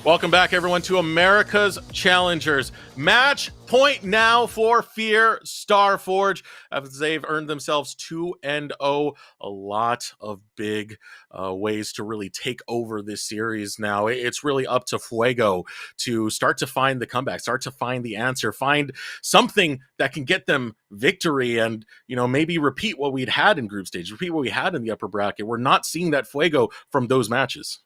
Welcome back, everyone, to America's Challengers. Match point now for Fear Starforge, as they've earned themselves 2-0. A lot of big ways to really take over this series now. It's really up to Fuego to start to find the comeback, start to find the answer, find something that can get them victory, and maybe repeat what we'd had in group stage, repeat what we had in the upper bracket. We're not seeing that Fuego from those matches.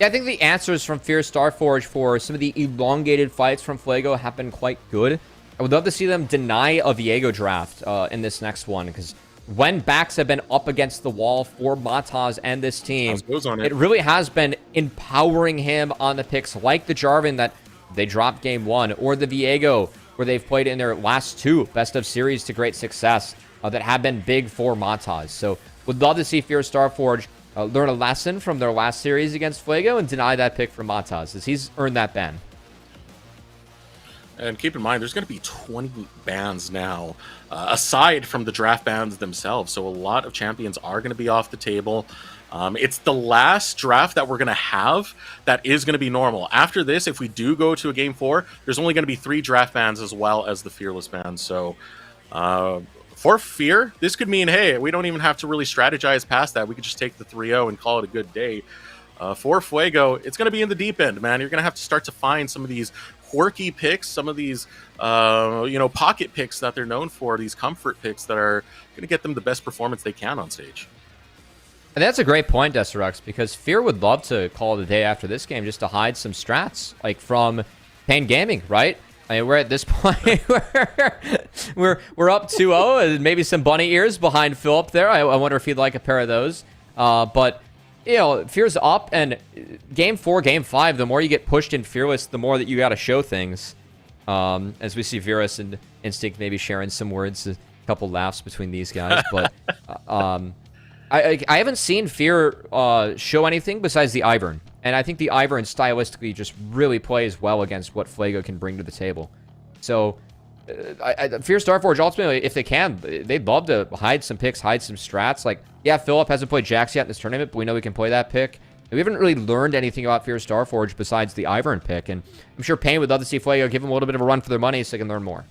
Yeah, I think the answers from Fierce Starforge for some of the elongated fights from Fuego have been quite good. I would love to see them deny a Viego draft in this next one, because when backs have been up against the wall for Mataz and this team, it really has been empowering him on the picks like the Jarvan that they dropped game 1, or the Viego where they've played in their last 2 best of series to great success that have been big for Mataz. So would love to see Fierce Starforge learn a lesson from their last series against Fuego and deny that pick from Mataz, as he's earned that ban. And keep in mind, there's going to be 20 bans now, aside from the draft bans themselves. So a lot of champions are going to be off the table. It's the last draft that we're going to have that is going to be normal. After this, if we do go to a game 4, there's only going to be 3 draft bans as well as the Fearless ban. So for Fear, this could mean, hey, we don't even have to really strategize past that. We could just take the 3-0 and call it a good day. For Fuego, it's going to be in the deep end, man. You're going to have to start to find some of these quirky picks, some of these, pocket picks that they're known for, these comfort picks that are going to get them the best performance they can on stage. And that's a great point, Desterux, because Fear would love to call the day after this game just to hide some strats, like from Pain Gaming, right? I mean, we're at this point where we're up 2-0, and maybe some bunny ears behind Philip there. I wonder if he'd like a pair of those. But, Fear's up, and game 4, game 5, the more you get pushed in Fearless, the more that you got to show things. As we see Virus and Instinct maybe sharing some words, a couple laughs between these guys. But I haven't seen Fear show anything besides the Ivern. And I think the Ivern stylistically just really plays well against what Fuego can bring to the table. So, Fear Starforge, ultimately, if they can, they'd love to hide some picks, hide some strats. Like, yeah, Philip hasn't played Jax yet in this tournament, but we know we can play that pick. We haven't really learned anything about Fear Starforge besides the Ivern pick. And I'm sure Pain would love to see Fuego give them a little bit of a run for their money so they can learn more.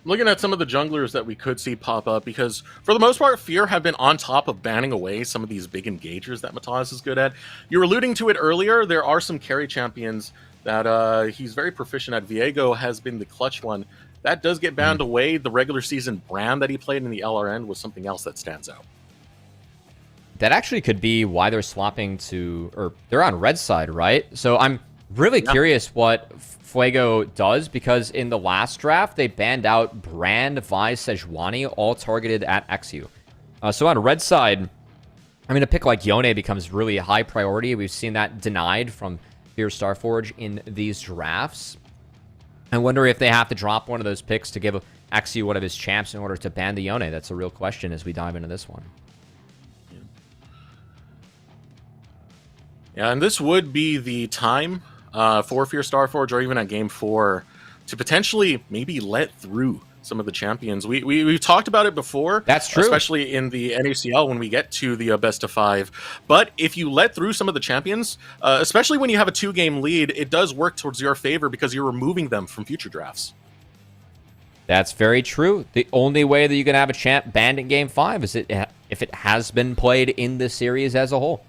Looking at some of the junglers that we could see pop up, because for the most part, Fear have been on top of banning away some of these big engagers that Mataz is good at. You were alluding to it earlier. There are some carry champions that he's very proficient at. Viego has been the clutch one. That does get banned away. The regular season brand that he played in the LRN was something else that stands out. That actually could be why they're swapping to, or they're on red side, right? So I'm really curious what Fuego does, because in the last draft, they banned out Brand, Vi, Sejuani, all targeted at XU. So on red side, I mean, a pick like Yone becomes really a high priority. We've seen that denied from Fear Starforge in these drafts. I wonder if they have to drop one of those picks to give XU one of his champs in order to ban the Yone. That's a real question as we dive into this one. Yeah, and this would be the time for Fear Starforge, or even at game 4, to potentially maybe let through some of the champions. We've talked about it before. That's true. Especially in the NACL when we get to the best of 5. But if you let through some of the champions, especially when you have a 2-game lead, it does work towards your favor because you're removing them from future drafts. That's very true. The only way that you can have a champ banned in game 5 is if it has been played in the series as a whole.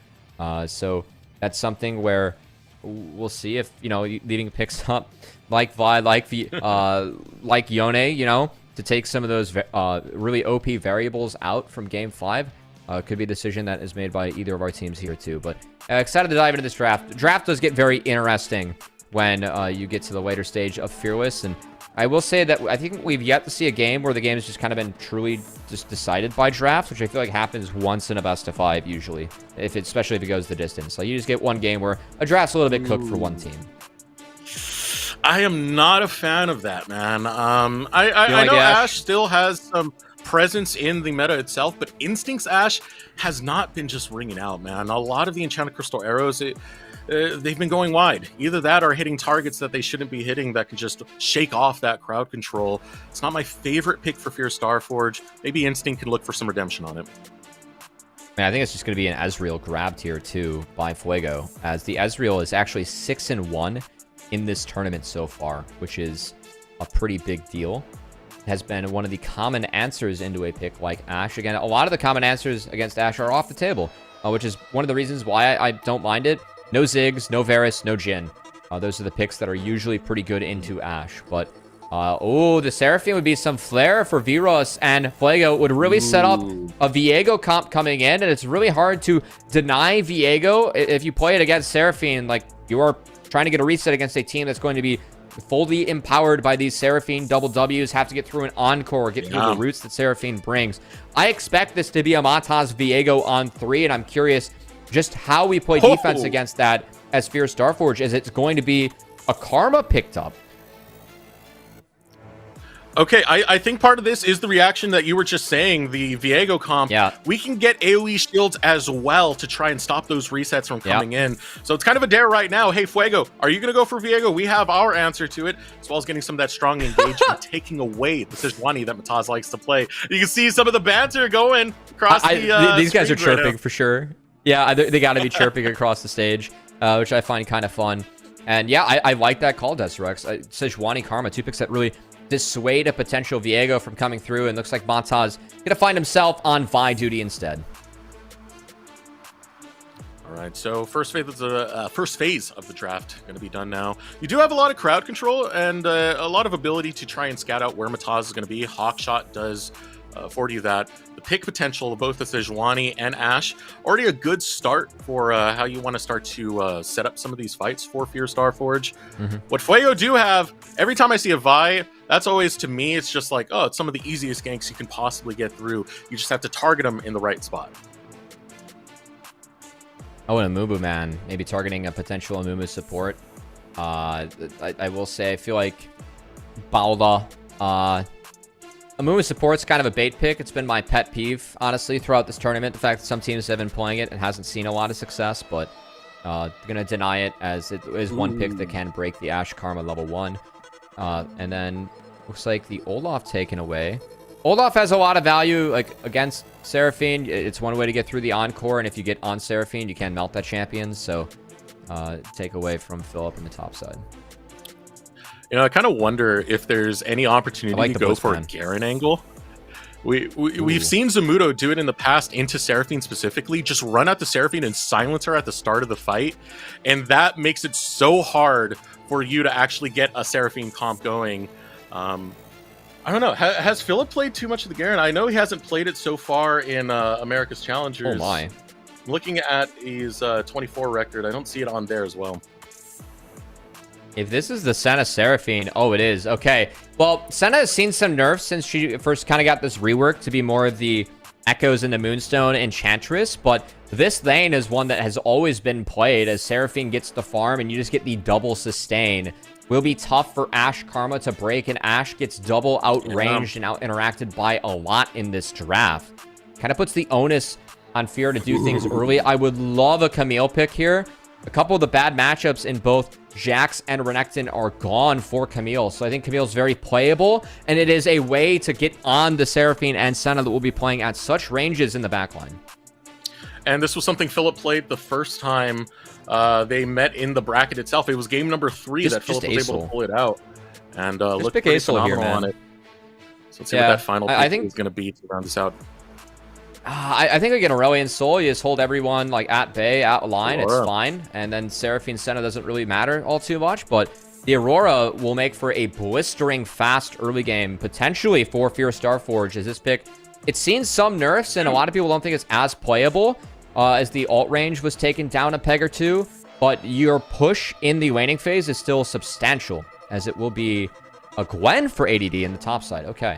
So that's something where we'll see if, leading picks up like Vi, like Yone, to take some of those really OP variables out from game 5. Could be a decision that is made by either of our teams here too. But excited to dive into this draft. The draft does get very interesting when you get to the later stage of Fearless. And I will say that I think we've yet to see a game where the game has just kind of been truly just decided by drafts, which I feel like happens once in a best of 5 usually, especially if it goes the distance. Like, you just get one game where a draft's a little bit cooked for one team. I am not a fan of that, man. I know Ashe still has some presence in the meta itself, but Instinct's Ashe has not been just ringing out, man. A lot of the Enchanted Crystal arrows, they've been going wide. Either that or hitting targets that they shouldn't be hitting that can just shake off that crowd control. It's not my favorite pick for Fear Starforge. Maybe Instinct can look for some redemption on it. I think it's just going to be an Ezreal grabbed here too by Fuego, as the Ezreal is actually 6-1 in this tournament so far, which is a pretty big deal. It has been one of the common answers into a pick like Ashe. Again, a lot of the common answers against Ashe are off the table, which is one of the reasons why I don't mind it. No Ziggs, no Varus, no Jhin. Those are the picks that are usually pretty good into Ashe. But, oh, the Seraphine would be some flair for Viros, and Fuego would really set up a Viego comp coming in, and it's really hard to deny Viego if you play it against Seraphine. Like, you are trying to get a reset against a team that's going to be fully empowered by these Seraphine double Ws, have to get through an encore, get through the roots that Seraphine brings. I expect this to be a Mataz Viego on 3, and I'm curious just how we play defense against that as Fierce Starforge. Is it's going to be a Karma picked up? Okay, I think part of this is the reaction that you were just saying, the Viego comp. Yeah. We can get AoE shields as well to try and stop those resets from coming in. So it's kind of a dare right now. Hey, Fuego, are you going to go for Viego? We have our answer to it, as well as getting some of that strong engagement, taking away the Sejuani that Mataz likes to play. You can see some of the banter going across these guys are chirping right for sure. Yeah, they got to be chirping across the stage, which I find kind of fun. And yeah, I like that call, Desrex. Sejuani Karma, 2 picks that really dissuade a potential Viego from coming through, and looks like Mataz gonna find himself on Vi duty instead. All right, so first phase of the draft going to be done now. You do have a lot of crowd control and a lot of ability to try and scout out where Mataz is going to be. Hawkshot does afford you that. The pick potential of both the Sejuani and Ashe, already a good start for how you want to start to set up some of these fights for Fierce Starforge. What Fuego do have, every time I see a Vi, that's always, to me, it's just like, oh, it's some of the easiest ganks you can possibly get through. You just have to target them in the right spot. Oh, and Amumu, man. Maybe targeting a potential Amumu support. I will say, I feel like Balda, Amumu support's kind of a bait pick. It's been my pet peeve, honestly, throughout this tournament. The fact that some teams have been playing it and hasn't seen a lot of success, but gonna deny it, as it is one pick that can break the Ashe Karma level 1. And then looks like the Olaf taken away. Olaf has a lot of value, like, against Seraphine. It's one way to get through the encore, and if you get on Seraphine, you can melt that champion. So take away from Philip in the top side. You know, I kind of wonder if there's any opportunity to go for a Garen angle. We've seen Zamudo do it in the past into Seraphine specifically. Just run out to Seraphine and silence her at the start of the fight. And that makes it so hard for you to actually get a Seraphine comp going. I don't know. Has Philip played too much of the Garen? I know he hasn't played it so far in America's Challengers. Oh my. Looking at his 24 record, I don't see it on there as well. If this is the Senna Seraphine, oh, it is. Okay. Well, Senna has seen some nerfs since she first kind of got this rework to be more of the Echoes in the Moonstone Enchantress, but this lane is one that has always been played as Seraphine gets the farm and you just get the double sustain. Will be tough for Ashe Karma to break, and Ashe gets double outranged and out-interacted by a lot in this draft. Kind of puts the onus on Fear to do things early. I would love a Camille pick here. A couple of the bad matchups in both Jax and Renekton are gone for Camille, so I think Camille's very playable, and it is a way to get on the Seraphine and Senna that will be playing at such ranges in the backline. And this was something Philip played the first time they met in the bracket itself. It was game number 3 that Philip was able to pull it out, and looked pretty phenomenal on it. So let's see what that final pick is going to be to round this out. I think again, Aurelion Sol, you just hold everyone like at bay, at line, it's fine. And then Seraphine Senna doesn't really matter all too much, but the Aurora will make for a blistering fast early game, potentially for Fierce Starforge, as this pick, it's seen some nerfs, and a lot of people don't think it's as playable as the alt range was taken down a peg or two, but your push in the laning phase is still substantial, as it will be a Gwen for ADD in the top side. Okay.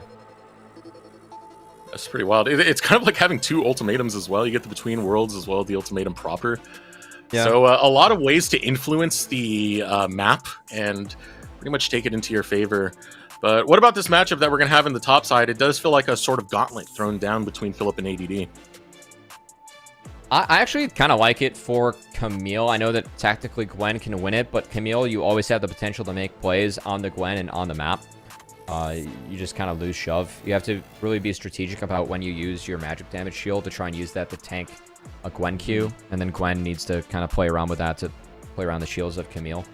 That's pretty wild. It's kind of like having 2 ultimatums as well. You get the Between Worlds as well as the ultimatum proper. Yeah. So a lot of ways to influence the map and pretty much take it into your favor. But what about this matchup that we're going to have in the top side? It does feel like a sort of gauntlet thrown down between Philip and ADD. I actually kind of like it for Camille. I know that tactically Gwen can win it, but Camille, you always have the potential to make plays on the Gwen and on the map. You just kind of lose shove. You have to really be strategic about when you use your magic damage shield to try and use that to tank a Gwen Q, and then Gwen needs to kind of play around with that to play around the shields of Camille.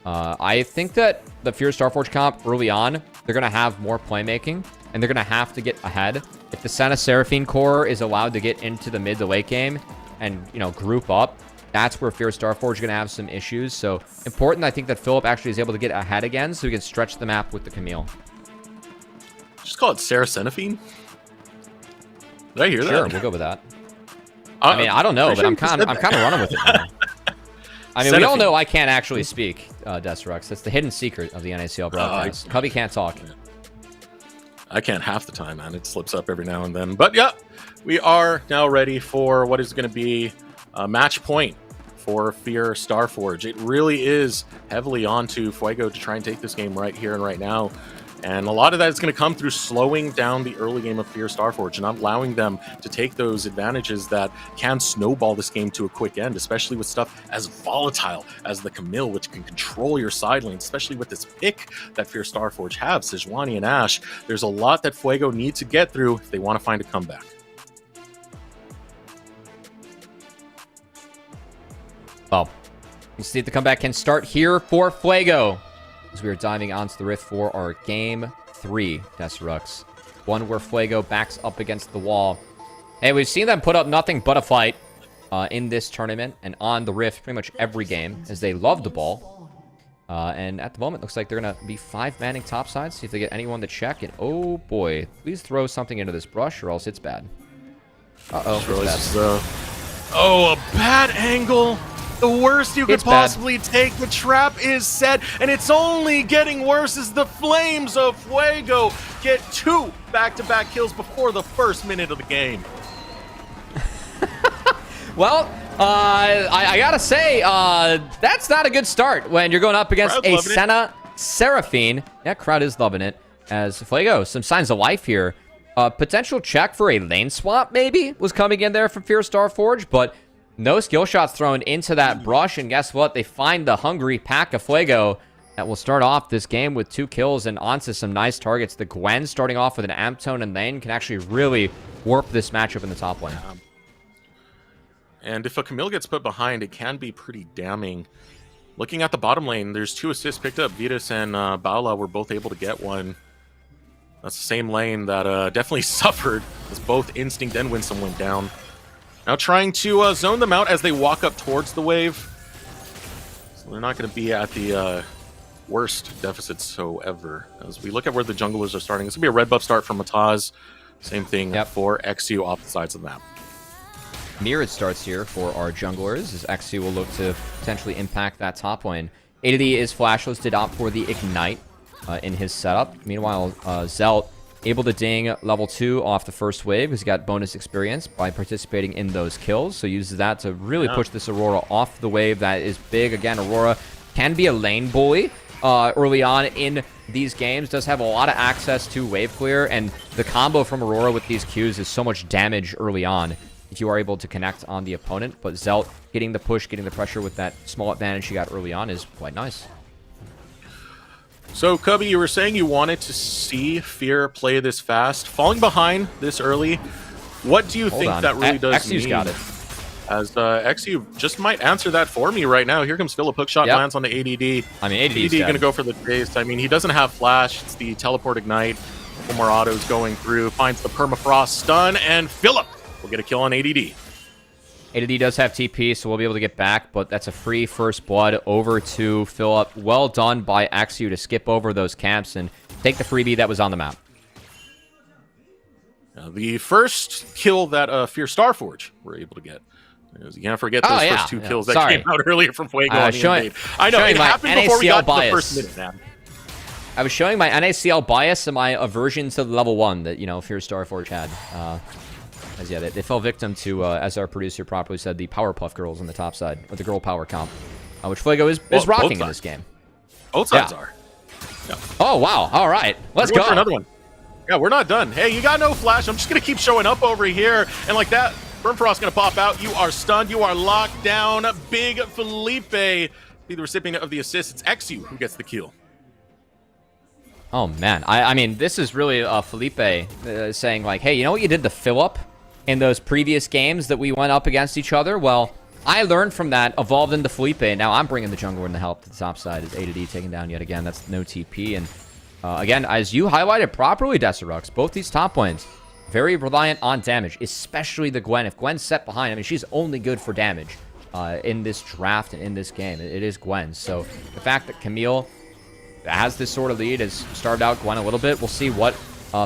I think that the Fierce Starforge comp early on, they're going to have more playmaking, and they're going to have to get ahead. If the Senna Seraphine core is allowed to get into the mid to late game and, you know, group up, that's where Fierce Starforge is going to have some issues. So important, I think, that Philip actually is able to get ahead again so he can stretch the map with the Camille. Just call it Sarah Seraphine. Did I hear that? Sure, we'll go with that. I mean, I don't know, but I'm kind of running with it now. I mean, we all know I can't actually speak, Destrux. That's the hidden secret of the NACL broadcast. Cubby can't talk. I can't half the time, man. It slips up every now and then. But yeah, we are now ready for what is going to be a match point for Fear Starforge. It really is heavily onto Fuego to try and take this game right here and right now. And a lot of that is going to come through slowing down the early game of Fear Starforge and not allowing them to take those advantages that can snowball this game to a quick end, especially with stuff as volatile as the Camille, which can control your side lanes, especially with this pick that Fear Starforge have, Sejuani and Ashe. There's a lot that Fuego needs to get through if they want to find a comeback. Well, you see if the comeback can start here for Fuego, as we are diving onto the Rift for our Game 3, Destrux. One where Fuego backs up against the wall. Hey, we've seen them put up nothing but a fight in this tournament and on the Rift pretty much every game, as they love the ball. And at the moment, looks like they're going to be 5-manning topside, see if they get anyone to check. And oh boy, please throw something into this brush or else it's bad. Oh, a bad angle. The worst you could possibly take. The trap is set, and it's only getting worse as the Flames of Fuego get 2 back-to-back kills before the first minute of the game. Well, I gotta say, that's not a good start when you're going up against a Senna Seraphine. Yeah, crowd is loving it. As Fuego, some signs of life here. Potential check for a lane swap, maybe, was coming in there from Fierce Starforge, but no skill shots thrown into that brush, and guess what? They find the hungry pack of Fuego that will start off this game with 2 kills and onto some nice targets. The Gwen starting off with an Amtone and lane can actually really warp this matchup in the top lane. And if a Camille gets put behind, it can be pretty damning. Looking at the bottom lane, there's 2 assists picked up. Vitas and Baula were both able to get one. That's the same lane that definitely suffered as both Instinct and Winsome went down. Now trying to zone them out as they walk up towards the wave. So they're not going to be at the worst deficits so ever. As we look at where the junglers are starting, it's going to be a red buff start from Mataz. Same thing for XU off the sides of the map. Mirrored starts here for our junglers, as XU will look to potentially impact that top lane. ADD is flashless, did opt for the Ignite in his setup. Meanwhile, Zelt able to ding level 2 off the first wave because he got bonus experience by participating in those kills. So uses that to really push this Aurora off the wave. That is big. Again, Aurora can be a lane bully early on in these games. Does have a lot of access to wave clear. And the combo from Aurora with these Qs is so much damage early on if you are able to connect on the opponent. But Zelt getting the push, getting the pressure with that small advantage he got early on is quite nice. So, Cubby, you were saying you wanted to see Fear play this fast. Falling behind this early, what do you think that really does mean? XU's got it. As XU just might answer that for me right now. Here comes Philip. Hookshot lands on the ADD. I mean, ADD's going to go for the chase. I mean, he doesn't have flash. It's the teleport ignite. One more autos going through. Finds the permafrost stun, and Philip will get a kill on ADD. ADD does have TP, so we'll be able to get back, but that's a free first blood over to Philip. Well done by XU to skip over those camps and take the freebie that was on the map. The first kill that Fear Starforge were able to get. You can't forget those first 2 kills that came out earlier from Fuego on the invade. I know, it happened before we got to the first minute, man. I was showing my NACL bias and my aversion to level 1 that, you know, Fear Starforge had. As yeah, they fell victim to, as our producer properly said, the Powerpuff Girls on the top side, or the girl power comp, which Fuego is rocking in this game. Both sides are. Yeah. Oh, wow. All right. Let's go. For another one. Yeah, we're not done. Hey, you got no flash. I'm just going to keep showing up over here. And like that, Burnfrost going to pop out. You are stunned. You are locked down. Big Felipe be the recipient of the assist. It's XU who gets the kill. Oh, man. I mean, this is really Felipe saying, like, hey, you know what you did to Philip? in those previous games that we went up against each other. Well, I learned from that, evolved into Felipe. Now I'm bringing the jungler in the help to the top side as A to D taken down yet again. That's no TP. And again, as you highlighted properly, Desirux, both these top lanes, very reliant on damage, especially the Gwen. If Gwen's set behind, I mean, she's only good for damage in this draft and in this game. It is Gwen. So the fact that Camille has this sort of lead has starved out Gwen a little bit. We'll see what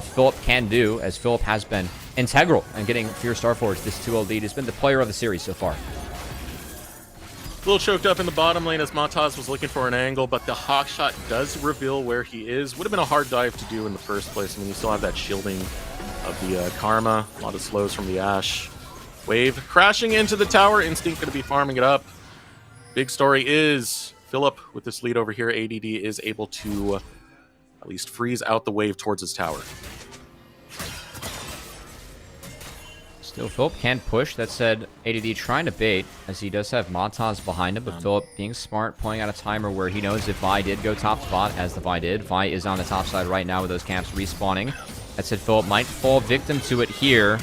Philip can do, as Philip has been integral in getting Fierce Starforge this 2-0 lead. He's been the player of the series so far. A little choked up in the bottom lane as Mataz was looking for an angle, but the hawk shot does reveal where he is. Would have been a hard dive to do in the first place. I mean, you still have that shielding of the Karma. A lot of slows from the Ashe. Wave crashing into the tower. Instinct going to be farming it up. Big story is Philip, with this lead over here, ADD is able to at least freeze out the wave towards his tower. Still, Philip can push. That said, ADD trying to bait, as he does have Mataz behind him, but Philip being smart, pulling out a timer where he knows if Vi did go top spot, as the Vi did. Vi is on the top side right now with those camps respawning. That said, Philip might fall victim to it here.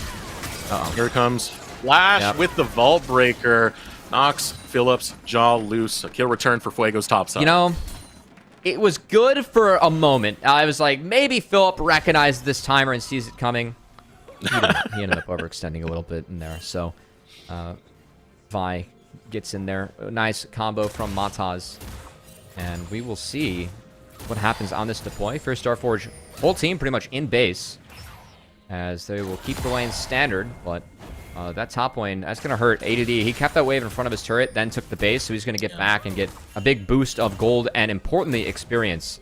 Here it comes. Flash with the Vault Breaker. Knocks Philip's jaw loose. A kill return for Fuego's top side. You know, it was good for a moment. I was like, maybe Philip recognized this timer and sees it coming. He ended up overextending a little bit in there. So, Vi gets in there. A nice combo from Mataz. And we will see what happens on this deploy. First Starforge, whole team pretty much in base, as they will keep the lane standard, but that top lane, that's going to hurt ADD. He kept that wave in front of his turret, then took the base, so he's going to get back and get a big boost of gold and, importantly, experience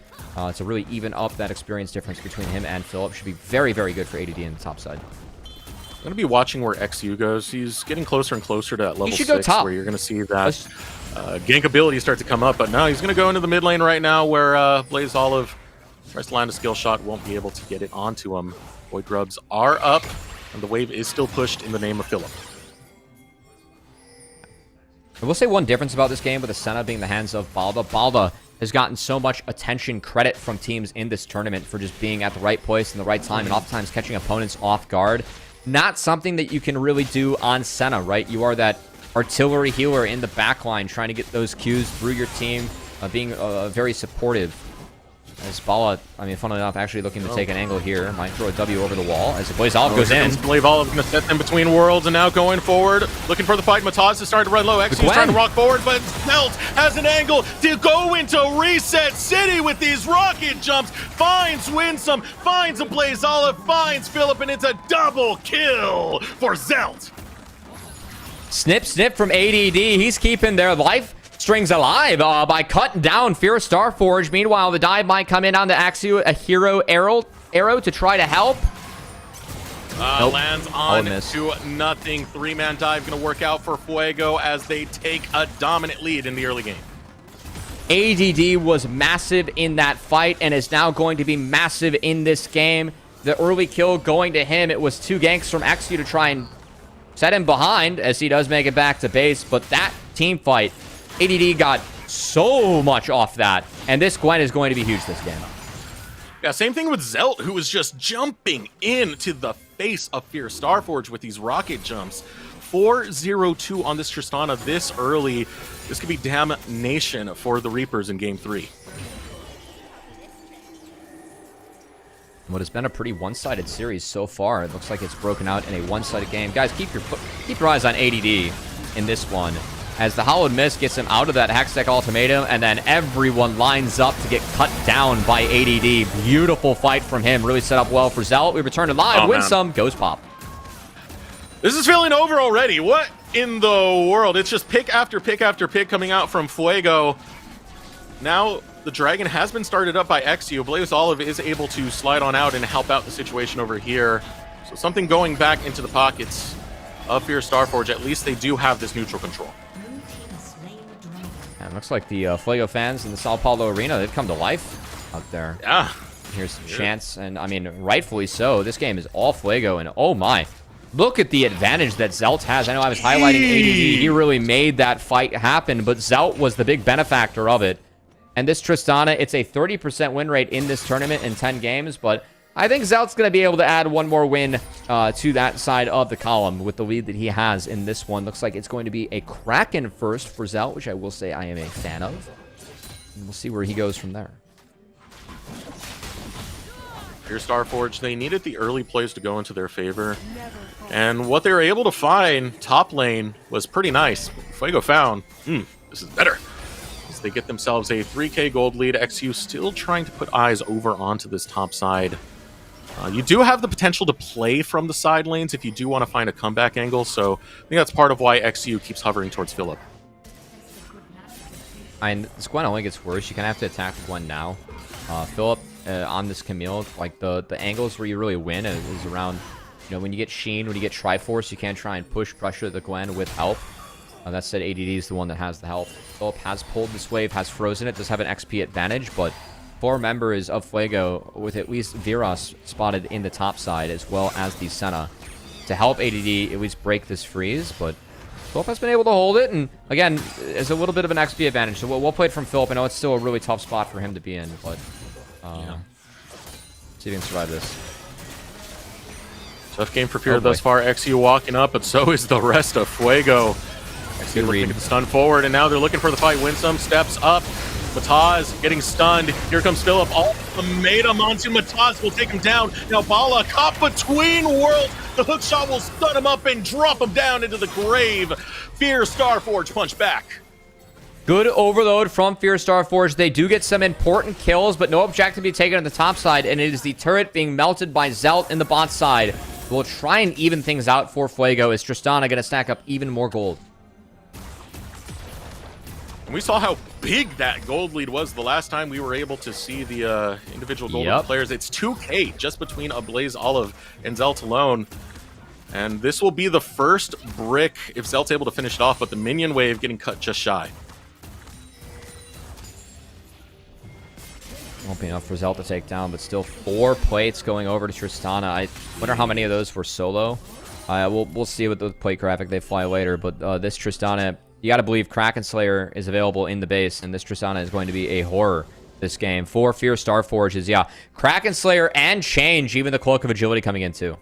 to really even up that experience difference between him and Philip. Should be very, very good for ADD in the top side. I'm going to be watching where XU goes. He's getting closer and closer to that level 6, go top. where you're going to see that gank ability start to come up. But no, he's going to go into the mid lane right now, where Blaze Olive tries to land a skill shot, won't be able to get it onto him. Void Grubs are up, and the wave is still pushed in the name of Philip. I will say one difference about this game with the Senna being the hands of Balda. Balda has gotten so much attention, credit from teams in this tournament for just being at the right place in the right time and oftentimes catching opponents off guard. Not something that you can really do on Senna, right? You are that artillery healer in the backline trying to get those Qs through your team, being very supportive. As Bala, I mean, funnily enough, actually looking to take an angle here. Might throw a W over the wall as the Blaze Olive goes in. Blaze Olive going to set them between worlds, and now going forward, looking for the fight. Mataz is starting to run low. XU's trying to rock forward, but Zelt has an angle to go into Reset City with these rocket jumps. Finds Winsome, finds a Blaze Olive, finds Philip, and it's a double kill for Zelt. Snip, snip from ADD. He's keeping their life strings alive by cutting down Fierce Starforge. Meanwhile, the dive might come in on the Axio, a hero arrow to try to help. Nope. Lands on to nothing. 3-man dive going to work out for Fuego as they take a dominant lead in the early game. ADD was massive in that fight and is now going to be massive in this game. The early kill going to him. It was 2 ganks from Axio to try and set him behind as he does make it back to base. But that team fight, ADD got so much off that, and this Gwen is going to be huge this game. Yeah, same thing with Zelt, who was just jumping into the face of Fierce Starforge with these rocket jumps. 4-0-2 on this Tristana this early. This could be damnation for the Reapers in Game 3. What has been a pretty one-sided series so far. It looks like it's broken out in a one-sided game. Guys, keep your eyes on ADD in this one, as the Hollowed Mist gets him out of that Hextech ultimatum, and then everyone lines up to get cut down by ADD. Beautiful fight from him. Really set up well for Zelt. We return to live. Win some. Goes pop. This is feeling over already. What in the world? It's just pick after pick after pick coming out from Fuego. Now the Dragon has been started up by XU. Blaze Olive is able to slide on out and help out the situation over here. So something going back into the pockets of Fierce Starforge. At least they do have this neutral control. And looks like the Fuego fans in the São Paulo arena, they've come to life out there. Yeah. Here's some chants, and I mean, rightfully so. This game is all Fuego, and oh my. Look at the advantage that Zelt has. I know I was highlighting ADD. He really made that fight happen, but Zelt was the big benefactor of it. And this Tristana, it's a 30% win rate in this tournament in 10 games, but I think Zelt's going to be able to add one more win to that side of the column with the lead that he has in this one. Looks like it's going to be a Kraken first for Zelt, which I will say I am a fan of. And we'll see where he goes from there. Here, Starforge, they needed the early plays to go into their favor. And what they were able to find top lane was pretty nice. Fuego found, this is better. As they get themselves a 3k gold lead, XU still trying to put eyes over onto this top side. You do have the potential to play from the side lanes if you do want to find a comeback angle, so I think that's part of why XU keeps hovering towards Philip. And this Gwen only gets worse. You kind of have to attack the Gwen now. Philip on this Camille, like the angles where you really win is around, you know, when you get Sheen, when you get Triforce, you can try and push pressure the Gwen with help. That said, ADD is the one that has the help. Philip has pulled this wave, has frozen it, does have an XP advantage, but 4 members of Fuego, with at least Viras spotted in the top side, as well as the Senna, to help ADD at least break this freeze, but Philip has been able to hold it, and again, is a little bit of an XP advantage, so well played from Philip. I know it's still a really tough spot for him to be in, but see if he can survive this. Tough game for Fear thus far. XU walking up, but so is the rest of Fuego. XU looking to get the stun forward, and now they're looking for the fight. Winsome steps up. Mataz getting stunned. Here comes Philip. Ultimatum onto Mataz will take him down. Now Bala caught between worlds. The hook shot will stun him up and drop him down into the grave. Fear Starforge punch back. Good overload from Fear Starforge. They do get some important kills, but no objective to be taken on the top side, and it is the turret being melted by Zelt in the bot side. We'll try and even things out for Fuego. Is Tristana going to stack up even more gold? We saw how big that gold lead was the last time we were able to see the individual gold players. It's 2k just between Ablaze Olive and Zelt alone. And this will be the first brick if Zelt's able to finish it off, but the minion wave getting cut just shy. Won't be enough for Zelt to take down, but still 4 plates going over to Tristana. I wonder how many of those were solo. We'll see with the plate graphic they fly later, but this Tristana, you got to believe Kraken Slayer is available in the base, and this Tristana is going to be a horror this game. 4 Fear Starforges, yeah. Kraken Slayer and Change, even the Cloak of Agility coming in too.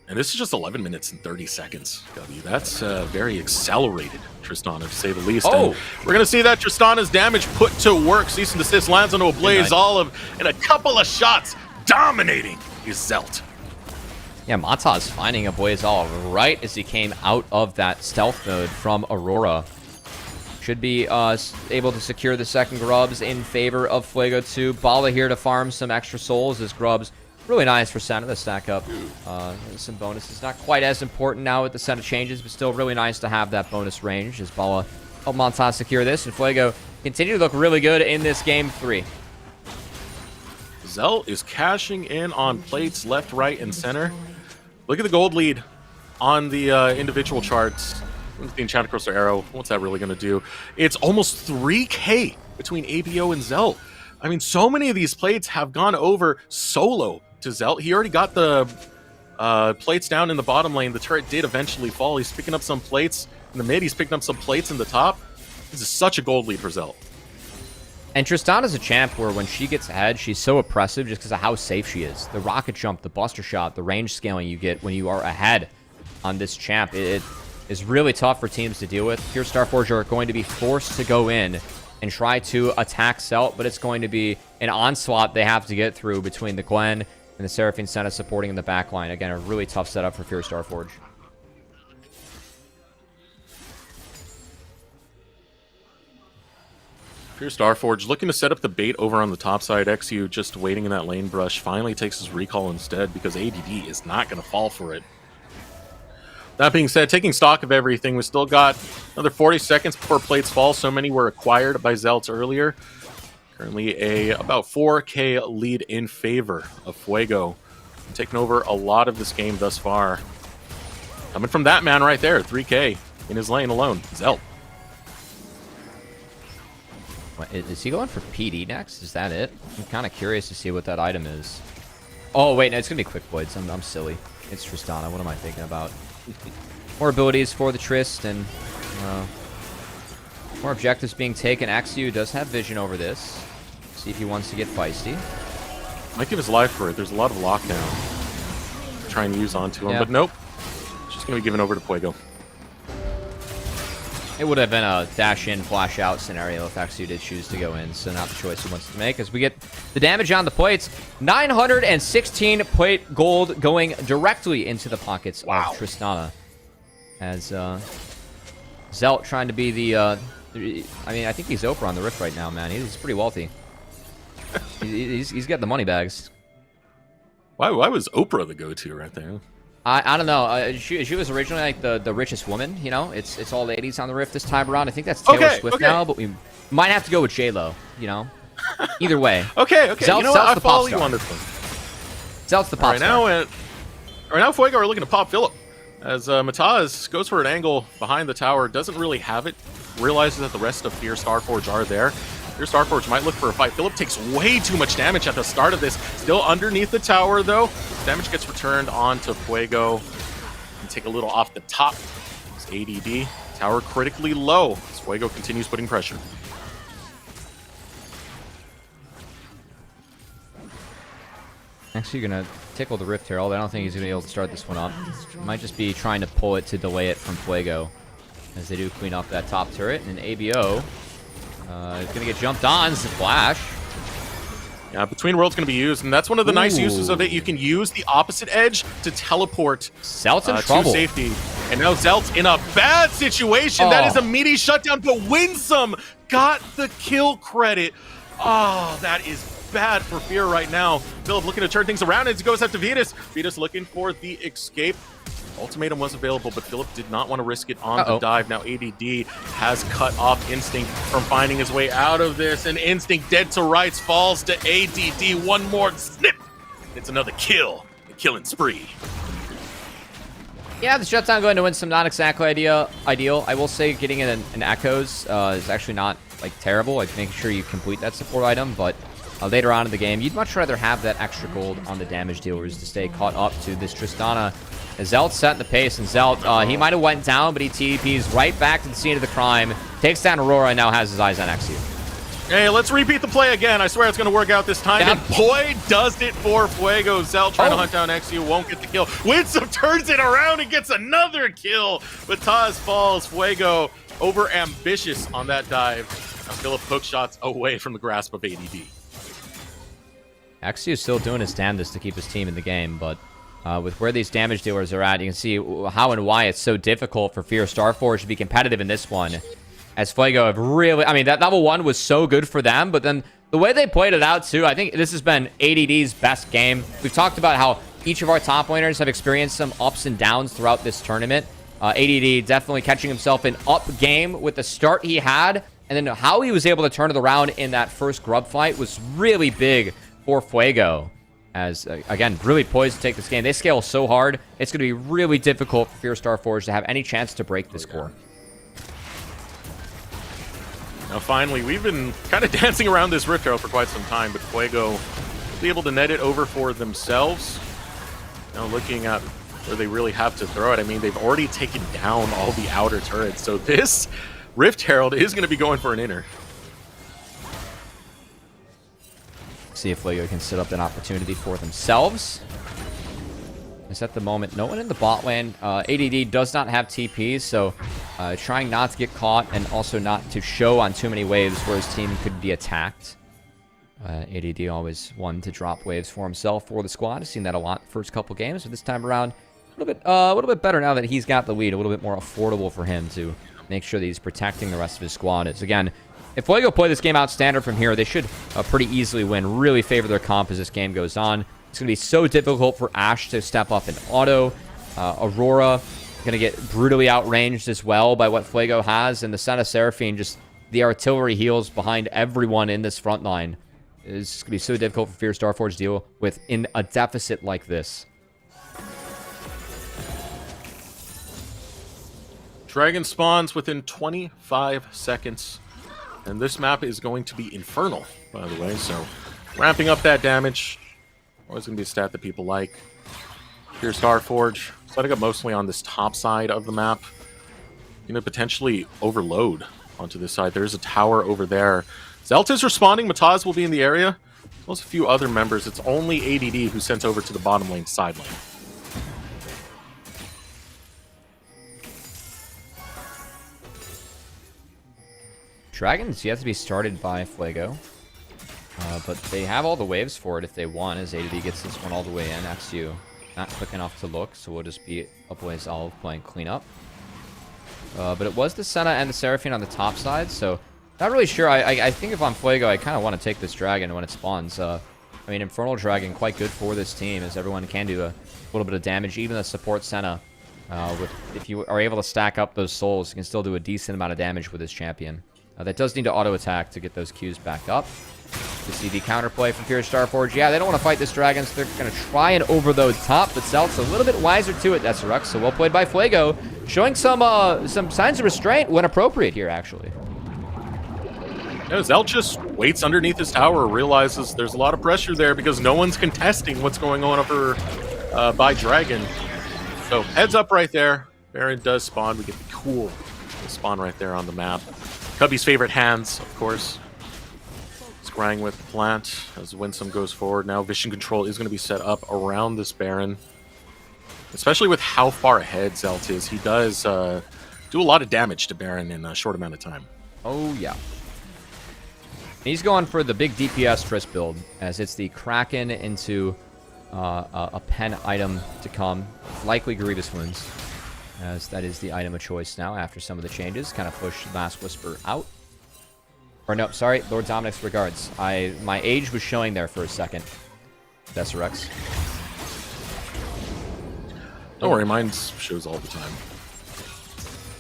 And this is just 11 minutes and 30 seconds, W. That's very accelerated, Tristana, to say the least. Oh! And we're going to see that Tristana's damage put to work. Cease and desist lands onto Ablaze Olive, and a couple of shots dominating is Zelt. Yeah, Mataz finding Ablaze Olive right as he came out of that stealth mode from Aurora. Should be able to secure the second Grubs in favor of Fuego 2. Bala here to farm some extra souls as Grubs. Really nice for Senna to stack up some bonuses. Not quite as important now with the Senna changes, but still really nice to have that bonus range as Bala help Mataz secure this. And Fuego continue to look really good in this game 3. Zelt is cashing in on plates left, right, and center. Look at the gold lead on the individual charts. The Enchanted Crystal Arrow, what's that really going to do? It's almost 3k between ABO and Zelt. I mean, so many of these plates have gone over solo to Zelt. He already got the plates down in the bottom lane. The turret did eventually fall. He's picking up some plates in the mid. He's picking up some plates in the top. This is such a gold lead for Zelt. And Tristana's a champ where when she gets ahead, she's so oppressive just because of how safe she is. The rocket jump, the buster shot, the range scaling you get when you are ahead on this champ, it is really tough for teams to deal with. Here, Starforge are going to be forced to go in and try to attack Zelt, but it's going to be an onslaught they have to get through between the Gwen and the Seraphine Senna supporting in the backline. Again, a really tough setup for Fear Starforge. Fear Starforge looking to set up the bait over on the top side. XU just waiting in that lane brush. Finally takes his recall instead because ADD is not going to fall for it. That being said, taking stock of everything, we still got another 40 seconds before plates fall. So many were acquired by Zelt earlier. Currently about 4k lead in favor of Fuego. Taking over a lot of this game thus far. Coming from that man right there, 3k in his lane alone, Zelt. Is he going for PD next? Is that it? I'm kind of curious to see what that item is. Oh, wait, no, it's going to be Quick Blades. I'm silly. It's Tristana. What am I thinking about? More abilities for the Trist, and more objectives being taken. XU does have vision over this. See if he wants to get feisty. Might give his life for it. There's a lot of lockdown to try and use onto him, but nope. It's just going to be given over to Fuego. It would have been a dash in, flash out scenario if Axu did choose to go in, so not the choice he wants to make. As we get the damage on the plates, 916 plate gold going directly into the pockets of Tristana. As Zelt trying to be the, I mean, I think he's Oprah on the Rift right now, man. He's pretty wealthy. He's got the money bags. Why was Oprah the go-to right there? I don't know. She was originally like the richest woman, you know? It's all ladies on the Rift this time around. I think that's Taylor Swift now, but we might have to go with J-Lo, you know? Either way. Okay. You know what? I follow you on this one. Zelt's the pop star. Right now, Fuego are looking to pop Philip. As Mataz goes for an angle behind the tower, doesn't really have it. Realizes that the rest of Fear Starforge are there. Fear Starforge might look for a fight. Philip takes way too much damage at the start of this. Still underneath the tower, though. Damage gets returned onto Fuego. And take a little off the top. It's ADD. Tower critically low as Fuego continues putting pressure. Actually, gonna tickle the Rift Herald. I don't think he's gonna be able to start this one up. Might just be trying to pull it to delay it from Fuego, as they do clean up that top turret. And ABO is gonna get jumped on. It's a flash. Yeah, Between Worlds going to be used, and that's one of the nice uses of it. You can use the opposite edge to teleport Zelt's in trouble. to safety. And now Zelt's in a bad situation. That is a meaty shutdown, but Winsome got the kill credit. Oh, that is bad for Fear right now. Philip looking to turn things around as he goes after Vitas. Vitas looking for the escape. Ultimatum was available, but Philip did not want to risk it on the dive. Now ADD has cut off Instinct from finding his way out of this, and Instinct dead to rights falls to ADD. One more snip. It's another kill. A killing spree. Yeah, the shutdown going to win some not exactly ideal. I will say getting in an Echoes is actually not like terrible. Like making sure you complete that support item, but later on in the game, you'd much rather have that extra gold on the damage dealers to stay caught up to this Tristana. Zelt's setting the pace, and Zelt, he might have went down, but he TPs right back to the scene of the crime, takes down Aurora, and now has his eyes on Exu. Hey, let's repeat the play again. I swear it's going to work out this time. Yeah. And boy, does it for Fuego. Zelt trying to hunt down Exu, won't get the kill. Winsome turns it around and gets another kill. But Taz falls. Fuego over ambitious on that dive. Now Philip hook shots away from the grasp of ADD. Exu is still doing his damnedest to keep his team in the game, but with where these damage dealers are at, you can see how and why it's so difficult for Fear Starforge to be competitive in this one. As Fuego have really, I mean, that level 1 was so good for them, but then the way they played it out too, I think this has been ADD's best game. We've talked about how each of our top laners have experienced some ups and downs throughout this tournament. ADD definitely catching himself an up game with the start he had, and then how he was able to turn it around in that first grub fight was really big for Fuego. As, again, really poised to take this game. They scale so hard, it's going to be really difficult for Fear Starforge to have any chance to break this core. Now finally, we've been kind of dancing around this Rift Herald for quite some time, but Fuego be able to net it over for themselves. Now looking at where they really have to throw it, I mean, they've already taken down all the outer turrets, so this Rift Herald is going to be going for an inner. See if Fuego can set up an opportunity for themselves. As at the moment, no one in the bot lane. ADD does not have TP, so trying not to get caught and also not to show on too many waves where his team could be attacked. ADD always one to drop waves for himself for the squad. I've seen that a lot the first couple games, but this time around, a little bit better now that he's got the lead. A little bit more affordable for him to make sure that he's protecting the rest of his squad. It's again, if Fuego play this game out standard from here, they should pretty easily win. Really favor their comp as this game goes on. It's going to be so difficult for Ashe to step up in auto. Aurora going to get brutally outranged as well by what Fuego has. And the Son of Seraphine, just the artillery heals behind everyone in this front line. It's going to be so difficult for Fear Starforge to deal with in a deficit like this. Dragon spawns within 25 seconds. And this map is going to be infernal, by the way, so ramping up that damage. Always going to be a stat that people like. Here's Starforge, setting up mostly on this top side of the map. Going to potentially overload onto this side. There's a tower over there. Zelt is responding. Mataz will be in the area. As well as a few other members. It's only ADD who's sent over to the bottom lane side lane. Dragon's yet to be started by Fuego. But they have all the waves for it if they want, as ADD gets this one all the way in. XU not quick enough to look, so we'll just be Bo3s Olive playing cleanup. But it was the Senna and the Seraphine on the top side, so not really sure. I think if I'm Fuego, I kind of want to take this Dragon when it spawns. I mean, Infernal Dragon, quite good for this team, as everyone can do a little bit of damage. Even the support Senna, if you are able to stack up those souls, you can still do a decent amount of damage with this champion. That does need to auto-attack to get those Qs back up. You see the counterplay from Fierce Starforge. Yeah, they don't want to fight this Dragon, so they're going to try and overload top, but Zelt's a little bit wiser to it. That's Rux, so well played by Fuego, showing some signs of restraint when appropriate here, actually. Yeah, Zelt just waits underneath his tower, realizes there's a lot of pressure there because no one's contesting what's going on over by Dragon. So heads up right there. Baron does spawn. We get the cool spawn right there on the map. Cubby's favorite hands, of course. Scrying with the plant as Winsome goes forward. Now Vision Control is going to be set up around this Baron. Especially with how far ahead Zelt is. He does do a lot of damage to Baron in a short amount of time. Oh, yeah. He's going for the big DPS Triss build, as it's the Kraken into a pen item to come. Likely Grievous Wounds, as that is the item of choice now after some of the changes. Kind of push Mask Whisper out. Or no, sorry, Lord Dominic's regards. My age was showing there for a second. Desirux. Don't worry, mine shows all the time.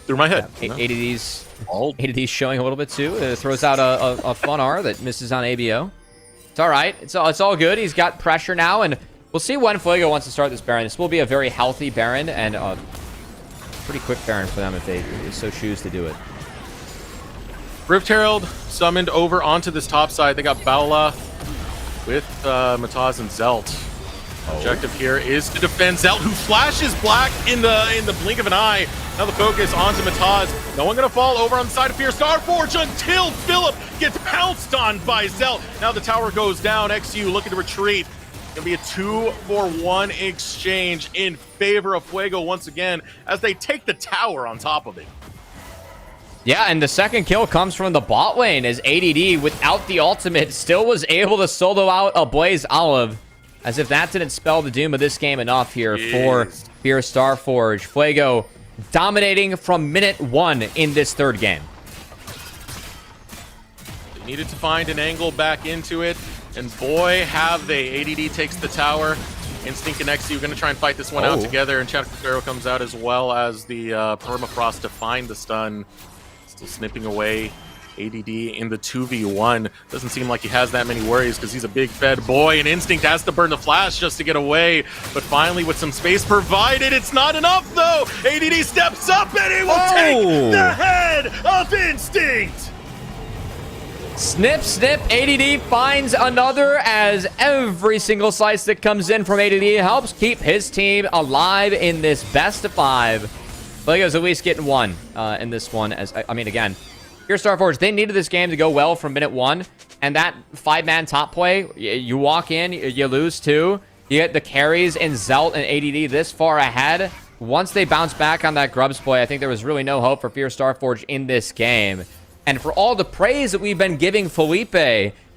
Through my head. Yeah, ADD's showing a little bit too. It throws out a fun R that misses on ABO. It's all right. It's all good. He's got pressure now, and we'll see when Fuego wants to start this Baron. This will be a very healthy Baron, and a pretty quick Baron for them if they so choose to do it. Rift Herald summoned over onto this top side. They got Baula with Mataz and Zelt. Objective here is to defend Zelt, who flashes black in the blink of an eye. Now the focus onto Mataz. No one gonna fall over on the side of Fierce Starforge until Philip gets pounced on by Zelt. Now the tower goes down. XU looking to retreat. Gonna be a 2-for-1 exchange in favor of Fuego once again as they take the tower on top of it. Yeah, and the second kill comes from the bot lane as ADD, without the ultimate, still was able to solo out a Bo3s Olive. As if that didn't spell the doom of this game enough here for Fierce Starforge. Fuego dominating from minute 1 in this third game. They needed to find an angle back into it, and boy, have they. ADD takes the tower. Instinct and XU going to try and fight this one out together, and Chadwick comes out as well as the Permafrost to find the stun. Still snipping away ADD in the 2v1. Doesn't seem like he has that many worries because he's a big fed boy, and Instinct has to burn the flash just to get away. But finally, with some space provided, it's not enough though. ADD steps up and he will take the head of Instinct. Snip, snip, ADD finds another, as every single slice that comes in from ADD helps keep his team alive in this best of 5. Fuego's at least getting one in this one. As I mean, again, Fierce Starforge, they needed this game to go well from minute 1, and that 5-man top play, you walk in, you lose 2, you get the carries in Zelt and ADD this far ahead. Once they bounce back on that Grubs play, I think there was really no hope for Fierce Starforge in this game. And for all the praise that we've been giving Felipe,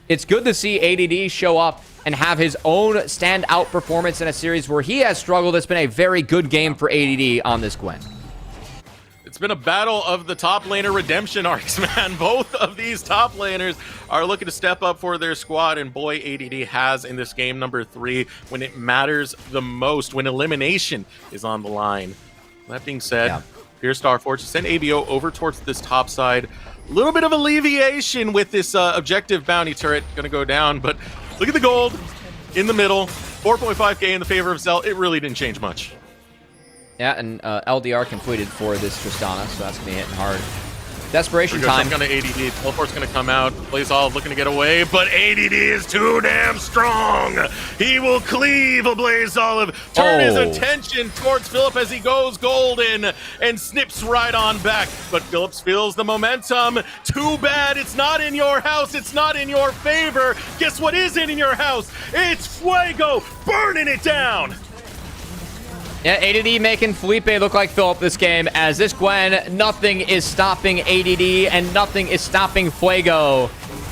it's good to see ADD show up and have his own standout performance in a series where he has struggled. It's been a very good game for ADD on this Gwen. It's been a battle of the top laner redemption arcs, man. Both of these top laners are looking to step up for their squad, and boy, ADD has in this game number 3 when it matters the most, when elimination is on the line. That being said, Fierce Starforge send ABO over towards this top side. A little bit of alleviation with this objective bounty turret going to go down, but look at the gold in the middle. 4.5k in the favor of Zelt. It really didn't change much. Yeah, and LDR completed for this Tristana, so that's going to be hitting hard. Desperation time. Going to ADD. Teleport's going to come out. BlazeOlive looking to get away, but ADD is too damn strong. He will cleave a BlazeOlive. Turn his attention towards Philip as he goes golden and snips right on back. But Phillips feels the momentum. Too bad it's not in your house. It's not in your favor. Guess what is in your house? It's Fuego burning it down. Yeah, ADD making Felipe look like Philip this game. As this Gwen, nothing is stopping ADD and nothing is stopping Fuego.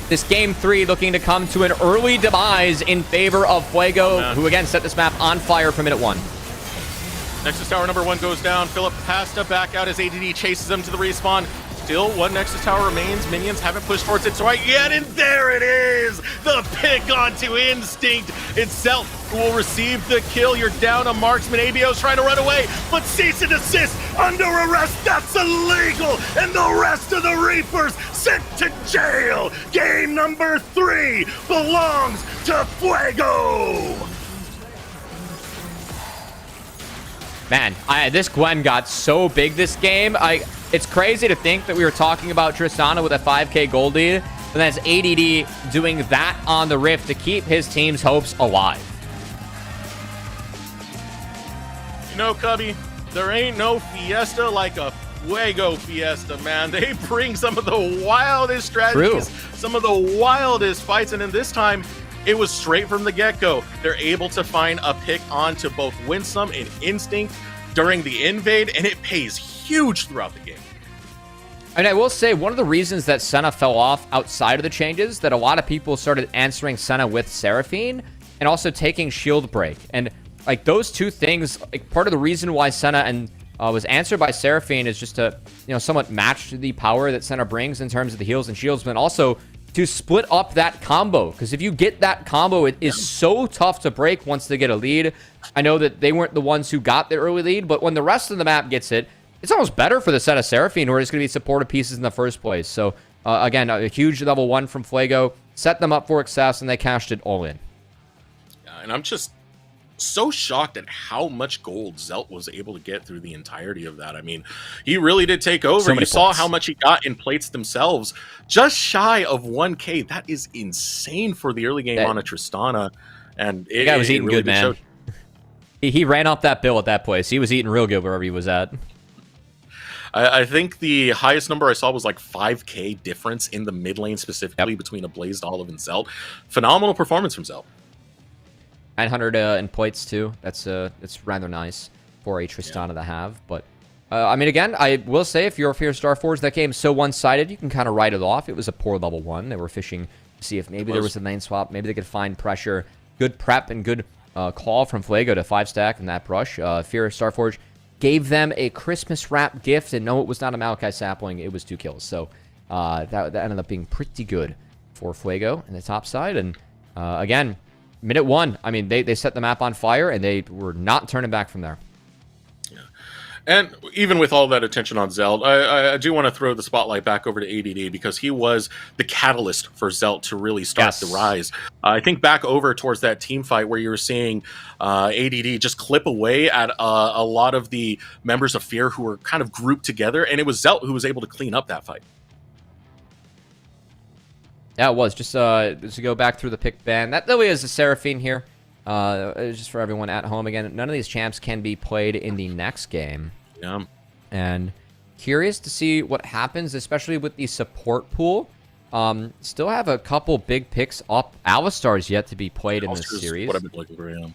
This game 3 looking to come to an early demise in favor of Fuego, who again set this map on fire for minute 1. Nexus Tower number 1 goes down. Philip has to back out as ADD chases him to the respawn. Still, one Nexus Tower remains. Minions haven't pushed towards it quite yet, and there it is! The pick onto Instinct. It's Zelt who will receive the kill. You're down a marksman. ABO's trying to run away, but cease and desist under arrest. That's illegal, and the rest of the Reapers sent to jail. Game number 3 belongs to Fuego. Man, this Gwen got so big this game. It's crazy to think that we were talking about Tristana with a 5k gold lead, but that's ADD doing that on the Rift to keep his team's hopes alive. You know, Cubby, there ain't no fiesta like a Fuego fiesta, man. They bring some of the wildest strategies, some of the wildest fights, and in this time, it was straight from the get-go. They're able to find a pick onto both Winsome and Instinct during the invade, and it pays huge throughout the game. And I will say, one of the reasons that Senna fell off outside of the changes, that a lot of people started answering Senna with Seraphine, and also taking Shield Break. And like those two things, like part of the reason why Senna and was answered by Seraphine is just to, somewhat match the power that Senna brings in terms of the heals and shields, but also to split up that combo. Because if you get that combo, it is so tough to break once they get a lead. I know that they weren't the ones who got the early lead, but when the rest of the map gets it, it's almost better for the set of Seraphine, who are just going to be supportive pieces in the first place. So, again, a huge level 1 from Fuego. Set them up for success, and they cashed it all in. And I'm just so shocked at how much gold Zelt was able to get through the entirety of that. I mean, he really did take over. You saw how much he got in plates themselves. Just shy of 1K. That is insane for the early game on a Tristana. And the guy was eating really good, man. He ran up that bill at that place. He was eating real good wherever he was at. I think the highest number I saw was like 5K difference in the mid lane specifically between a BlazeOlive and Zelt. Phenomenal performance from Zelt. 900 in points too. That's rather nice for a Tristana to have. But I mean, again, I will say if you're a Fierce Starforge, that game's so one-sided, you can kind of write it off. It was a poor level 1. They were fishing to see if maybe there was a lane swap. Maybe they could find pressure. Good prep and good call from Fuego to 5-stack in that brush. Fierce Starforge gave them a Christmas wrap gift, and no, it was not a Maokai sapling. It was 2 kills. So that ended up being pretty good for Fuego in the top side. And again, minute 1, I mean, they set the map on fire, and they were not turning back from there. Yeah. And even with all that attention on Zelt, I do want to throw the spotlight back over to ADD, because he was the catalyst for Zelt to really start the rise. I think back over towards that team fight where you were seeing ADD just clip away at a lot of the members of Fear who were kind of grouped together, and it was Zelt who was able to clean up that fight. Yeah, it was. Just to go back through the pick ban. That really is a Seraphine here. Just for everyone at home. Again, none of these champs can be played in the next game. Yeah. And curious to see what happens, especially with the support pool. Still have a couple big picks up. Alistar's yet to be played in this series. What I've been looking for, yeah.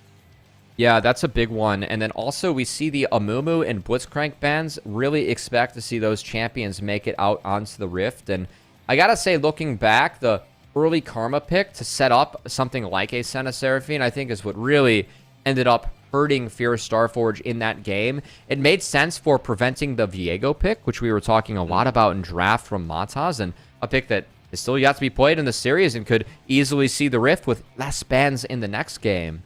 Yeah, that's a big one. And then also we see the Amumu and Blitzcrank bans. Really expect to see those champions make it out onto the Rift. And I gotta say, looking back, the early Karma pick to set up something like a Senna Seraphine, I think is what really ended up hurting Fierce Starforge in that game. It made sense for preventing the Viego pick, which we were talking a lot about in draft from Mataz, and a pick that is still yet to be played in the series and could easily see the Rift with less bans in the next game.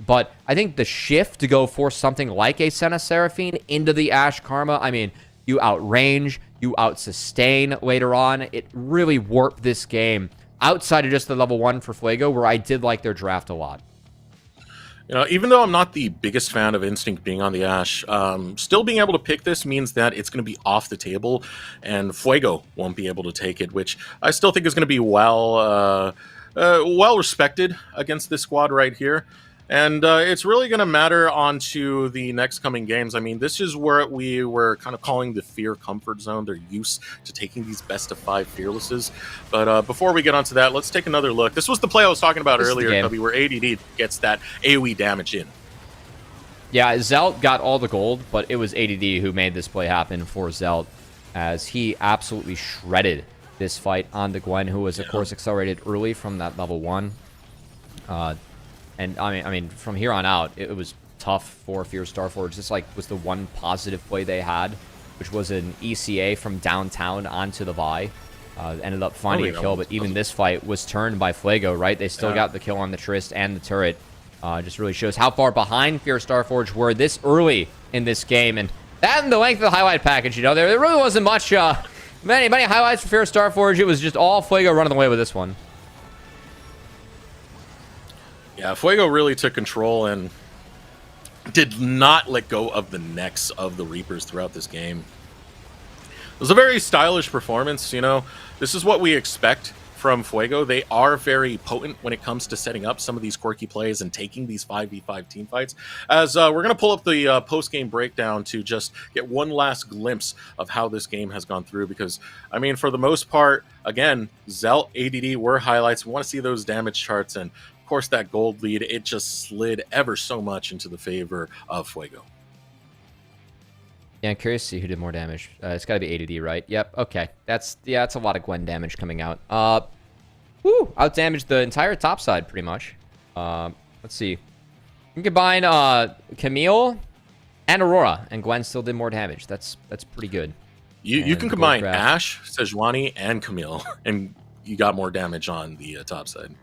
But I think the shift to go for something like a Senna Seraphine into the Ashe Karma, I mean, you outrange, you out-sustain later on. It really warped this game outside of just the level 1 for Fuego, where I did like their draft a lot. You know, even though I'm not the biggest fan of Instinct being on the Ashe, still being able to pick this means that it's going to be off the table, and Fuego won't be able to take it, which I still think is going to be well respected against this squad right here. And it's really going to matter onto the next coming games. I mean, this is where we were kind of calling the Fear comfort zone. They're used to taking these best-of-5 Fearlesses. But before we get onto that, let's take another look. This was the play I was talking about earlier, Cubby, where ADD gets that AoE damage in. Yeah, Zelt got all the gold, but it was ADD who made this play happen for Zelt, as he absolutely shredded this fight on the Gwen, who was, of course, accelerated early from that level 1. And I mean, from here on out, it was tough for Fear Starforge. This was the one positive play they had, which was an ECA from downtown onto the Vi. Ended up finding a kill, but even this fight was turned by Fuego, right? They still got the kill on the Trist and the turret. Just really shows how far behind Fear Starforge were this early in this game. And that and the length of the highlight package, you know, there really wasn't much, many highlights for Fear Starforge. It was just all Fuego running away with this one. Yeah, Fuego really took control and did not let go of the necks of the Reapers throughout this game. It was a very stylish performance, you know. This is what we expect from Fuego. They are very potent when it comes to setting up some of these quirky plays and taking these 5v5 team fights. As we're going to pull up the post-game breakdown to just get one last glimpse of how this game has gone through, because, I mean, for the most part, again, Zelt, ADD were highlights. We want to see those damage charts, and of course, that gold lead, it just slid ever so much into the favor of Fuego. Yeah, I'm curious to see who did more damage. It's got to be ADD, right? Yep, okay. That's a lot of Gwen damage coming out. Out-damaged the entire top side, pretty much. Let's see. You can combine Camille and Aurora, and Gwen still did more damage. That's pretty good. You can combine Ashe, Sejuani, and Camille, and you got more damage on the top side.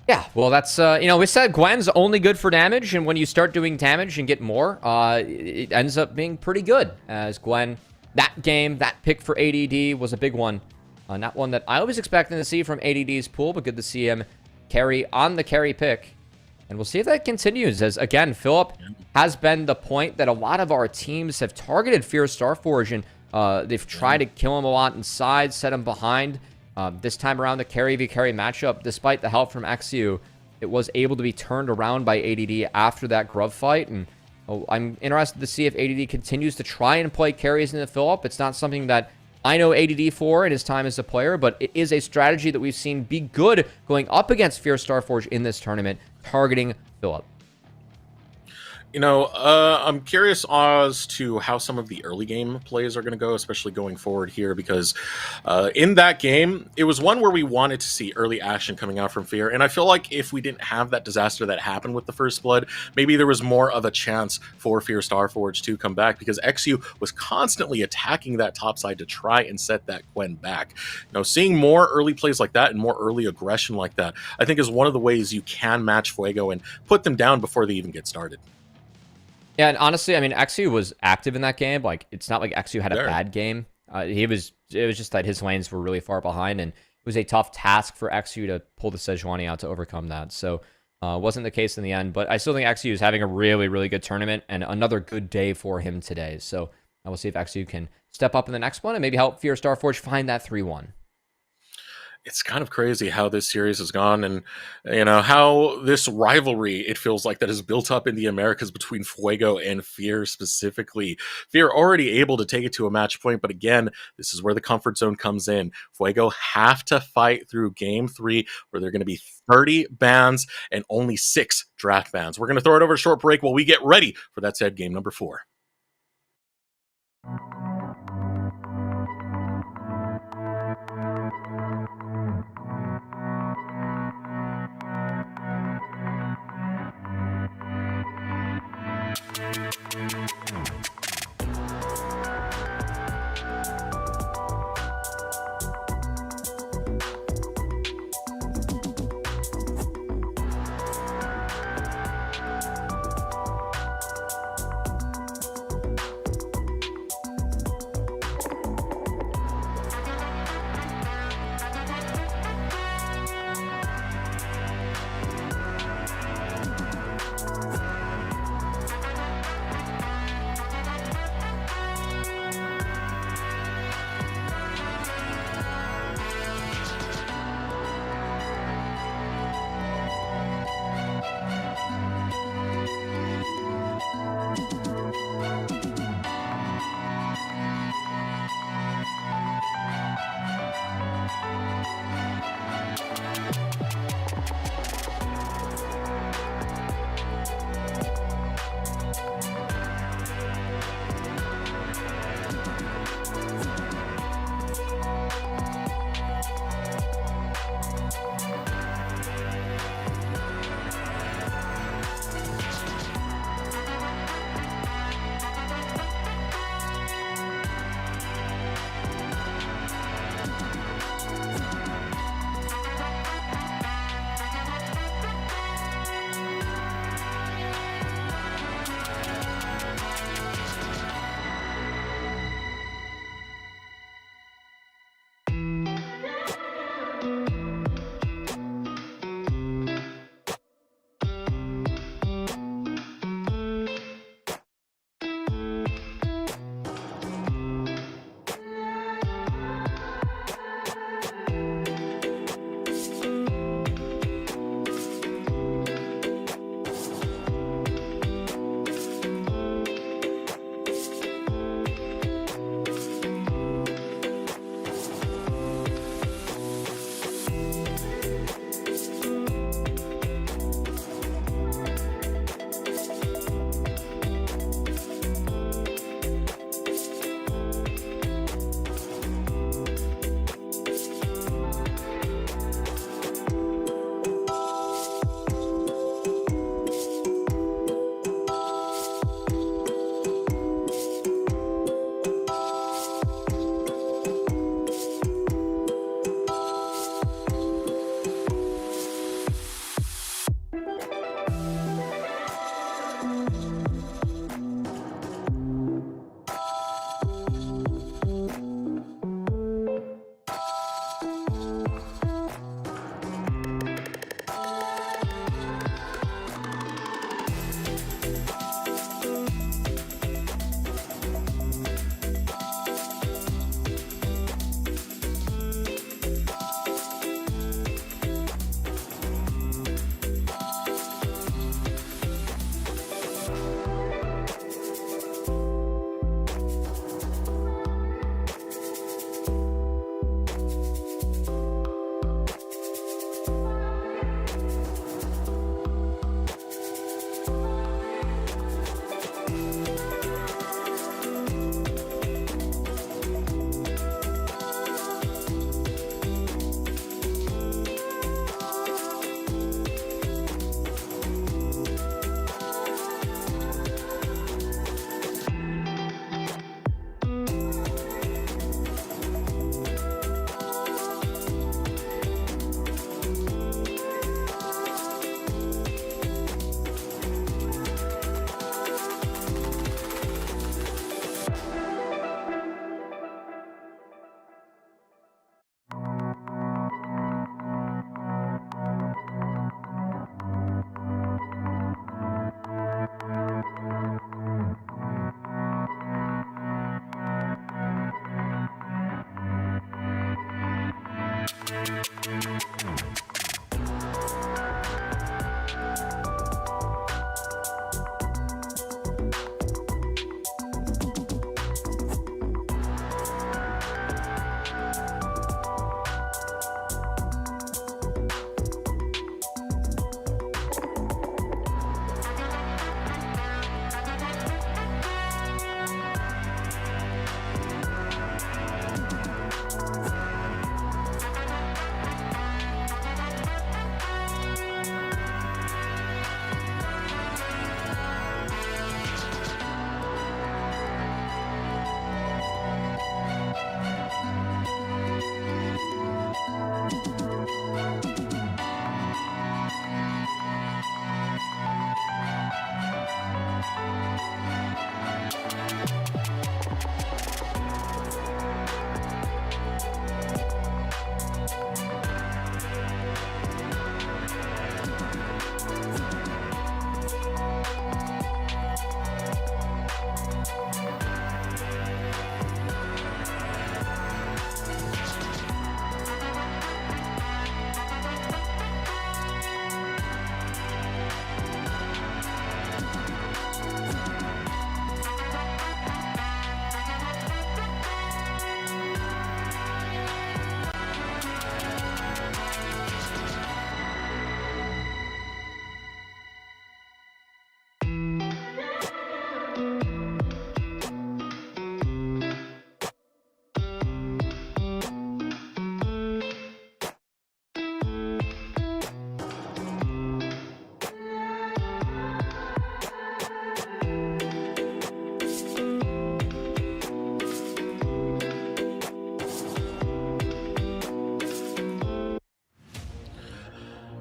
Yeah, well, that's, you know, we said Gwen's only good for damage, and when you start doing damage and get more, it ends up being pretty good. As Gwen, that game, that pick for ADD was a big one. Not one that I was expecting to see from ADD's pool, but good to see him carry on the carry pick. And we'll see if that continues, as, again, Philip has been the point that a lot of our teams have targeted Fear Starforge, and they've tried to kill him a lot inside, set him behind. This time around, the carry v carry matchup, despite the help from XU, it was able to be turned around by ADD after that Grub fight. And I'm interested to see if ADD continues to try and play carries into Philip. It's not something that I know ADD for in his time as a player, but it is a strategy that we've seen be good going up against Fear Starforge in this tournament, targeting Philip. You know, I'm curious as to how some of the early game plays are going to go, especially going forward here, because in that game, it was one where we wanted to see early action coming out from Fear, and I feel like if we didn't have that disaster that happened with the First Blood, maybe there was more of a chance for Fear Starforge to come back, because XU was constantly attacking that top side to try and set that Gwen back. You know, seeing more early plays like that and more early aggression like that, I think is one of the ways you can match Fuego and put them down before they even get started. Yeah, and honestly, I mean, XU was active in that game. Like, it's not like XU had a bad game. It was just that his lanes were really far behind, and it was a tough task for XU to pull the Sejuani out to overcome that. So, wasn't the case in the end, but I still think XU is having a really, really good tournament and another good day for him today. So, I will see if XU can step up in the next one and maybe help Fear Starforge find that 3-1. It's kind of crazy how this series has gone, and you know how this rivalry, it feels like, that is built up in the Americas between Fuego and Fear specifically. Fear already able to take it to a match point, but again, this is where the comfort zone comes in. Fuego have to fight through game 3, where there are going to be 30 bans and only 6 draft bans. We're going to throw it over a short break while we get ready for that said game number 4.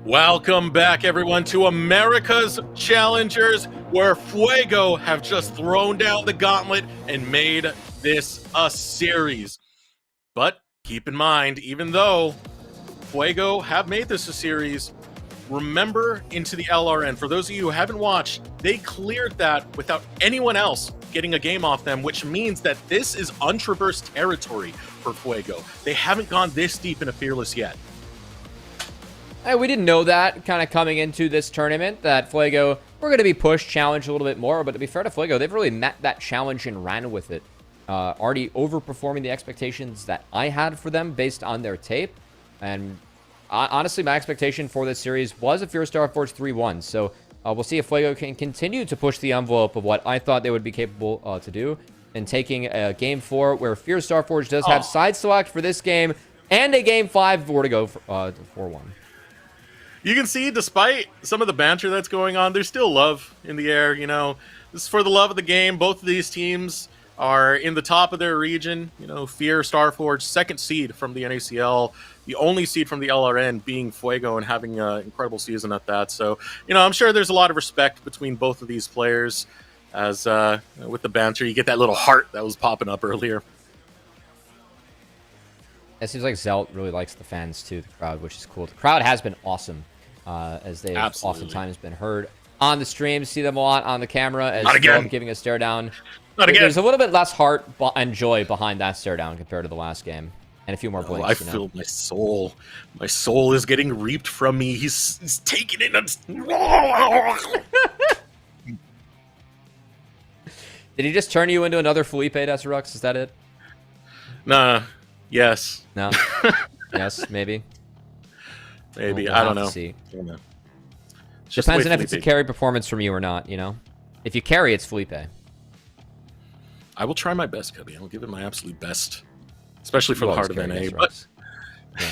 Welcome back, everyone, to America's Challengers, where Fuego have just thrown down the gauntlet and made this a series. But keep in mind, even though Fuego have made this a series, remember Into the LRN. For those of you who haven't watched, they cleared that without anyone else getting a game off them, which means that this is untraversed territory for Fuego. They haven't gone this deep in a Fearless yet. Hey, we didn't know that kind of coming into this tournament, that Fuego were going to be pushed, challenged a little bit more. But to be fair to Fuego, they've really met that challenge and ran with it. Already overperforming the expectations that I had for them based on their tape. And honestly, my expectation for this series was a Fear Starforge 3-1. So we'll see if Fuego can continue to push the envelope of what I thought they would be capable to do. And taking a Game 4 where Fear Starforge does have side select for this game and a Game 5 for to go for 4-1. You can see, despite some of the banter that's going on, there's still love in the air. You know, this is for the love of the game. Both of these teams are in the top of their region. You know, Fear, Starforge, second seed from the NACL, the only seed from the LRN being Fuego and having an incredible season at that. So, you know, I'm sure there's a lot of respect between both of these players. As with the banter, you get that little heart that was popping up earlier. It seems like Zelt really likes the fans too, the crowd, which is cool. The crowd has been awesome, as they've oftentimes been heard on the stream. See them a lot on the camera as Zelt giving a stare down. Not again. There's a little bit less heart and joy behind that stare down compared to the last game, and a few more blinks. I feel my soul. My soul is getting reaped from me. He's taking it. Did he just turn you into another Felipe Desirux? Is that it? Nah. Yes. No. Yes, maybe. Maybe. We'll I don't have know. to see. Just depends on if it's a carry performance from you or not, you know? If you carry, it's Felipe. I will try my best, Cubby. I will give it my absolute best. Especially for the heart of NA. But yeah.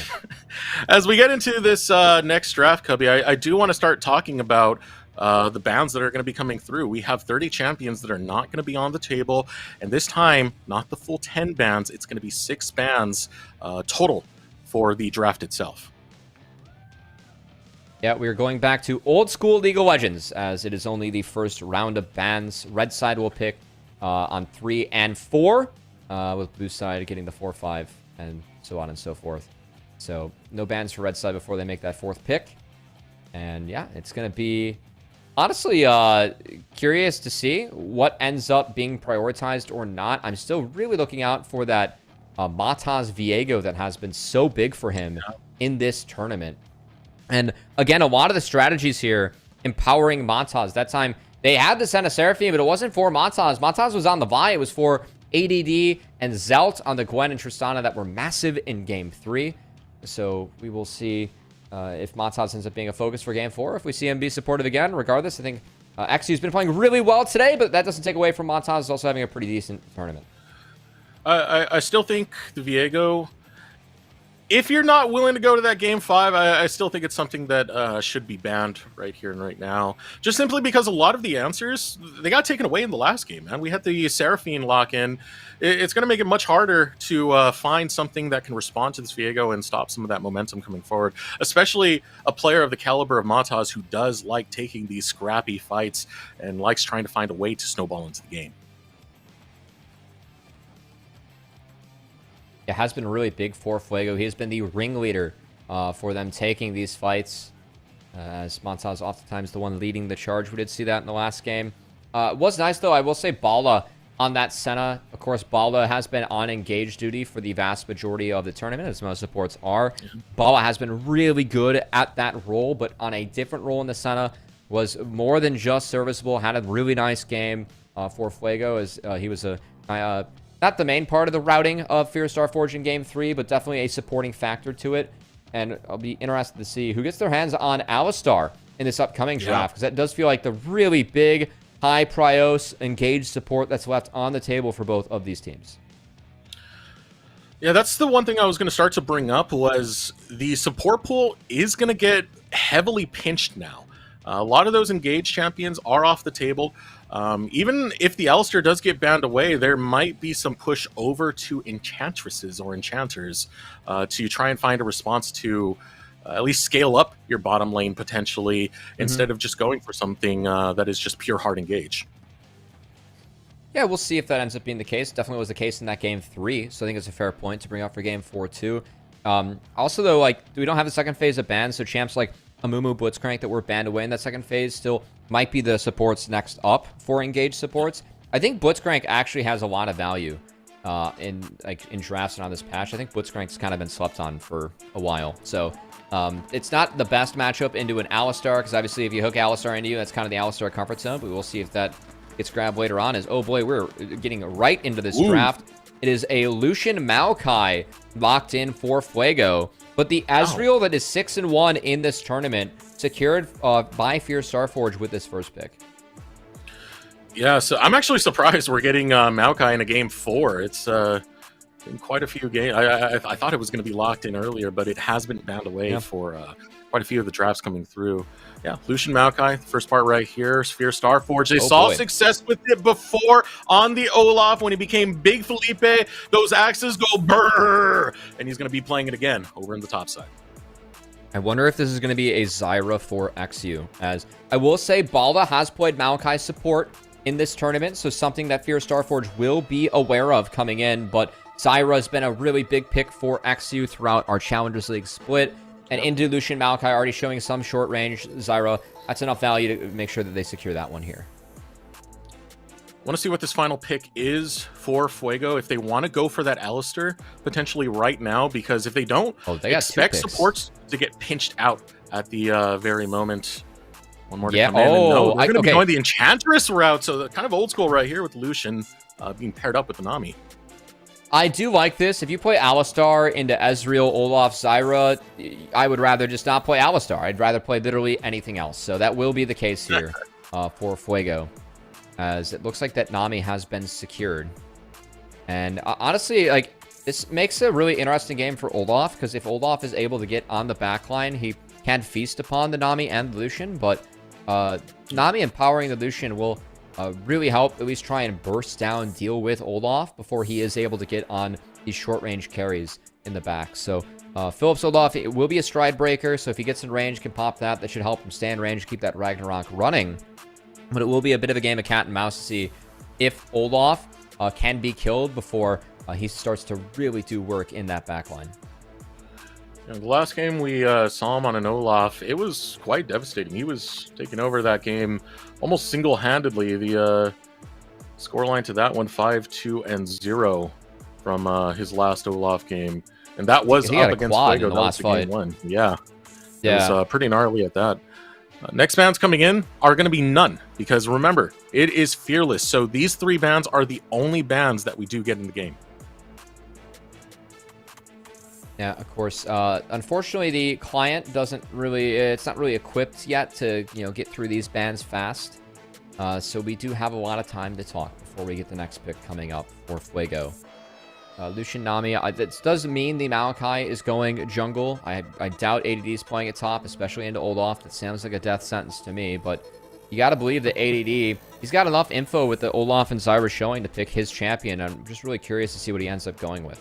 As we get into this next draft, Cubby, I do want to start talking about the bans that are going to be coming through. We have 30 champions that are not going to be on the table, and this time, not the full 10 bans. It's going to be 6 bans total for the draft itself. Yeah, we are going back to old school League of Legends, as it is only the first round of bans. Red side will pick on 3 and 4, with blue side getting the 4, 5, and so on and so forth. So no bans for red side before they make that 4th pick. And yeah, it's going to be honestly curious to see what ends up being prioritized or not. I'm still really looking out for that Matas Viego that has been so big for him in this tournament. And again, a lot of the strategies here empowering Matas. That time they had to send a Seraphine, but it wasn't for Matas. Matas was on the Vi. It was for ADD and Zelt on the Gwen and Tristana that were massive in Game 3. So we will see if Matas ends up being a focus for Game 4. If we see him be supportive again, regardless, I think XU's been playing really well today, but that doesn't take away from Matas also having a pretty decent tournament. I still think the Viego, if you're not willing to go to that Game 5, I still think it's something that should be banned right here and right now. Just simply because a lot of the answers, they got taken away in the last game, man. We had the Seraphine lock-in. It's going to make it much harder to find something that can respond to this Viego and stop some of that momentum coming forward, especially a player of the caliber of Matas who does like taking these scrappy fights and likes trying to find a way to snowball into the game. It has been really big for Fuego. He has been the ringleader for them taking these fights, as Matas oftentimes the one leading the charge. We did see that in the last game. It was nice, though. I will say Bala on that Senna. Of course, Bala has been on engage duty for the vast majority of the tournament, as most supports are. Bala has been really good at that role, but on a different role in the Senna, was more than just serviceable, had a really nice game for Fuego, as he was not the main part of the routing of Fear Starforge in Game 3, but definitely a supporting factor to it. And I'll be interested to see who gets their hands on Alistar in this upcoming draft, because that does feel like the really big, high prios engaged support that's left on the table for both of these teams. Yeah, that's the one thing I was going to start to bring up, was the support pool is going to get heavily pinched now. A lot of those engaged champions are off the table. Even if the Alistair does get banned away, there might be some push over to Enchantresses or Enchanters to try and find a response to at least scale up your bottom lane potentially, instead of just going for something that is just pure hard engage. Yeah, we'll see if that ends up being the case. Definitely was the case in that Game 3, so I think it's a fair point to bring up for Game 4 too. Also, though, like, we don't have the second phase of bans, so champs like Amumu, Blitzcrank that were banned away in that second phase still might be the supports next up for engaged supports. I think Blitzcrank actually has a lot of value in drafts and on this patch. I think Blitzcrank's kind of been slept on for a while. So it's not the best matchup into an Alistar, because obviously if you hook Alistar into you, that's kind of the Alistar comfort zone, but we'll see if that gets grabbed later on. As, oh boy, we're getting right into this draft. It is a Lucian Maokai locked in for Fuego. But the Ezreal that is 6-1 in this tournament, secured by Fear Starforge with this first pick. Yeah, so I'm actually surprised we're getting Maokai in a Game 4. It's been quite a few games. I thought it was going to be locked in earlier, but it has been banned away for quite a few of the drafts coming through. Yeah, Lucian Maokai, the first part right here, Sphere Starforge. They saw success with it before on the Olaf when he became Big Felipe. Those axes go brrr, and he's going to be playing it again over in the top side. I wonder if this is going to be a Zyra for XU, as I will say Balda has played Maokai support in this tournament, so something that Fear Starforge will be aware of coming in, but Zyra has been a really big pick for XU throughout our Challengers League split. And into Lucian Maokai already showing some short range Zyra. That's enough value to make sure that they secure that one here. Want to see what this final pick is for Fuego, if they want to go for that Alistair potentially right now, because if they don't, they expect supports to get pinched out at the very moment. One more to come in. And no, we're going to be going the Enchantress route, so kind of old school right here with Lucian being paired up with the Nami. I do like this. If you play Alistar into Ezreal, Olaf, Zyra, I would rather just not play Alistar. I'd rather play literally anything else. So that will be the case here for Fuego, as it looks like that Nami has been secured. And honestly, like, this makes a really interesting game for Olaf, because if Olaf is able to get on the backline, he can feast upon the Nami and the Lucian, but Nami empowering the Lucian will really help at least try and burst down, deal with Olaf before he is able to get on these short-range carries in the back. So Phillips Olaf, it will be a stride breaker, so if he gets in range, can pop that. That should help him stay in range, keep that Ragnarok running. But it will be a bit of a game of cat and mouse to see if Olaf can be killed before he starts to really do work in that backline. The last game we saw him on an Olaf, it was quite devastating. He was taking over that game almost single-handedly. The scoreline to that one, 5-2-0 from his last Olaf game, and that was He had up a against quad Fuego. in the That was last the fight. game one. Yeah. Yeah. It was pretty gnarly at that. Next bands coming in are going to be none, because remember, it is Fearless. So these 3 bands are the only bands that we do get in the game. Yeah, of course. Unfortunately, the client doesn't really, it's not really equipped yet to, get through these bans fast. So we do have a lot of time to talk before we get the next pick coming up for Fuego. Lucian Nami, that does mean the Maokai is going jungle. I doubt ADD is playing at top, especially into Olaf. That sounds like a death sentence to me, but you got to believe that ADD, he's got enough info with the Olaf and Zyra showing to pick his champion. I'm just really curious to see what he ends up going with.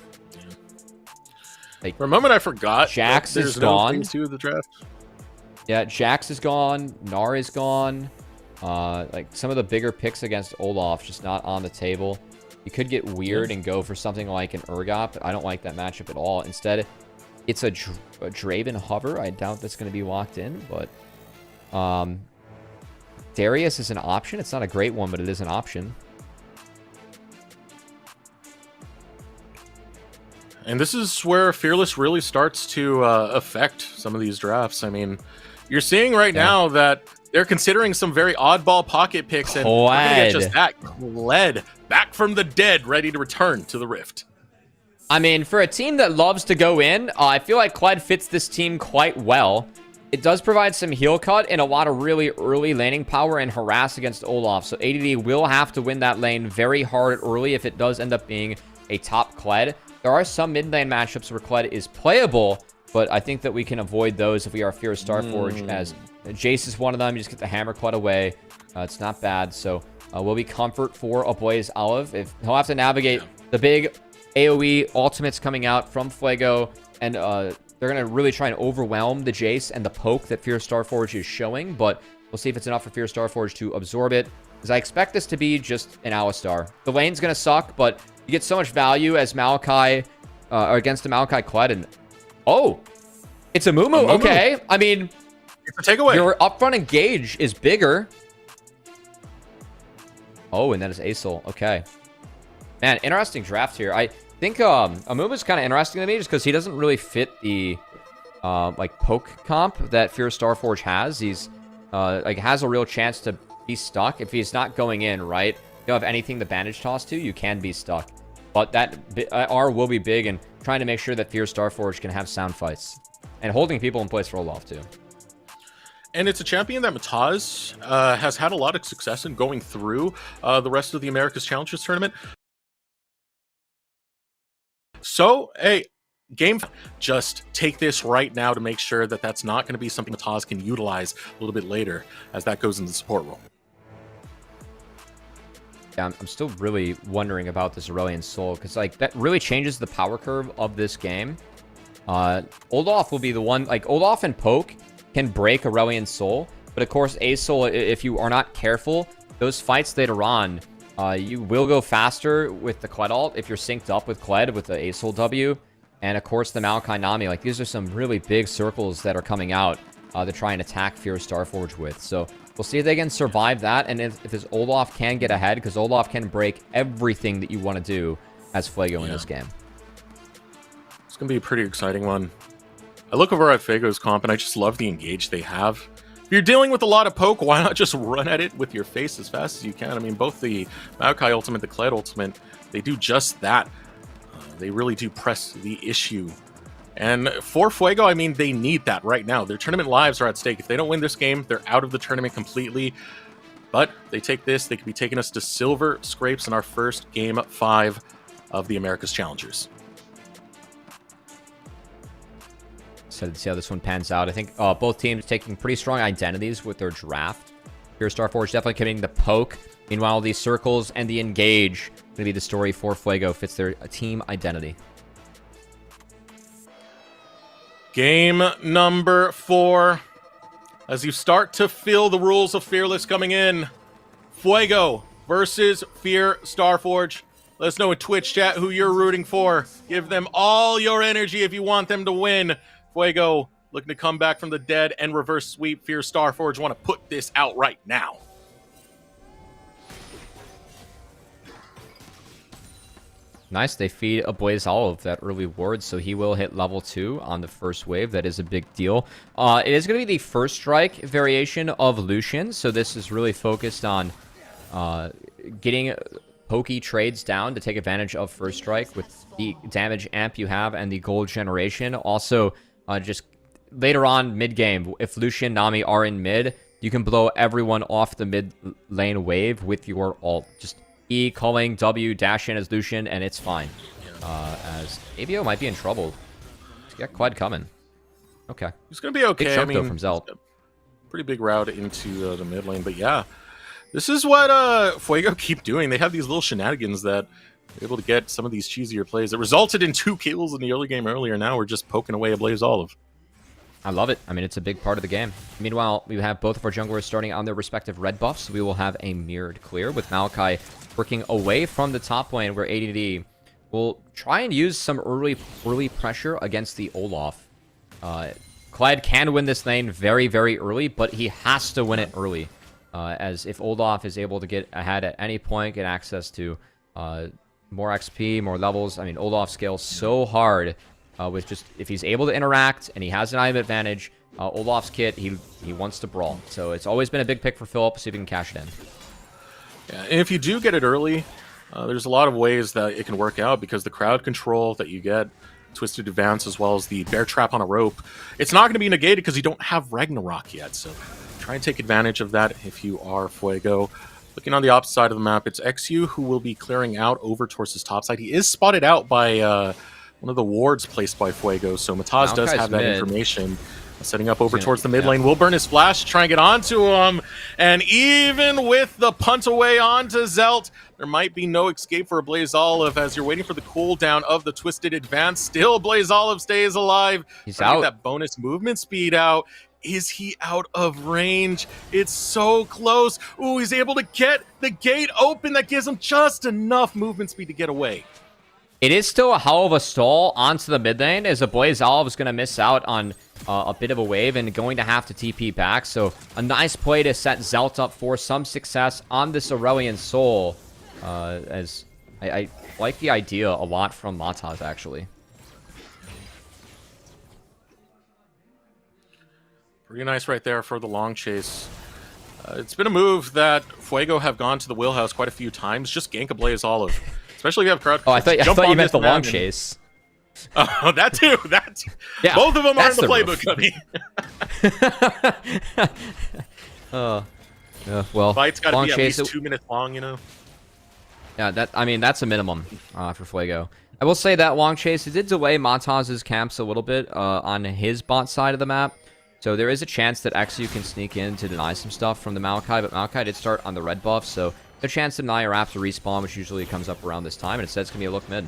For a moment, I forgot. Jax is no gone. phase 2 of the draft. Yeah, Jax is gone. Gnar is gone. Like some of the bigger picks against Olaf just not on the table. You could get weird and go for something like an Urgot, but I don't like that matchup at all. Instead, it's a Draven Hover. I doubt that's going to be locked in, but Darius is an option. It's not a great one, but it is an option. And this is where Fearless really starts to affect some of these drafts. I mean, you're seeing right now that they're considering some very oddball pocket picks, and we're gonna get just that. Kled, back from the dead, ready to return to the Rift. I mean, for a team that loves to go in, I feel like Kled fits this team quite well. It does provide some heal cut and a lot of really early laning power and harass against Olaf. So ADD will have to win that lane very hard early if it does end up being a top Kled. There are some mid lane matchups where Kled is playable, but I think that we can avoid those if we are Fear Starforge, as Jace is one of them. You just get the hammer Kled away. It's not bad. So will be comfort for a Bo3s Olive. If he'll have to navigate the big AoE ultimates coming out from Fuego, and they're going to really try and overwhelm the Jace and the poke that Fear Starforge is showing, but we'll see if it's enough for Fear Starforge to absorb it, because I expect this to be just an Alistar. The lane's going to suck, but you get so much value as Maokai, or against the Maokai Kled, and oh, it's a Mumu. Okay, I mean, it's a takeaway. Your upfront engage is bigger. Oh, and that is Asol. Okay. Man, interesting draft here. I think Amumu's kind of interesting to me just because he doesn't really fit the like poke comp that Fear Starforge has. He's like has a real chance to be stuck if he's not going in, right? You don't have anything to bandage toss to, you can be stuck. But that R will be big, and trying to make sure that Fear Starforge can have sound fights. And holding people in place for Olaf too. And it's a champion that Mataz has had a lot of success in going through the rest of the America's Challengers tournament. So, hey, game, just take this right now to make sure that that's not going to be something Mataz can utilize a little bit later as that goes into the support role. Yeah, I'm still really wondering about this Aurelion Soul, because like that really changes the power curve of this game. Olaf will be the one, like Olaf and Poke can break Aurelion Soul, but of course Asol, if you are not careful, those fights later on, you will go faster with the Kled ult if you're synced up with Kled with the Asol W, and of course the Maokai Nami. Like these are some really big circles that are coming out to try and attack Fear Starforge with. So we'll see if they can survive that, and if this Olaf can get ahead, because Olaf can break everything that you want to do as Fuego in this game. It's going to be a pretty exciting one. I look over at Fuego's comp, and I just love the engage they have. If you're dealing with a lot of poke, why not just run at it with your face as fast as you can? I mean, both the Maokai ultimate, the Kled ultimate, they do just that. They really do press the issue. And for Fuego, I mean, they need that right now. Their tournament lives are at stake. If they don't win this game, they're out of the tournament completely. But they take this, they could be taking us to silver scrapes in our first game 5 of the America's Challengers. Excited to see how this one pans out. I think both teams taking pretty strong identities with their draft. Fear Starforge definitely committing the poke. Meanwhile, the circles and the engage going to be the story for Fuego. Fits their team identity. Game number 4. As you start to feel the rules of Fearless coming in. Fuego versus Fear Starforge. Let us know in Twitch chat who you're rooting for. Give them all your energy if you want them to win. Fuego looking to come back from the dead and reverse sweep. Fear Starforge want to put this out right now. Nice. They feed a Blaze Olive that early ward, so he will hit level 2 on the first wave. That is a big deal. It is going to be the first strike variation of Lucian, so this is really focused on getting pokey trades down to take advantage of first strike with the damage amp you have and the gold generation. Also, just later on mid-game, if Lucian and Nami are in mid, you can blow everyone off the mid lane wave with your ult. Just E, culling, W, dash in as Lucian, and it's fine. As ABO might be in trouble. He's got Quad coming. Okay. He's going to be okay. Big chunk, though, from Zelt. Pretty big route into the mid lane, but yeah. This is what Fuego keep doing. They have these little shenanigans that are able to get some of these cheesier plays. It resulted in 2 kills in the early game earlier. Now we're just poking away a Blaze Olive. I love it. I mean, it's a big part of the game. Meanwhile, we have both of our junglers starting on their respective red buffs. We will have a mirrored clear with Maokai working away from the top lane where ADD will try and use some early pressure against the Olaf. Clyde can win this lane very, very early, but he has to win it early. As if Olaf is able to get ahead at any point, get access to more XP, more levels. I mean, Olaf scales so hard with just, if he's able to interact and he has an item advantage, Olaf's kit, he wants to brawl. So it's always been a big pick for Philip, see if he can cash it in. Yeah, and if you do get it early, there's a lot of ways that it can work out because the crowd control that you get, Twisted Advance, as well as the Bear Trap on a rope, it's not going to be negated because you don't have Ragnarok yet. So try and take advantage of that if you are Fuego. Looking on the opposite side of the map, it's XU who will be clearing out over towards his top side. He is spotted out by one of the wards placed by Fuego, so Mataz does have that information. Setting up over towards the mid lane. Will burn his flash, try and get onto him. And even with the punt away onto Zelt, there might be no escape for a Blaze Olive as you're waiting for the cooldown of the Twisted Advance. Still, Blaze Olive stays alive. He's out. Get that bonus movement speed out. Is he out of range? It's so close. Ooh, he's able to get the gate open. That gives him just enough movement speed to get away. It is still a hell of a stall onto the mid lane, as a Blaze Olive is going to miss out on a bit of a wave and going to have to TP back. So a nice play to set Zelt up for some success on this Aurelion Soul. As I like the idea a lot from Mataz, actually. Pretty nice right there for the long chase. It's been a move that Fuego have gone to the wheelhouse quite a few times. Just gank a Blaze Olive. Especially if you have crowd. Oh, I thought you meant the long chase. Oh, that too. That too. Yeah, both of them are in the playbook, Cubby. Well, fight's got to be at chase, least 2 minutes long, you know. Yeah, that's a minimum for Fuego. I will say that long chase, it did delay Mataz's camps a little bit on his bot side of the map. So there is a chance that XU can sneak in to deny some stuff from the Maokai, but Maokai did start on the red buff, so a chance to deny or after respawn, which usually comes up around this time, and it says it's going to be a look mid.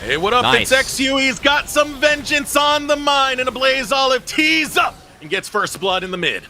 Hey, what up? Nice. It's XU. He's got some vengeance on the mind, and a Blaze Olive tees up and gets first blood in the mid.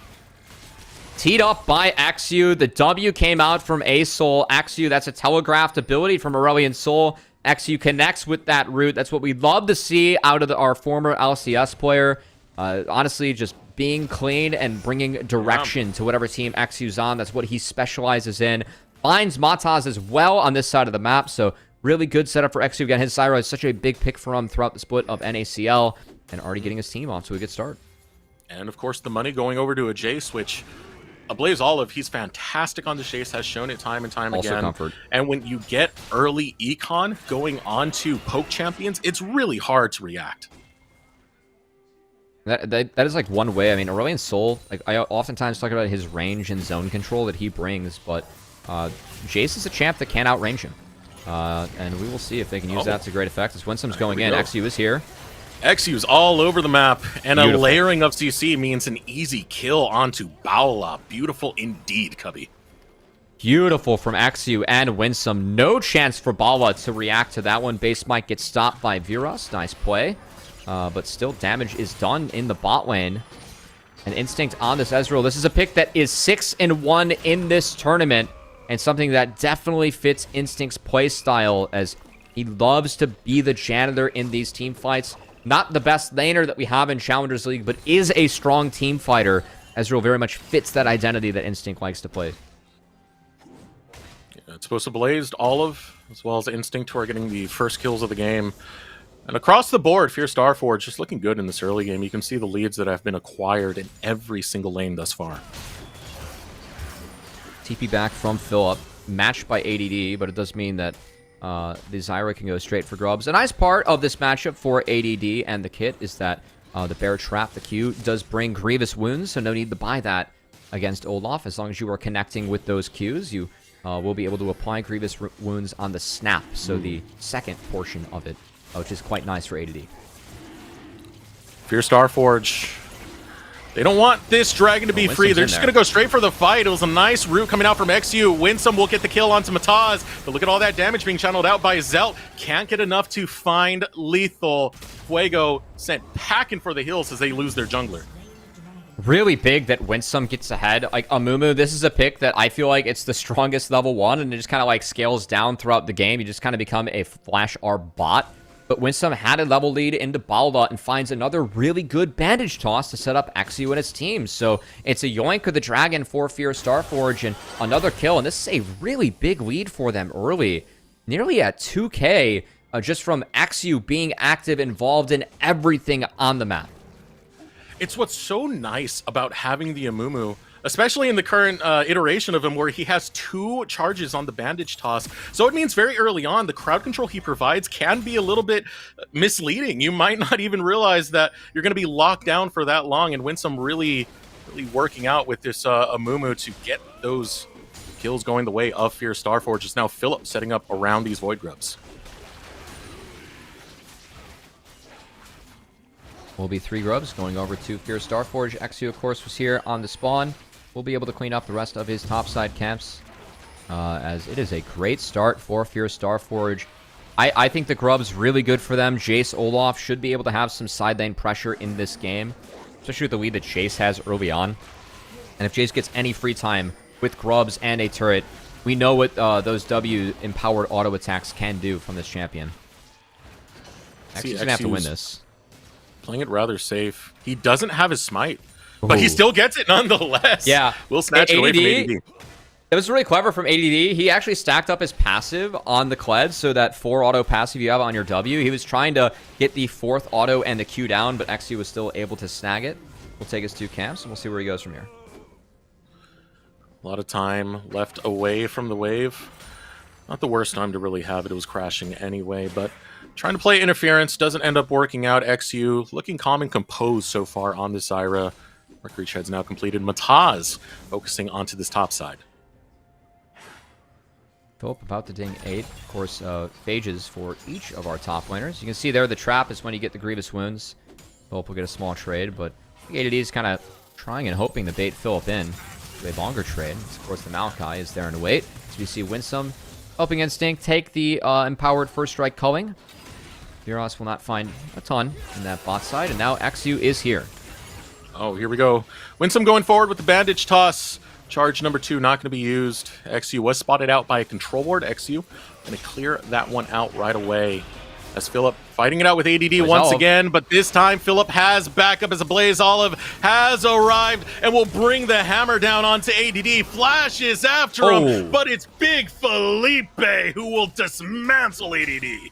Teed up by XU. The W came out from A-Soul. XU, that's a telegraphed ability from Aurelion Soul. XU connects with that root. That's what we'd love to see out of our former LCS player. Honestly, just being clean and bringing direction to whatever team XU's on. That's what he specializes in. Finds Mataz as well on this side of the map, so really good setup for XU. Again, his Syro is such a big pick for him throughout the split of NACL, and already getting his team off to a good start. And, of course, the money going over to a Jace, which a Blaze Olive, he's fantastic on the Jace, has shown it time and time also again. Comfort. And when you get early econ going on to poke champions, it's really hard to react. That is like one way. I mean, Aurelion Soul, like I oftentimes talk about his range and zone control that he brings, but Jace is a champ that can outrange him. And we will see if they can use that to great effect. As Winsome's going in, XU is here. XU's all over the map, and Beautiful. a layering of CC means an easy kill onto Baola. Beautiful indeed, Cubby. Beautiful from XU and Winsome. No chance for Baola to react to that one. Base might get stopped by Viras. Nice play. But still, damage is done in the bot lane. And Instinct on this Ezreal. This is a pick that is 6-1 in this tournament, and something that definitely fits Instinct's play style, as he loves to be the janitor in these team fights. Not the best laner that we have in Challengers League, but is a strong team fighter. Ezreal very much fits that identity that Instinct likes to play. It's supposed to Blazed, Olive, as well as Instinct, who are getting the first kills of the game. And across the board, Fierce Starforge just looking good in this early game. You can see the leads that have been acquired in every single lane thus far. TP back from Philip, matched by ADD, but it does mean that the Zyra can go straight for grubs. A nice part of this matchup for ADD and the kit is that the Bear Trap, the Q, does bring Grievous Wounds, so no need to buy that against Olaf. As long as you are connecting with those Qs, you will be able to apply Grievous Wounds on the snap, so the second portion of it, which is quite nice for ADD. Fierce Starforge. They don't want this dragon to be free. They're just going to go straight for the fight. It was a nice route coming out from XU. Winsome will get the kill onto Mataz, but look at all that damage being channeled out by Zelt. Can't get enough to find Lethal. Fuego sent packing for the hills as they lose their jungler. Really big that Winsome gets ahead. Like, Amumu, this is a pick that I feel like it's the strongest level 1, and it just kind of like scales down throughout the game. You just kind of become a Flash R bot. But Winsome had a level lead into Balda and finds another really good bandage toss to set up XU and his team. So it's a yoink of the dragon for Fierce Starforge and another kill. And this is a really big lead for them early. Nearly at 2K just from XU being active, involved in everything on the map. It's what's so nice about having the Amumu, especially in the current iteration of him, where he has 2 charges on the bandage toss. So it means very early on, the crowd control he provides can be a little bit misleading. You might not even realize that you're going to be locked down for that long, and Winsome really working out with this Amumu to get those kills going the way of Fierce Starforge. Is now Philip setting up around these Void Grubs. Will be 3 grubs going over to Fierce Starforge. XU, of course, was here on the spawn. Will be able to clean up the rest of his topside camps, as it is a great start for Fierce Starforge. I think the grub's really good for them. Jace Olaf should be able to have some side lane pressure in this game, especially with the lead that Jace has early on. And if Jace gets any free time with grubs and a turret, we know what those W-empowered auto attacks can do from this champion. XU's going to have to win this. Playing it rather safe. He doesn't have his smite, but he still gets it nonetheless. Yeah. We'll snatch it away from ADD. It was really clever from ADD. He actually stacked up his passive on the Kled, so that 4 auto passive you have on your W. He was trying to get the 4th auto and the Q down, but XU was still able to snag it. We'll take his 2 camps, and we'll see where he goes from here. A lot of time left away from the wave. Not the worst time to really have it. It was crashing anyway, but trying to play interference doesn't end up working out. XU looking calm and composed so far on this Zyra. Mercury Shed's now completed. Mataz focusing onto this top side. Philip about to ding 8. Of course, phages for each of our top laners. You can see there the trap is when you get the Grievous Wounds. Philip will get a small trade, but ADD is kind of trying and hoping to bait Philip in to a longer trade. Of course, the Maokai is there in the wait. So we see Winsome helping Instinct take the empowered First Strike culling. Buros will not find a ton in that bot side, and now XU is here. Oh, here we go. Winsome going forward with the bandage toss. Charge number 2 not going to be used. XU was spotted out by a control ward. XU going to clear that one out right away. As Philip fighting it out with ADD once again, but this time Philip has backup as a Blaze Olive has arrived and will bring the hammer down onto ADD. Flashes after him, but it's Big Felipe who will dismantle ADD.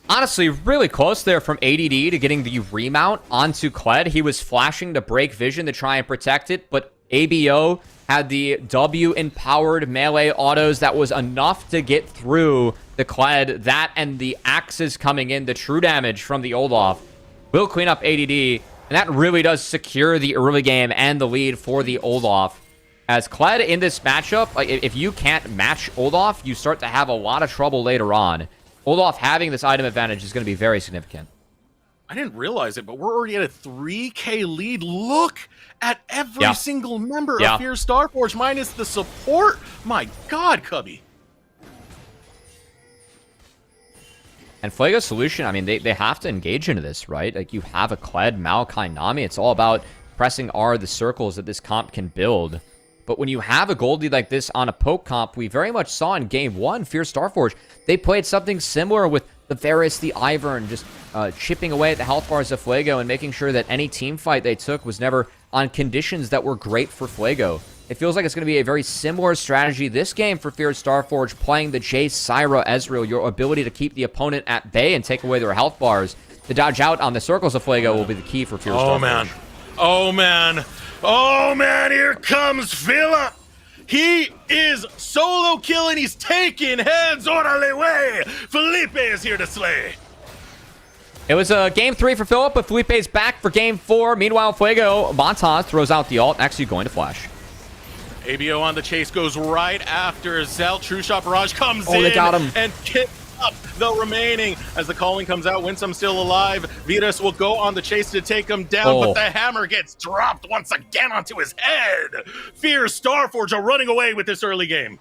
Honestly, really close there from ADD to getting the remount onto Kled. He was flashing to break vision to try and protect it, but ABO had the W-empowered melee autos that was enough to get through the Kled. That and the axes coming in, the true damage from the Olaf will clean up ADD, and that really does secure the early game and the lead for the Olaf. As Kled in this matchup, like, if you can't match Olaf, you start to have a lot of trouble later on. Olaf having this item advantage is going to be very significant. I didn't realize it, but we're already at a 3K lead. Look at every single member of Fierce Starforge minus the support. My God, Cubby. And Fuego's solution, I mean, they have to engage into this, right? Like, you have a Kled, Maokai, Nami. It's all about pressing R the circles that this comp can build. But when you have a gold lead like this on a poke comp, we very much saw in Game 1, Fierce Starforge, they played something similar with the Varus, the Ivern, just chipping away at the health bars of Fuego and making sure that any team fight they took was never on conditions that were great for Fuego. It feels like it's going to be a very similar strategy this game for Fierce Starforge, playing the Jace, Syra, Ezreal. Your ability to keep the opponent at bay and take away their health bars. The dodge out on the circles of Fuego will be the key for Fierce Starforge. Man. Oh, man. Oh, man. Here comes Philip. He is solo killing. He's taking heads. Orale way. Felipe is here to slay. It was game 3 for Philip, but Felipe's back for game 4. Meanwhile, Fuego, Montas throws out the ult. Actually going to flash. ABO on the chase goes right after Zelt. True Shot Barrage comes in. They got him. And kicks up the remaining. As the calling comes out, Winsome still alive. Virus will go on the chase to take him down, but the hammer gets dropped once again onto his head. Fierce Starforge are running away with this early game.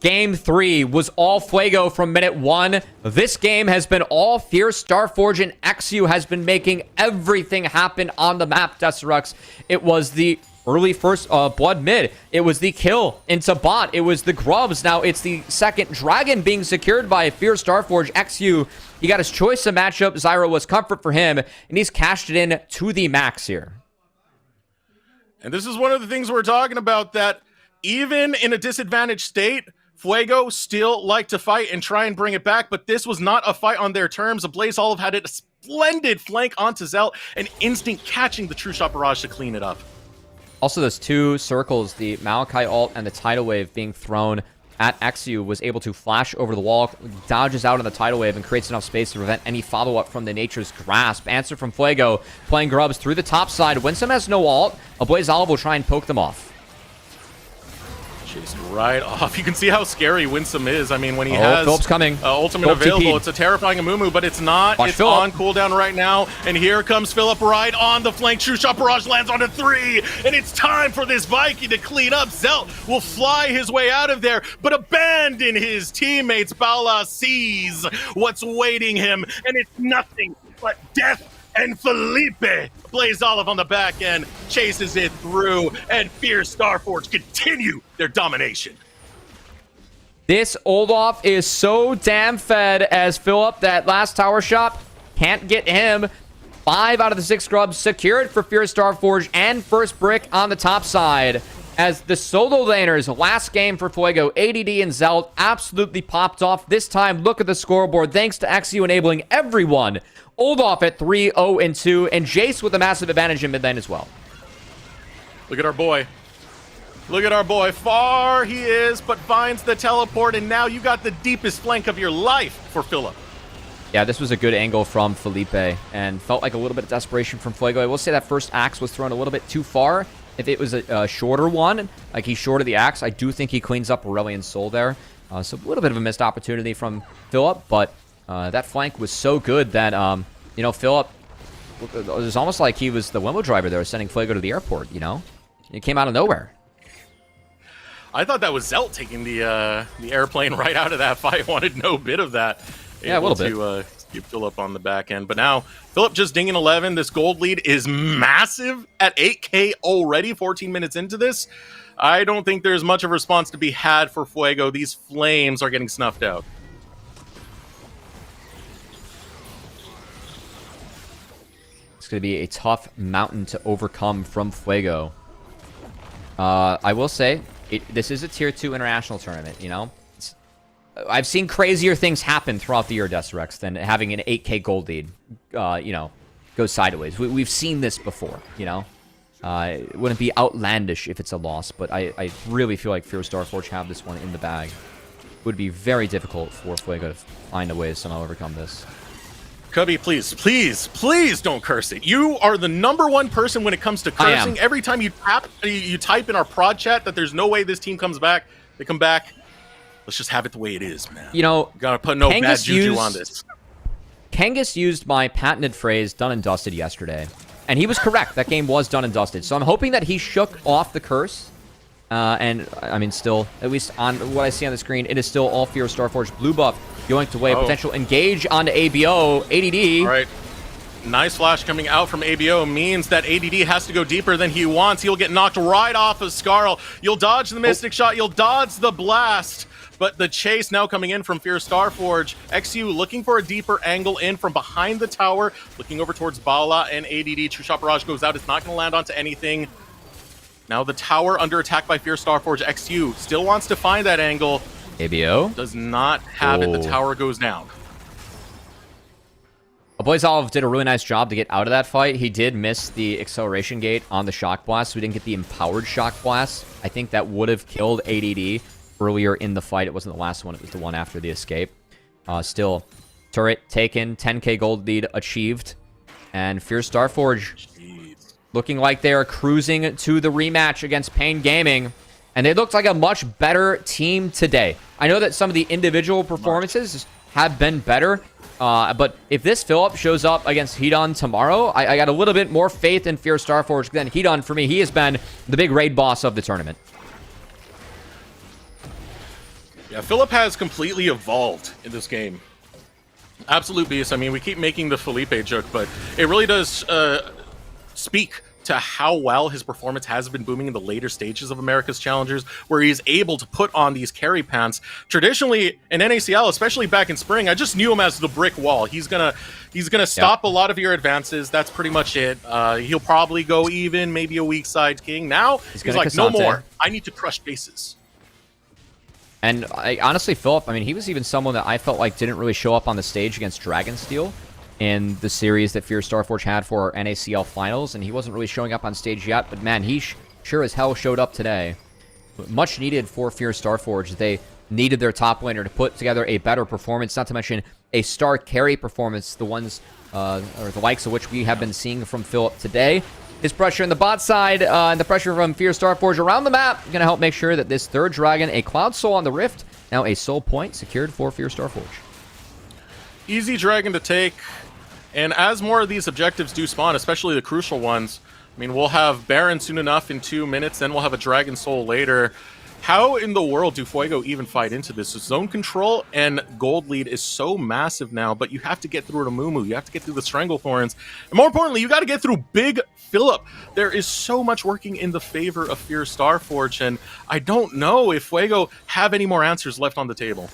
Game 3 was all Fuego from minute 1. This game has been all Fierce Starforge, and XU has been making everything happen on the map, Desterux. It was the early first blood mid. It was the kill into bot. It was the grubs. Now it's the second dragon being secured by Fierce Starforge. XU, he got his choice of matchup. Zyra was comfort for him, and he's cashed it in to the max here. And this is one of the things we're talking about, that even in a disadvantaged state, Fuego still like to fight and try and bring it back, but this was not a fight on their terms. Blaze Olive had a splendid flank onto Zelt, and instant catching the True Shot Barrage to clean it up. Also, those two circles, the Maokai ult and the Tidal Wave being thrown at XU, was able to flash over the wall, dodges out on the Tidal Wave, and creates enough space to prevent any follow-up from the Nature's Grasp. Answer from Fuego, playing grubs through the top side. Winsome has no ult. A Blaze Olive will try and poke them off. Chased right off. You can see how scary Winsome is. I mean, when he has Philip's coming. Ultimate Philip available, TP'd. it's a terrifying Amumu, but it's not. Watch it's Philip. on cooldown right now, and here comes Philip right on the flank. True Shot Barrage lands on a 3, and it's time for this Viking to clean up. Zelt will fly his way out of there, but abandon his teammates. Bala sees what's waiting him, and it's nothing but death. And Felipe, Blaze Olive on the back end, chases it through, and Fierce Starforge continue their domination. This Olaf is so damn fed as Philip, that last tower shot, can't get him. 5 out of the 6 scrubs secured for Fierce Starforge, and first brick on the top side. As the solo laners, last game for Fuego, ADD and Zelt absolutely popped off. This time, look at the scoreboard. Thanks to XU enabling everyone. Olaf at 3-0-2, and Jace with a massive advantage in mid lane as well. Look at our boy. Look at our boy. Far he is, but finds the teleport, and now you got the deepest flank of your life for Philip. Yeah, this was a good angle from Felipe, and felt like a little bit of desperation from Fuego. I will say that first axe was thrown a little bit too far. If it was a shorter one, like he shorted the axe, I do think he cleans up Aurelian's soul there. So a little bit of a missed opportunity from Philip, but that flank was so good that, you know, Philip, it was almost like he was the limo driver there sending Fuego to the airport, you know? It came out of nowhere. I thought that was Zelt taking the airplane right out of that fight. Wanted no bit of that. Yeah, a little bit. To keep Philip on the back end. But now, Philip just dinging 11. This gold lead is massive at 8K already, 14 minutes into this. I don't think there's much of a response to be had for Fuego. These flames are getting snuffed out. It's going to be a tough mountain to overcome from Fuego. I will say, this is a Tier 2 international tournament, you know? I've seen crazier things happen throughout the year, Desterux, than having an 8K gold lead, you know, go sideways. We've seen this before, you know? It wouldn't be outlandish if it's a loss, but I really feel like Fierce Starforge have this one in the bag. It would be very difficult for Fuego to find a way to somehow overcome this. Cubby, please, please, please don't curse it. You are the #1 person when it comes to cursing. Every time you type in our prod chat that there's no way this team comes back, they come back. Let's just have it the way it is, man. You know, gotta put no bad juju on this. Kangas used my patented phrase, done and dusted, yesterday. And he was correct. That game was done and dusted. So I'm hoping that he shook off the curse. And, I mean, still, at least on what I see on the screen, it is still all Fierce Starforge blue buff going to way. Potential engage onto ABO. ADD. All right. Nice flash coming out from ABO means that ADD has to go deeper than he wants. He'll get knocked right off of Scarl. You'll dodge the Mystic Shot. You'll dodge the blast. But the chase now coming in from Fierce Starforge. XU looking for a deeper angle in from behind the tower. Looking over towards Bala and ADD. True Shot Barrage goes out. It's not going to land onto anything. Now the tower under attack by Fierce Starforge. XU still wants to find that angle. ABO Does not have it. The tower goes down. Bo3s did a really nice job to get out of that fight. He did miss the acceleration gate on the Shock Blast, so we didn't get the empowered Shock Blast. I think that would have killed ADD earlier in the fight. It wasn't the last one, it was the one after the escape. Still, turret taken, 10k gold lead achieved. And Fierce Starforge looking like they are cruising to the rematch against Pain Gaming. And they looked like a much better team today. I know that some of the individual performances have been better. But if this Philip shows up against Hedon tomorrow, I got a little bit more faith in Fierce Starforge than Hedon. For me, he has been the big raid boss of the tournament. Yeah, Philip has completely evolved in this game. Absolute beast. I mean, we keep making the Felipe joke, but it really does speak to how well his performance has been booming in the later stages of America's Challengers, where he's able to put on these carry pants. Traditionally, in NACL, especially back in spring, I just knew him as the brick wall. He's gonna stop a lot of your advances. That's pretty much it. He'll probably go even, maybe a weak side king. Now, he's like, no more. I need to crush bases. And honestly, Philip, I mean, he was even someone that I felt like didn't really show up on the stage against Dragonsteel in the series that Fierce Starforge had for our NACL finals, and he wasn't really showing up on stage yet, but man, he sure as hell showed up today. Much needed for Fierce Starforge. They needed their top laner to put together a better performance, not to mention a star carry performance, the ones, or the likes of which we have been seeing from Philip today. His pressure in the bot side, and the pressure from Fierce Starforge around the map, going to help make sure that this third dragon, a Cloud Soul on the Rift, now a soul point secured for Fierce Starforge. Easy dragon to take. And as more of these objectives do spawn, especially the crucial ones, I mean, we'll have Baron soon enough in 2 minutes, then we'll have a Dragon Soul later. How in the world do Fuego even fight into this? Zone control and gold lead is so massive now, but you have to get through to Mumu. You have to get through the Stranglethorns. And more importantly, you got to get through Big Philip. There is so much working in the favor of Fierce Starforge, and I don't know if Fuego have any more answers left on the table.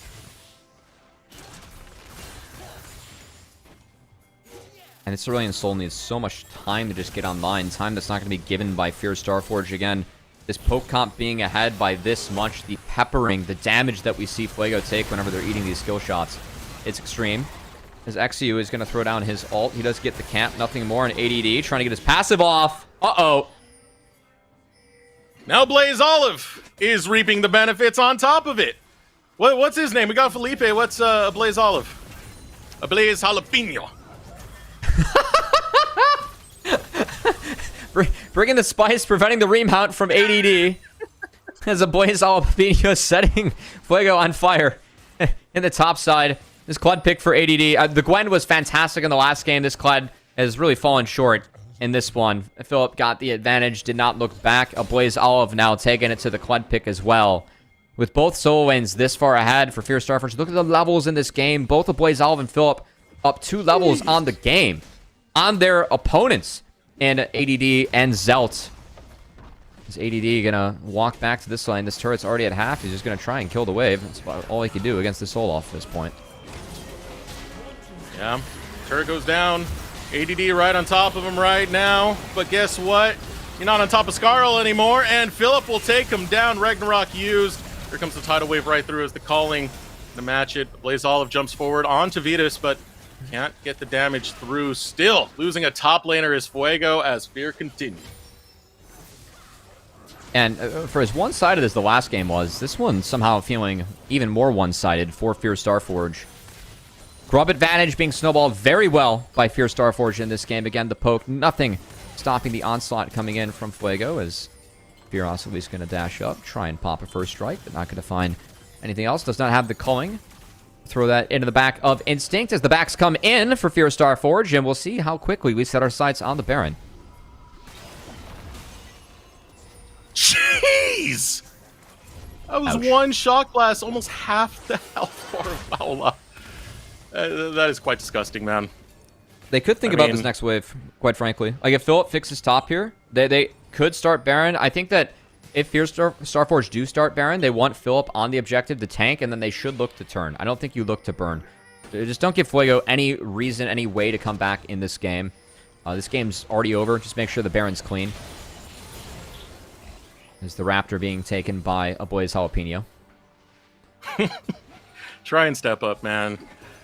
And it's Cerulean Soul needs so much time to just get online. Time that's not going to be given by Fierce Starforge again. This poke comp being ahead by this much, the peppering, the damage that we see Fuego take whenever they're eating these skill shots. It's extreme. As XU is going to throw down his ult. He does get the camp, nothing more. And ADD trying to get his passive off. Uh-oh. Now Blaze is reaping the benefits on top of it. What's his name? We got Felipe. What's Blaze Olive? A Blaze Jalapeno. Bringing the spice, preventing the remount from ADD. As a Blaze Jalapeno setting Fuego on fire in the top side. This Kled pick for ADD. The Gwen was fantastic in the last game. This Kled has really fallen short in this one. Philip got the advantage, did not look back. A Blaze Olive now taking it to the Kled pick as well. With both solo lanes this far ahead for Fierce Starforge. Look at the levels in this game. Both of Blaze Olive and Philip up 2 levels on the game. On their opponents. And ADD and Zelt. Is ADD gonna walk back to this lane? This turret's already at half. He's just gonna try and kill the wave. That's about all he can do against the Soul off at this point. Yeah, turret goes down. ADD right on top of him right now. But guess what? You're not on top of Scarl anymore. And Philip will take him down. Ragnarok used. Here comes the tidal wave right through as the calling to match it. Blaze Olive jumps forward onto Vitus, but can't get the damage through. Still losing a top laner is Fuego as Fear continues. And for as one-sided as the last game was, this one somehow feeling even more one-sided for Fierce Starforge. Grub advantage being snowballed very well by Fierce Starforge in this game. Again, the poke, nothing stopping the onslaught coming in from Fuego as Fearosity is going to dash up, try and pop a first strike, but not going to find anything else. Does not have the culling. Throw that into the back of Instinct as the backs come in for Fierce Starforge, and we'll see how quickly we set our sights on the Baron. Jeez! That was Ouch. one shock blast, almost half the health for Paula. That is quite disgusting, man. They could think about this next wave, quite frankly. Like, if Philip fixes top here, they could start Baron. I think that if Fierce Starforge do start Baron, they want Philip on the objective to tank, and then they should look to turn. I don't think you look to burn. Just don't give Fuego any reason, any way to come back in this game. This game's already over. Just make sure the Baron's clean. Is the Raptor being taken by a Bo3s Jalapeno? Try and step up, man.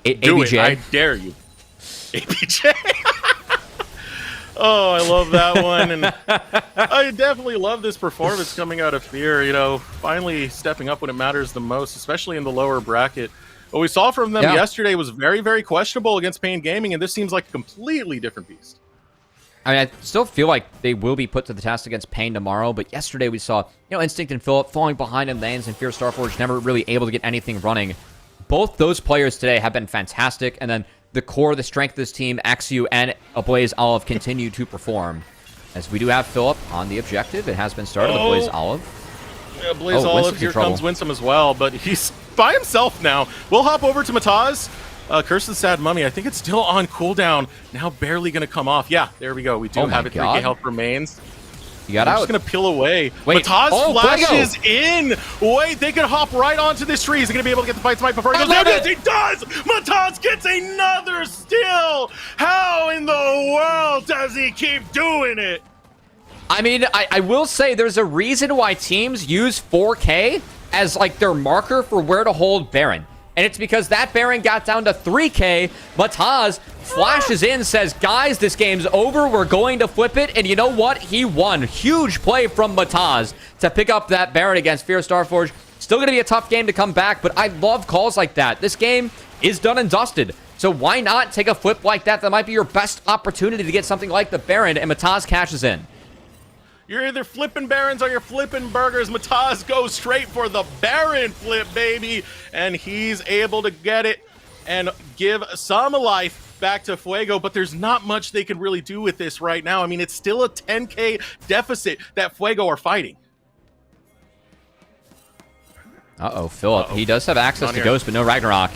Do ABJ. it. I dare you. ABJ. Oh, I love that one. And I definitely love this performance coming out of Fear. You know, finally stepping up when it matters the most, especially in the lower bracket. What we saw from them yesterday was very, very questionable against Pain Gaming, and this seems like a completely different beast. I mean, I still feel like they will be put to the test against Pain tomorrow, but yesterday we saw, Instinct and Phillip falling behind in lanes, and Fear Starforge never really able to get anything running. Both those players today have been fantastic, and then the core, the strength of this team, Axu and Ablaze Olive continue to perform. As we do have Phillip on the objective. It has been started with Ablaze Olive. Yeah, Blaze Olive, here comes Winsome as well, but he's by himself now. We'll hop over to Mataz. Curse the Sad Mummy, I think it's still on cooldown. Now barely going to come off. Yeah, there we go. We do have it. 3k health remains. You got out. Just going to peel away. Wait. Mataz flashes in. Wait, they could hop right onto this tree. Is he going to be able to get the fight smite before he goes down? Yes, he does! Mataz gets another steal! How in the world does he keep doing it? I mean, I will say there's a reason why teams use 4K as, like, their marker for where to hold Baron. And it's because that Baron got down to 3K. Mataz flashes in, says, guys, this game's over. We're going to flip it. And you know what? He won. Huge play from Mataz to pick up that Baron against Fear Starforge. Still going to be a tough game to come back, but I love calls like that. This game is done and dusted. So why not take a flip like that? That might be your best opportunity to get something like the Baron, and Mataz cashes in. You're either flipping Barons or you're flipping burgers. Mataz goes straight for the Baron flip, baby. And he's able to get it and give some life back to Fuego. But there's not much they can really do with this right now. I mean, it's still a 10k deficit that Fuego are fighting. Uh-oh, Phillip. He does have access to Ghost, but no Ragnarok.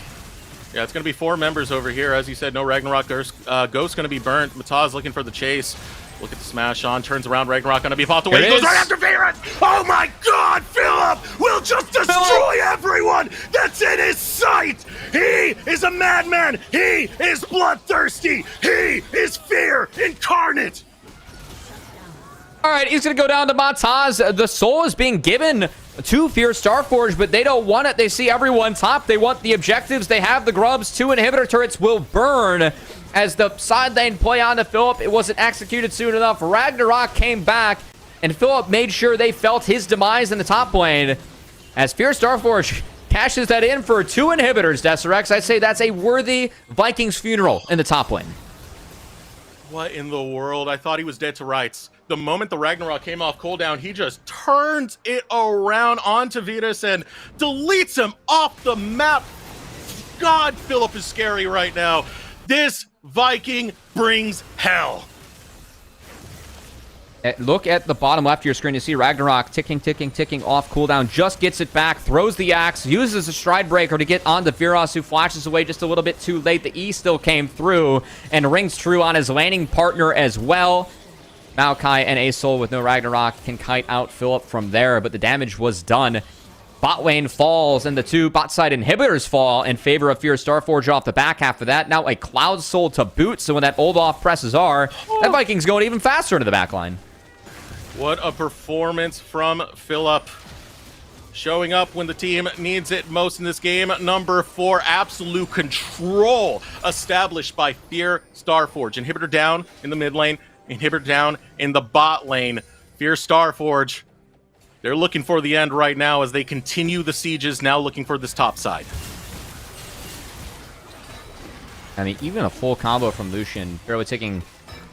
Yeah, it's going to be 4 members over here. As you said, no Ragnarok. There's Ghost going to be burnt. Mataz looking for the chase. Look at the smash on, turns around, Ragnarok gonna be popped away. He goes right after Varus! Oh my god, Phillip will just destroy everyone that's in his sight! He is a madman! He is bloodthirsty! He is fear incarnate! Alright, he's gonna go down to Mataz. The soul is being given to Fear Starforge, but they don't want it. They see everyone top. They want the objectives. They have the grubs. 2 inhibitor turrets will burn. As the side lane play on to Phillip, it wasn't executed soon enough. Ragnarok came back, and Phillip made sure they felt his demise in the top lane. As Fear Starforge cashes that in for 2 inhibitors, Deserex, I'd say that's a worthy Vikings funeral in the top lane. What in the world? I thought he was dead to rights. The moment the Ragnarok came off cooldown, he just turns it around onto Vitas and deletes him off the map. God, Phillip is scary right now. This Viking brings hell. Look at the bottom left of your screen. You see Ragnarok ticking off cooldown. Just gets it back, throws the axe, uses a stride breaker to get onto Viras, who flashes away just a little bit too late. The E still came through and rings true on his laning partner as well. Maokai and Asol with no Ragnarok can kite out Phillip from there, but the damage was done. Bot lane falls, and the 2 bot side inhibitors fall in favor of Fear Starforge off the back half of that. Now a Cloud Soul to boot, so when that Olaf presses R, that Viking's going even faster into the back line. What a performance from Phillip. Showing up when the team needs it most in this game. Number 4, absolute control established by Fear Starforge. Inhibitor down in the mid lane, inhibitor down in the bot lane. Fear Starforge, they're looking for the end right now as they continue the sieges, now looking for this top side. I mean, even a full combo from Lucian, barely taking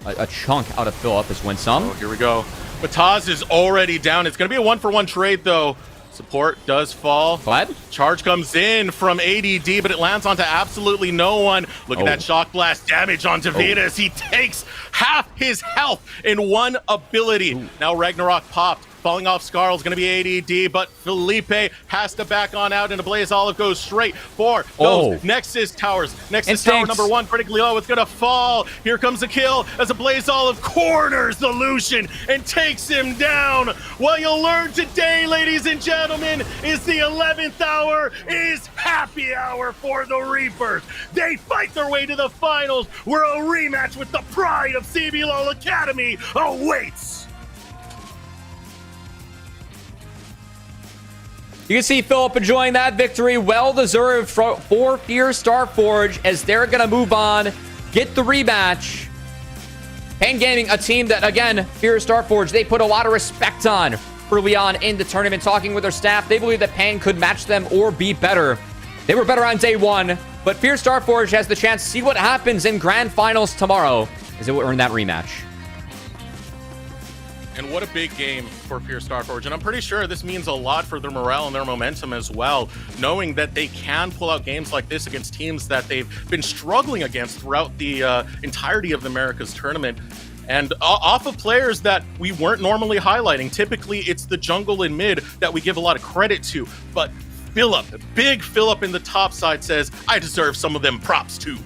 a chunk out of Phillip as Winsome. Oh, here we go. Mataz is already down. It's going to be a 1-for-1 trade, though. Support does fall. Glad? Charge comes in from ADD, but it lands onto absolutely no one. Look at that shock blast damage onto Vitas. He takes half his health in one ability. Now Ragnarok popped. Falling off Scarl is going to be ADD, but Felipe has to back on out, and Ablaze Olive goes straight for those Nexus towers. Nexus tower number 1 critically low. It's going to fall. Here comes a kill as Ablaze Olive corners the Lucian and takes him down. What you'll learn today, ladies and gentlemen, is the 11th hour is happy hour for the Reapers. They fight their way to the finals, where a rematch with the pride of CBLOL Academy awaits. You can see Philip enjoying that victory. Well-deserved for Fierce Starforge as they're going to move on, get the rematch. Pain Gaming, a team that, again, Fierce Starforge, they put a lot of respect on early on in the tournament. Talking with their staff, they believe that Pain could match them or be better. They were better on day one, but Fierce Starforge has the chance to see what happens in Grand Finals tomorrow as it will earn that rematch. And what a big game for Fierce Starforge. And I'm pretty sure this means a lot for their morale and their momentum as well, knowing that they can pull out games like this against teams that they've been struggling against throughout the entirety of the Americas tournament. And off of players that we weren't normally highlighting. Typically, it's the jungle and mid that we give a lot of credit to. But Philip, big Philip in the top side says, I deserve some of them props too.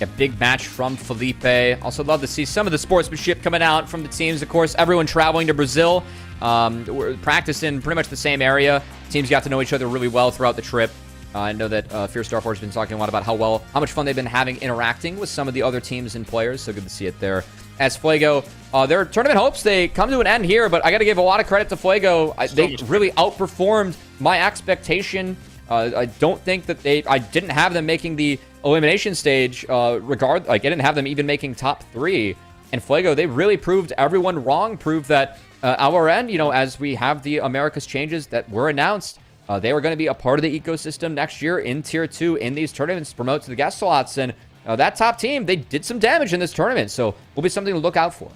A big match from Felipe. Also love to see some of the sportsmanship coming out from the teams. Of course, everyone traveling to Brazil. We're practicing pretty much the same area. Teams got to know each other really well throughout the trip. I know that Fierce Starforge has been talking a lot about how much fun they've been having interacting with some of the other teams and players. So good to see it there. As Fuego, their tournament hopes, they come to an end here, but I got to give a lot of credit to Fuego. They really outperformed my expectation. I don't think that I didn't have them making the elimination stage I didn't have them even making top 3. And Fuego, they really proved everyone wrong, proved that our end, as we have the Americas changes that were announced, they were going to be a part of the ecosystem next year in Tier 2 in these tournaments, promote to the guest slots. And that top team, they did some damage in this tournament, so will be something to look out for.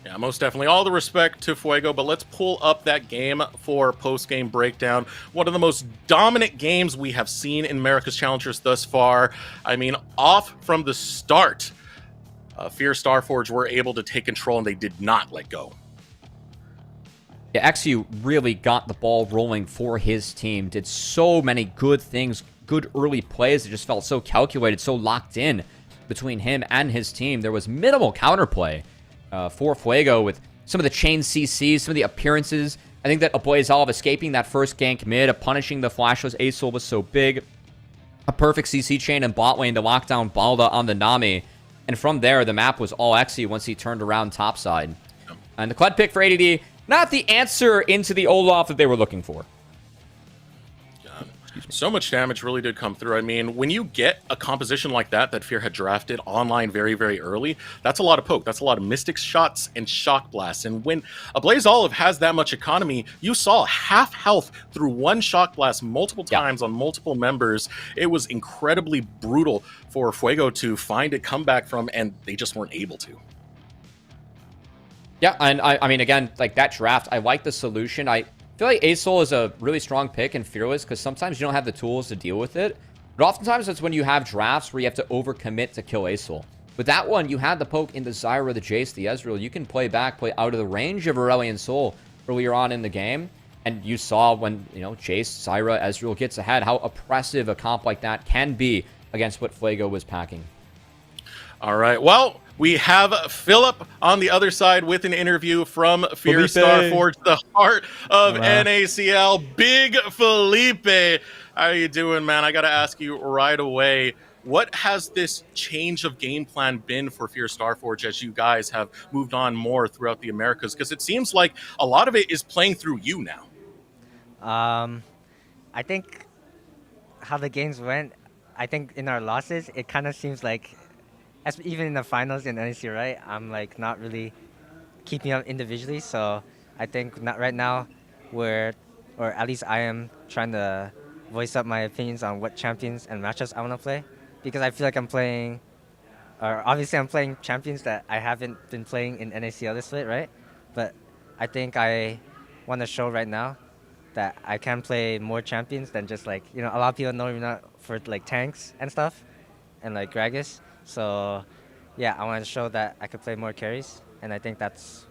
Yeah, most definitely. All the respect to Fuego, but let's pull up that game for post-game breakdown. One of the most dominant games we have seen in America's Challengers thus far. I mean, off from the start, Fierce Starforge were able to take control, and they did not let go. Yeah, XU really got the ball rolling for his team, did so many good things, good early plays. It just felt so calculated, so locked in between him and his team. There was minimal counterplay for Fuego with some of the chain CCs, some of the appearances. I think that Bo3s escaping that first gank mid, punishing the flashless Aesol was so big. A perfect CC chain in bot lane to lock down Balda on the Nami. And from there, the map was all XE once he turned around topside. And the Kled pick for ADD, not the answer into the Olaf that they were looking for. So much damage really did come through. I mean, when you get a composition like that Fear had drafted online very, very early, that's a lot of poke. That's a lot of Mystic shots and Shock Blasts. And when a Bo3s has that much economy, you saw half health through one Shock Blast multiple times on multiple members. It was incredibly brutal for Fuego to find a comeback from, and they just weren't able to. Yeah, and I mean, again, like that draft, I like the solution. I feel like Aesol is a really strong pick and Fearless because sometimes you don't have the tools to deal with it. But oftentimes that's when you have drafts where you have to overcommit to kill Aesol. With that one, you had the poke in the Zyra, the Jace, the Ezreal. You can play back, play out of the range of Aurelion Sol earlier on in the game. And you saw when, Jace, Zyra, Ezreal gets ahead, how oppressive a comp like that can be against what Fuego was packing. All right, well, we have Philip on the other side with an interview from Fierce Starforge, the heart of NACL. Big Felipe, how are you doing, man? I got to ask you right away, what has this change of game plan been for Fierce Starforge as you guys have moved on more throughout the Americas? Because it seems like a lot of it is playing through you now. I think how the games went, I think in our losses, it kind of seems like even in the finals in NEC, right? I'm like not really keeping up individually, so I think not right now or at least I am trying to voice up my opinions on what champions and matchups I want to play, because I feel like I'm playing champions that I haven't been playing in NACL this split, right? But I think I want to show right now that I can play more champions than just like, a lot of people know me not for like tanks and stuff and like Gragas. So, yeah, I want to show that I could play more carries, and I think that's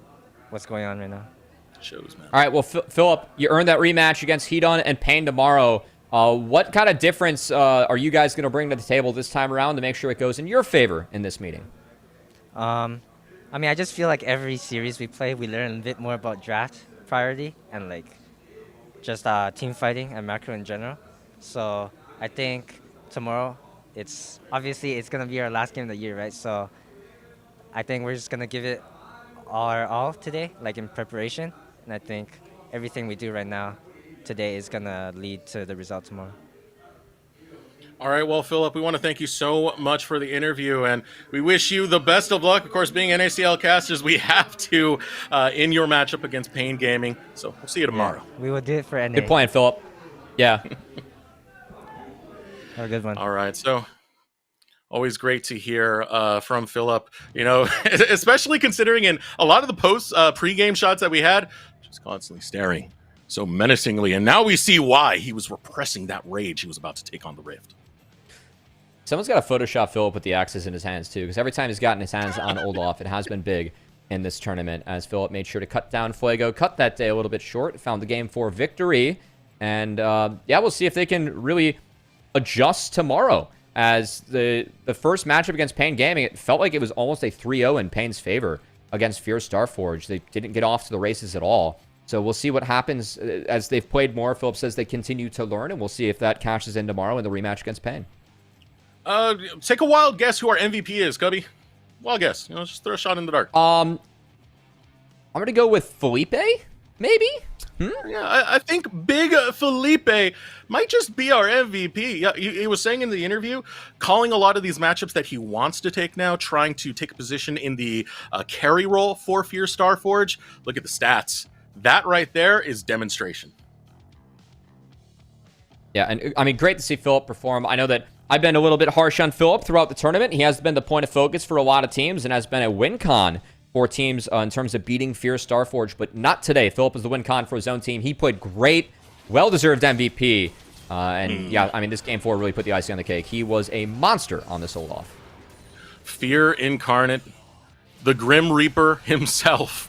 what's going on right now. Shows, man. All right, well, Philip, you earned that rematch against Hedon and Pain tomorrow. What kind of difference are you guys going to bring to the table this time around to make sure it goes in your favor in this meeting? I mean, I just feel like every series we play, we learn a bit more about draft priority and like just team fighting and macro in general. So I think tomorrow, it's going to be our last game of the year, right? So I think we're just going to give it our all today, like in preparation. And I think everything we do right now today is gonna lead to the result tomorrow. All right, well, Philip, we want to thank you so much for the interview, and we wish you the best of luck. Of course, being NACL casters, we have to in your matchup against Pain Gaming. So we'll see you tomorrow. Yeah, we will do it for NA. Good plan, Philip. Yeah. Have a good one. All right, so always great to hear from Philip, you know, especially considering in a lot of the pre-game shots that we had, just constantly staring so menacingly, and now we see why he was repressing that rage he was about to take on the Rift. Someone's got to Photoshop Philip with the axes in his hands, too, because every time he's gotten his hands on Olaf, it has been big in this tournament, as Philip made sure to cut down Fuego, cut that day a little bit short, found the game 4 victory, and yeah, we'll see if they can really adjust tomorrow, as the first matchup against Pain Gaming, it felt like it was almost a 3-0 in Pain's favor against Fierce Starforge. They didn't get off to the races at all. So we'll see what happens as they've played more. Philip says they continue to learn, and we'll see if that cashes in tomorrow in the rematch against Pain. Take a wild guess who our MVP is, Cubby. Wild guess. You know, just throw a shot in the dark. I'm going to go with Felipe, maybe? Yeah, I think Big Felipe might just be our MVP. Yeah, he was saying in the interview, calling a lot of these matchups that he wants to take now, trying to take a position in the carry role for Fierce Starforge. Look at the stats. That right there is demonstration. Yeah, and I mean, great to see Philip perform. I know that I've been a little bit harsh on Philip throughout the tournament. He has been the point of focus for a lot of teams and has been a win con for teams in terms of beating Fierce Starforge, but not today. Philip is the win con for his own team. He played great, well-deserved MVP. And yeah, I mean, this game 4 really put the icing on the cake. He was a monster on this Olaf. Fear incarnate, the Grim Reaper himself.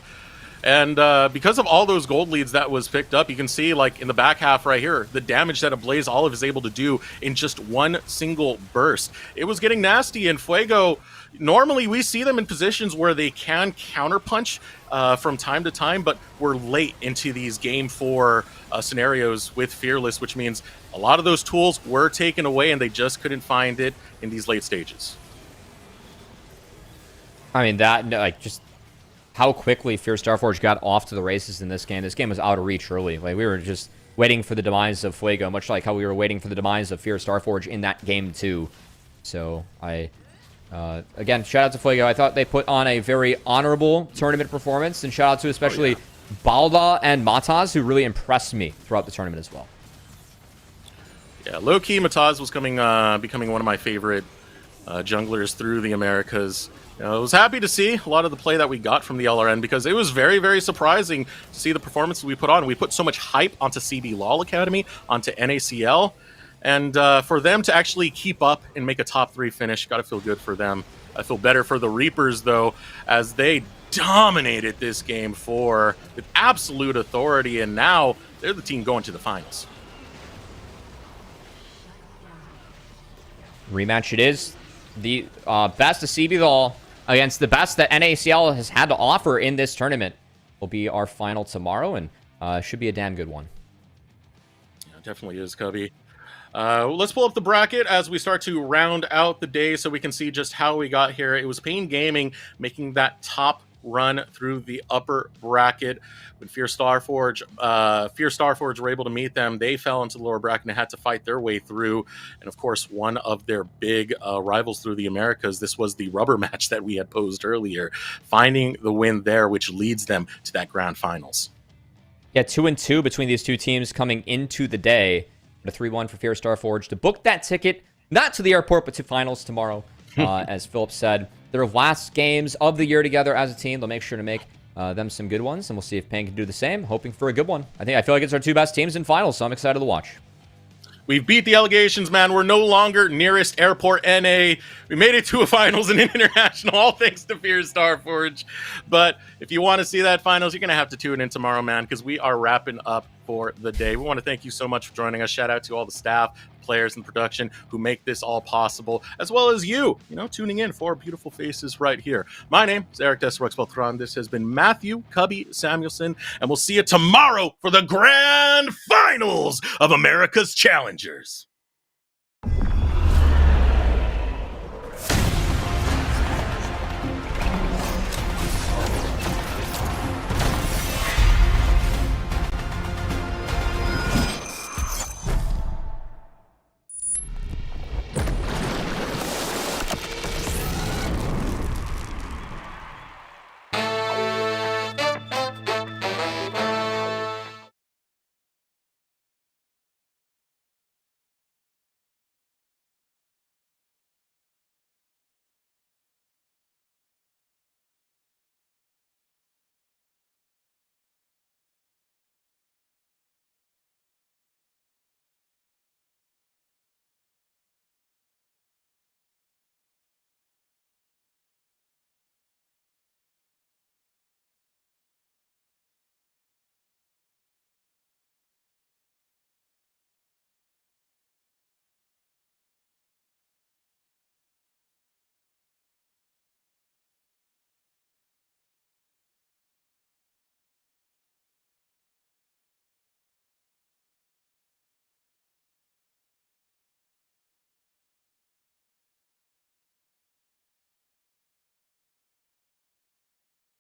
And because of all those gold leads that was picked up, you can see, like, in the back half right here, the damage that Ablaze Olive is able to do in just one single burst. It was getting nasty, and Fuego, normally we see them in positions where they can counterpunch from time to time, but we're late into these game 4 scenarios with Fearless, which means a lot of those tools were taken away, and they just couldn't find it in these late stages. I mean, that, like, just how quickly Fierce Starforge got off to the races in this game. This game was out of reach early. Like, we were just waiting for the demise of Fuego, much like how we were waiting for the demise of Fierce Starforge in that game too. So again, shout out to Fuego. I thought they put on a very honorable tournament performance, and shout out to especially Balda and Mataz, who really impressed me throughout the tournament as well. Yeah, low-key, Mataz was becoming one of my favorite junglers through the Americas. I was happy to see a lot of the play that we got from the LRN, because it was very, very surprising to see the performance we put on. We put so much hype onto CB LOL Academy, onto NACL, and for them to actually keep up and make a top 3 finish, gotta feel good for them. I feel better for the Reapers, though, as they dominated this game 4 with absolute authority, and now they're the team going to the finals. Rematch it is. The best of CB LOL against the best that NACL has had to offer in this tournament will be our final tomorrow, and should be a damn good one. Yeah, it definitely is, Cubby. Let's pull up the bracket as we start to round out the day so we can see just how we got here. It was Pain Gaming making that top run through the upper bracket. When Fierce Starforge were able to meet them, they fell into the lower bracket and had to fight their way through. And of course, one of their big rivals through the Americas, this was the rubber match that we had posed earlier, finding the win there, which leads them to that grand finals. Yeah, 2-2 between these two teams coming into the day. A 3-1 for Fierce Starforge to book that ticket, not to the airport, but to finals tomorrow. As Philip said, their last games of the year together as a team. They'll make sure to make them some good ones, and we'll see if Pain can do the same. Hoping for a good one. I feel like it's our 2 best teams in finals, so I'm excited to watch. We've beat the allegations, man. We're no longer nearest airport NA. We made it to a finals and an international, all thanks to Fierce Starforge. But if you want to see that finals, you're going to have to tune in tomorrow, man, because we are wrapping up for the day. We want to thank you so much for joining us. Shout out to all the staff, players, and production who make this all possible, as well as you tuning in for beautiful faces right here. My name is Eric Desrux-Beltran. This has been Matthew Cubby Samuelson, and we'll see you tomorrow for the grand finals of America's Challengers.